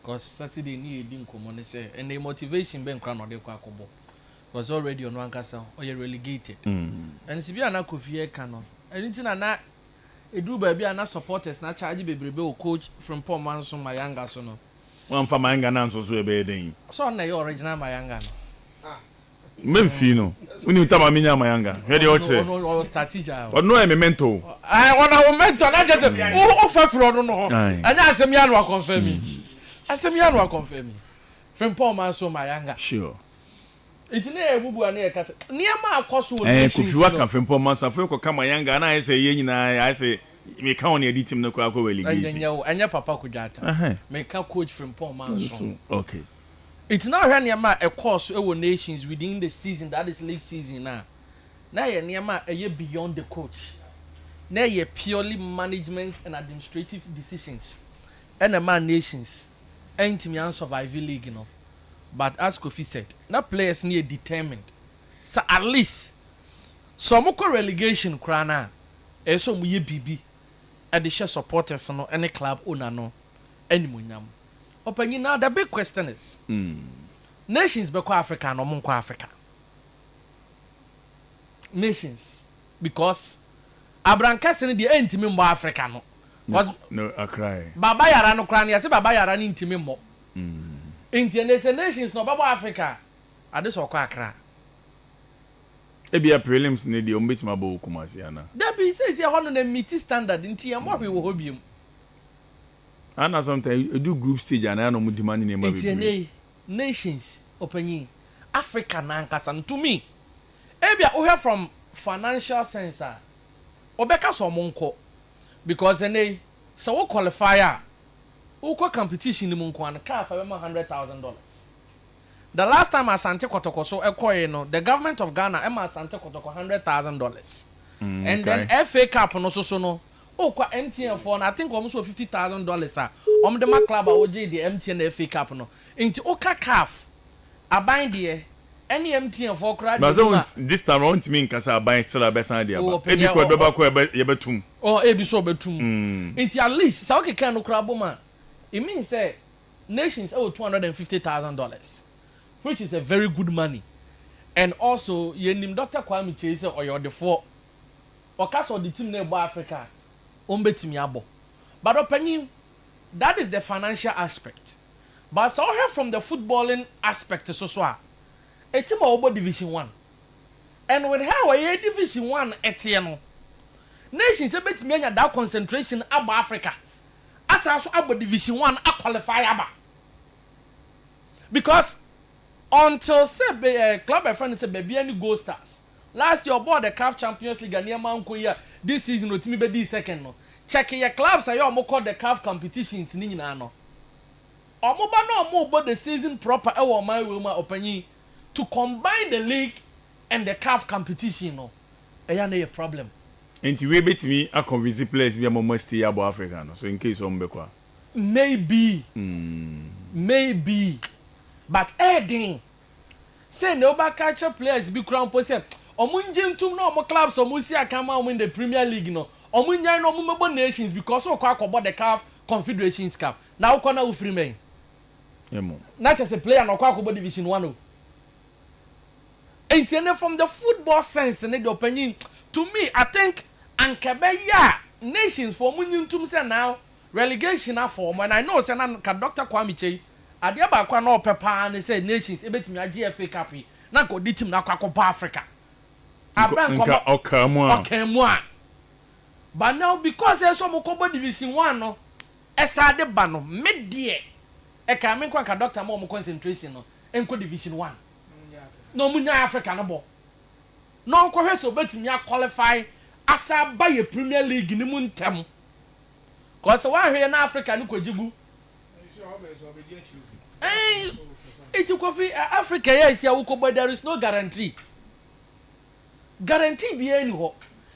cause Saturday ni edi nkomo ne say and the motivation ben kra no de kwa akobo was already on wankasa or you relegated and sibia na Kofi Eka no anything na edu ba bia na supporters na charge bebrebe o coach from Kojo Amoah Mayanga so no wan fa Mayanga na so ebe den so na your original Mayanga no memfi no uni utama minya Mayanga he de o che no strategy o no e memento wana o mentor na just o fa fro no no anya asem ya no confirm me asem ya no confirm me from Kojo Amoah Mayanga sure itine ebubu ana e kase niam akoso o Kofi waka from Kojo Amoah from ko Mayanga na say ye nyina I say me ka on the team no kwa ko relegation anya papa kujata me ka coach from Kojo Amoah okay it's now here niam a course e nations within the season that is league season na ye niam a beyond the coach na ye purely management and administrative decisions and the man nations entimi an survive league no but as Kofi said na players near determined so at least so mo relegation kra na so mo ye bibi e de share supporters no any club owner no animunyam opanyi now the big question is nations be Africa no mo Africa nations because abrankase ne de entimi mbo Africa no no I cry baba yara no kra ne ya se baba yara ne ntimi mbo international nations no baba Africa ade so kwa akra ebia prelims ne de ombetima bo kumasi ana that be says ya hono na meet standard nti ya mo we wo hobiem ana sometimes do group stage ana no mudimani ne ma be nations opanyi Africa na nkasa to me ebia o hear from financial sense obeka so monko because ene so we qualifier o competition ni monko an ka fa be $100,000 the last time Asante Kotoko so ekoye no the government of Ghana e ma Asante Kotoko $100,000 and then FA Cup no so no o kwa MTN for I think almost $50,000 the ma club oje the MTN FA Cup no nti o ka CAF aban de any MTN for crowd but this time around me nkasa aban still abesan de aba e bi ko be ba ko ye betum e bi so betum nti at least sa o ke kan no crab ma it means say nations owe $250,000 which is a very good money and also yenim Dr. Kwame Chase or your default or cast of the team name Africa ombetimi abo but opinion that is the financial aspect but so here from the footballing aspect so a team of Division 1 and with how a Division 1 etieno nations a bit me that concentration abo Africa as also abo Division 1 a qualify aba because until say club friend say baby any Gold Stars last year aboard the CAF Champions League and Manko here this season otimi be di second no check your clubs ayo mo call the CAF competitions ni nyina no omo ba no omo bo the season proper e wo my will ma opanyi to combine the league and the CAF competition no eya na a problem enti we betimi a convince players be mo stay about Africa no so in case o mbekwa maybe but Edding say no back catcher players be crown post omunje ntum no omo clubs omo si akama omo in the Premier League no omunya no omo mebo nations because o kwa akobọ the CAF Confederations Cup na wo kona wo free men na just a player no kwa akobọ Division 1 o entiene from the football sense ne the opinion to me I think ankebeya nations for omunye ntum say now relegation afọ and I know say na Dr. Kwame Chase ade ba kwa na opepa ne say nations ebetimi age FA Cup na ko di team na kwa Africa nka okamu a but now because so mo ko Division 1 no esa de ba no medie e ka me kwa Dr. mo concentration no enko Division 1 no munya Africa no bo no ko hwe so betimi a qualify asa ba ye Premier League ni mu ntem cause wa hwe na Africa ni kojigu it's Kofi Africa yes ya wuko but there is no guarantee be any ho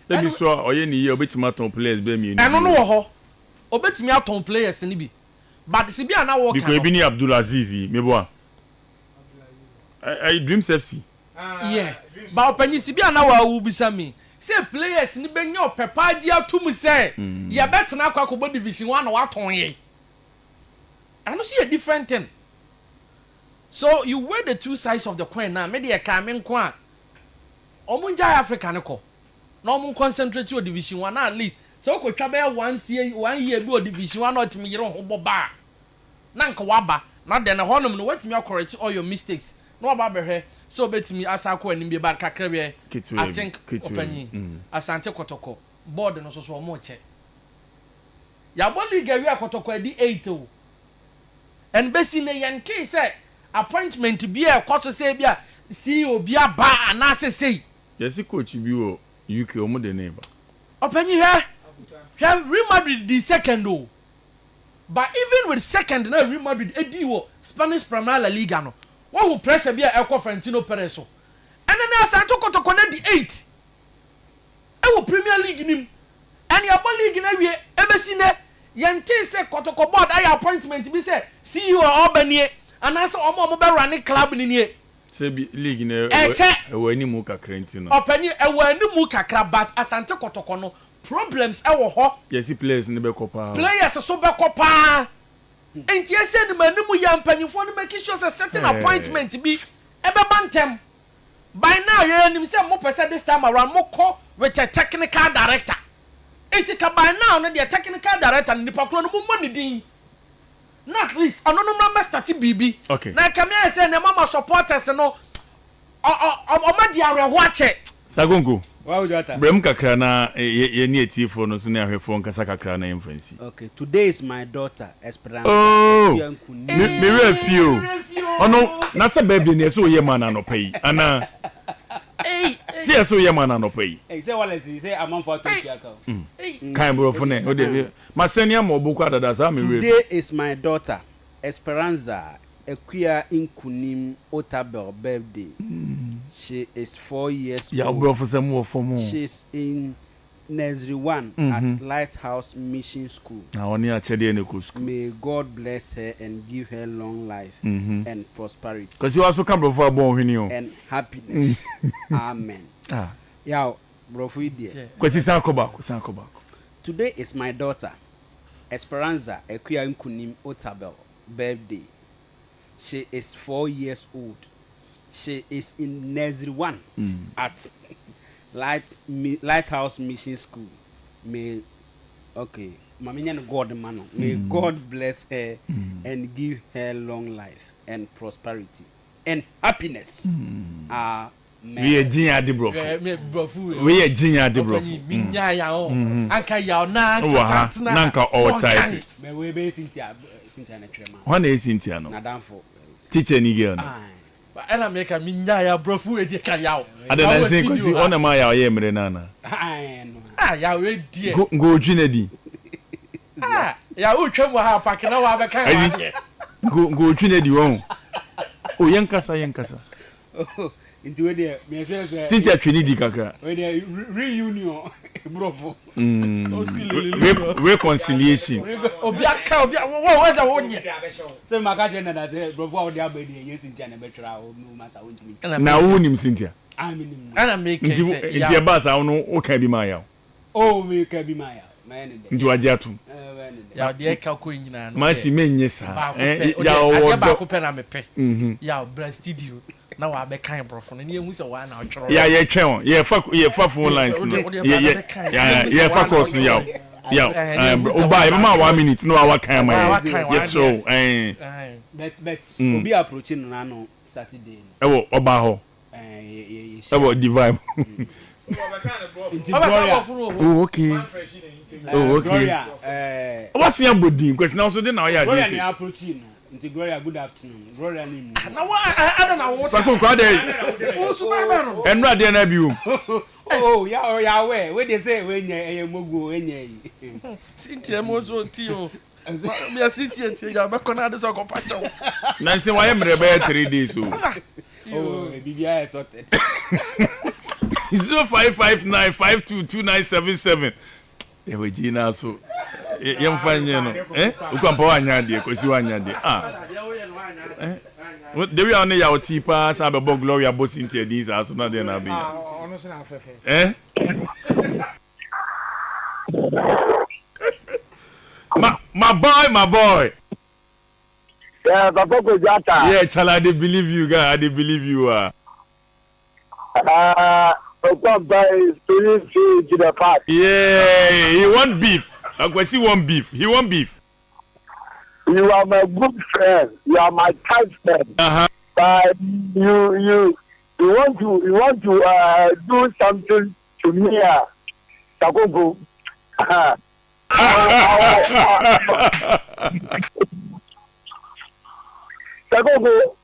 let me so oye ni ye obetima ton players be mi eno no wo ho obetimi aton players ni bi but si bi ana wo kan because ebi ni Abdulaziz mebo I Dreams FC yeah but opanyi si bi ana wa wu bisa mi say players ni benya opepa di atum say ya betena akwa ko Division 1 na wa ton ye I don't see a different thing. So you weigh the two sides of the coin now. Maybe a coming kwa. Omunja Africa nko. No mun concentrate on Division 1 at least. So ko twabe 1 year bi o Division 1 not me yero ho boba. Na nka waba. Na den honum no watimi correct all your mistakes. No aba behwe. So betimi asa ko anim bi ba kakra bi. I think opanyi. Asante Kotoko. Board no so mo che. Ya bo league wi akotoko adi 8 o. And basically yente say appointment be a quarter say be a CEO be a ba and say yes coach bi o UK omo de neighbor openyi here Real Madrid the second o but even with second na Real Madrid edi wo Spanish Premier La Liga no one who pressure be a Eco Florentino Perez so and then Santo Kotoko na the 8 e wo Premier League nim and your league na we ebesi ne yɛnte sɛ kɔtɔkɔ board ayɛ appointment bi sɛ CEO ɔbɛnie anaasɛ ɔmo bɛrane club ni nie sɛ bi league na ɛwɔ animu kakra nti no ɔpanyi ɛwɔ animu kakra but asante kɔtɔkɔ no problems ɛwɔ hɔ yɛsi players ne bɛkɔ paa players so bɛkɔ paa enti ɛsɛ ne manimu yɛ mpanyinfoɔ no make sure sɛ certain appointment bi ɛbɛba ntɛm by now yɛ nim sɛ mo pɛ this time around mo kɔ with a technical director enti ka by now no the technical director nipa koro no mo mo ne din na at least ano no ma start bibi na kamia say na mama supporters no o ma di areho ache Sagongo wow jota brem kakra na ye ni etifo no so na ahwefo nkasa kakra na emfansi okay today is my daughter Esperanza me refio ono na se baby ne so ye mana no pai ana see so ye mana no pai say wala say among for 20 account kan bro for ne o de masenia mo boku adada sa me today is my daughter Esperanza Equia Inkunim Otabel birthday. She is 4 years old. She's in nursery 1 at Lighthouse Mission School. May God bless her and give her long life and prosperity. Because you also come before born and happiness. Amen. Yo, bro, today is my daughter Esperanza Equia Inkunim Otabel birthday. She is 4 years old. She is in nursery 1 at Lighthouse Mission School. May God man. May God bless her and give her long life and prosperity and happiness. Amen. We are Jinya de Brofu. We are Jinya de Brofu. Minya ya o. Anka ya na nanka all type. Me we be Cynthia na trema. One is Cynthia no. Na danfo. Teacher ni girl no. Ena make minya ya brofu e de ka ya o. Adana say kosi ona ma ya ye mre nana. Ya we die. Go Junedi. Ya o twam ha park na wa be kan wa de. Go Junedi won. O yankasa. Into we there me say Cynthia Trinity kakra. We there reunion brofo. Reconciliation. Obi aka wo da wo nye. Say maka je na say brofo wo dey abedi ye Cynthia na betra o no masa wontimi. Na wo nim Cynthia. Aminim. Ana make say ya ba sa wo no ka bi ma ya. Oh me ka bi ma ya. Ma ne de. Nti waje atu. Ya de ka ko nyina no. Ma si menye sa. Ya wo ba ko pe na me pe. Ya bra studio. Na wa be kan brofo no ne ehu se wa na otworo ya ye twɛn ye fa phone lines no ye fa course no ya o ba e ma 1 minute no wa kan ma yes so but obi approaching na no Saturday ewo oba ho ewo divine oh okay what's your body because now so dey na ya dey say Nti Gloria, good afternoon. Gloria ni mu. Na wa I don't know what. Sakun kwa dey. Enra dey na biu. Oh, ya we dey say we nya mogu enya yi. Cynthia mo so ti o. Me Cynthia ti ya be kona dey so ko pacho. Na say why mre be 3 days o. Oh, bibia sorted. 0559522977. Ewe jina so. Yemfanye no ukwampa wanya de kosi wanya de de we on ya oti pa sa be bo Gloria bo Cynthia din sa so na de na be ono so na afefe my boy yeah Papa Kojata yeah chala I believe you guy I believe you Papa is to the park. Yeah, he want beef. He want beef. He want beef. You are my good friend. You are my tight friend. But you want to do something to me. Takogo. Takogo.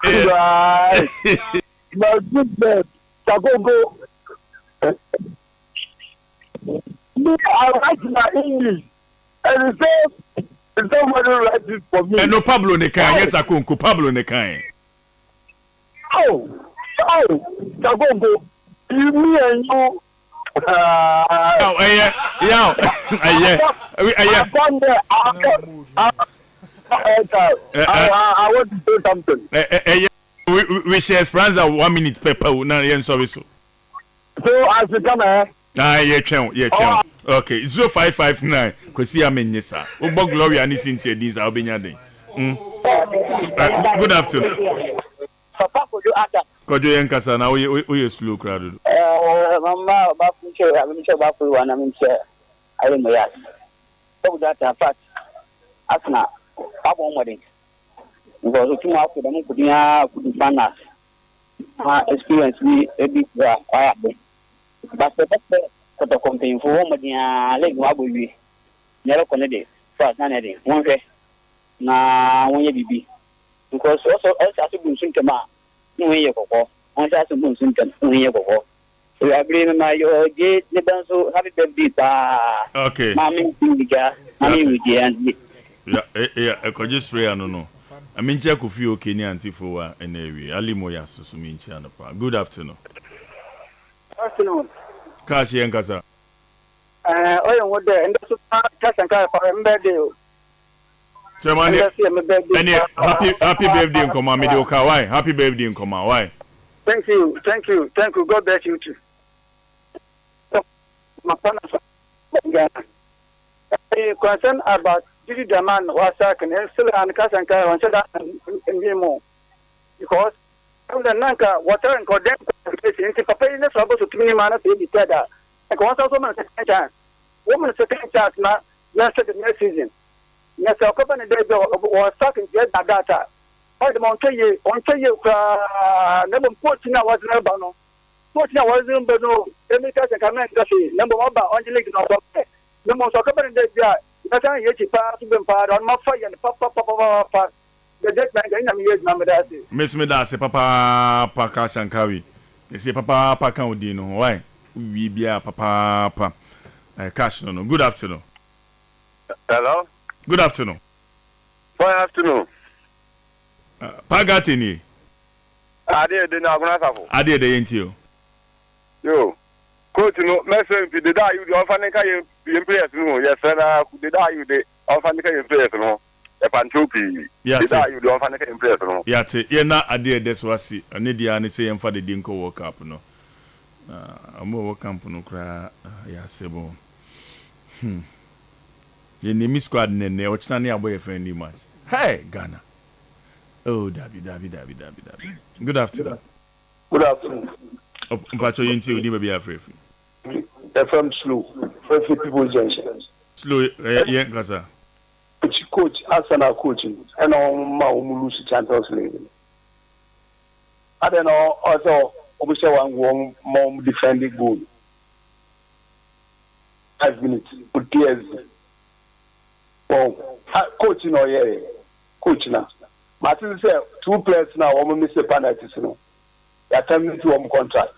My good friend. Takogo. I write my English and somebody write it for me. And no Pablo Nekan, yes, Akunku, Pablo Nekan. Oh, Tagongo, me and you I want to say something. We share Esperanza 1 minute paper. Now, yeah, so. So, as you come here. Yeah. Okay, 0559. Because see, I'm in yes, sir. Ubo Gloria and Cynthia, these are being added. Good afternoon. Kojo Yankasa, now we slow crowded. Mama, I'm sure about one. I'm sure I don't know that. So that fact, Asna, I won't it. Because looking out for them, could be fun experience me a bit. But the campaign for home, leg wabby. Never connected. First, none of it. One day. Now, when you be. Because also, as a good symptom, no way you go. Once as a good symptom, no way you go. We agree with my gate, the dancer, happy birthday. Okay. Mammy, yeah, could you spray? I don't know. I mean, check with you, Kenya, and Tifoa, and Navy. Ali Moyas, Suminchi, and good afternoon. Afternoon. Kashi Yankasa. What the end of cash and car for a birthday. Happy birthday in Koma, Medioka. Why? Happy birthday in Koma. Why? Thank you. God bless you too. My concern about Didi Daman was second and still on cash and car on Sada and Gimo. Because from the Nanka, water and condemn into Papa in the trouble to minimum to be better. And once also, woman second chance now, next season. Yes, our company was talking to that data. All the Montoya, number 14 was never no. 14 was in Beno, every time I come in, number one by on the league. The most of company that that's how you pass to be part on my fire and papa. The dead man, I mean, number that. Miss Medasi, Papa Pakash and Kawi. They say Papa Pakaudino. Why? We be a Papa Cash. No, good afternoon. Hello? Good afternoon. Good afternoon. Pagatini. Ade de na guna safo. Ade de yentio. Yo. Coach no, message the da you the ofanika you players no. Yes na the da you the ofanika you players no. E panchopi. The da you the ofanika you players no. Yate, ye na ade de so asi. Ani dia ne say emfa de dinko World Cup no. Amo World Cup no kra ya sebo. The name squad nene ochane aboye friendly match. Hey, Ghana. Oh, Dabi. Good afternoon. Good afternoon. Mpacho yenti odi be afraid. FM slow. For people junction. Slow yeah kasa. Coach Arsenal coaching and on my lose Champions League. I don't know also obviously one more defending goal. 5 minutes with tears. Oh, coaching or yeah, coach now. Martin said 2 players now. One miss the penalties. No, they are telling to one contract.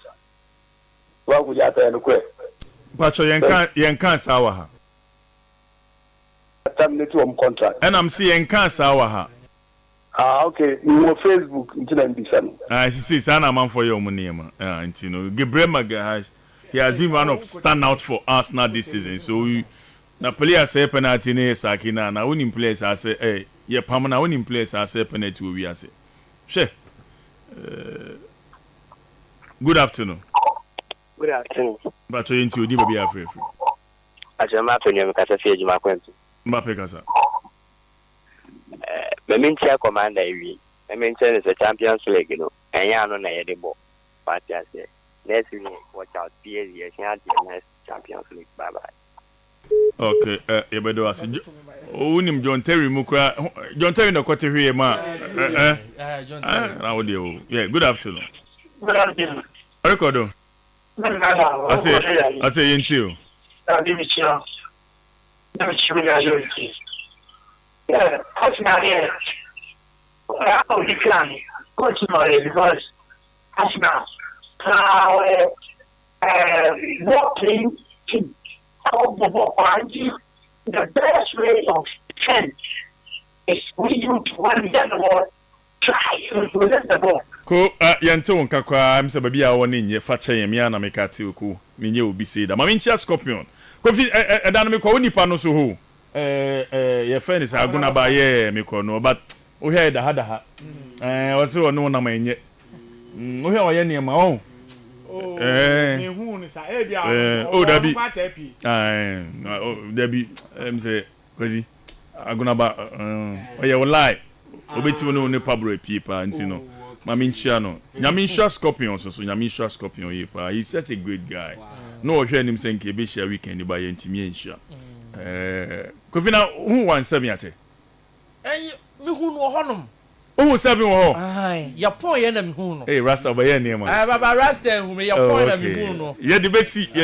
What would you have to do? Pacho yenkan sawa ha. Terminate one contract. And I'm seeing yenkan sawa ha. Okay. You Facebook into them different. I see. Sana man for your money, man. You know, Gabriel Magalhaes. He has been one of standout for Arsenal this season. So we. Na player say penalty ne sakina na winning players I say eh ye pamana winning players I say penalty we ase. She. Good afternoon. Good afternoon. But you into di be afraid. Ajama penye mkasa fie juma kwentu. Mbappe kasa. Memintia commander iwi. Memintia is a Champions League no. Enya no na yede bo. Party ase. Next week watch out PSG next Champions League. Bye bye. Okay, yebedo ase. Unim John Terry mukra. John Terry no kwete hwe ma. John Terry. Na wo dey. Yeah, good afternoon. Good afternoon. Recordo. I say yentio. Yeah, coach now here. I decline. Coach now here because Arsenal working to the best way of defense is we use one the ball, try to win the ball. ko yente won kakwa am se baby a woni nye fa che yemi ana me ka te oku me nye obi se da ma me nchia scorpion kofi dan me ko onipa no so ho ye friend is aguna ba ye me ko no but o he da ha o se wonu na ma nye o he o ye ne ma o me hu ni sa e bia o dabi dabi say kozi aguna ba o ye lie obeti no ne pabro pipa ntino mami nchia no nyami nchia scorpion so nyami nchia scorpion ye pa he's such a great guy no o hwe nim senke be share weekend ba ye ntimi nchia kofina hu 17 ache me hu no honom hu 7 wo ai ya pon ye na me hu no rasta ba ye ne ma baba rasta hu me ya pon na me hu no ye de besi ye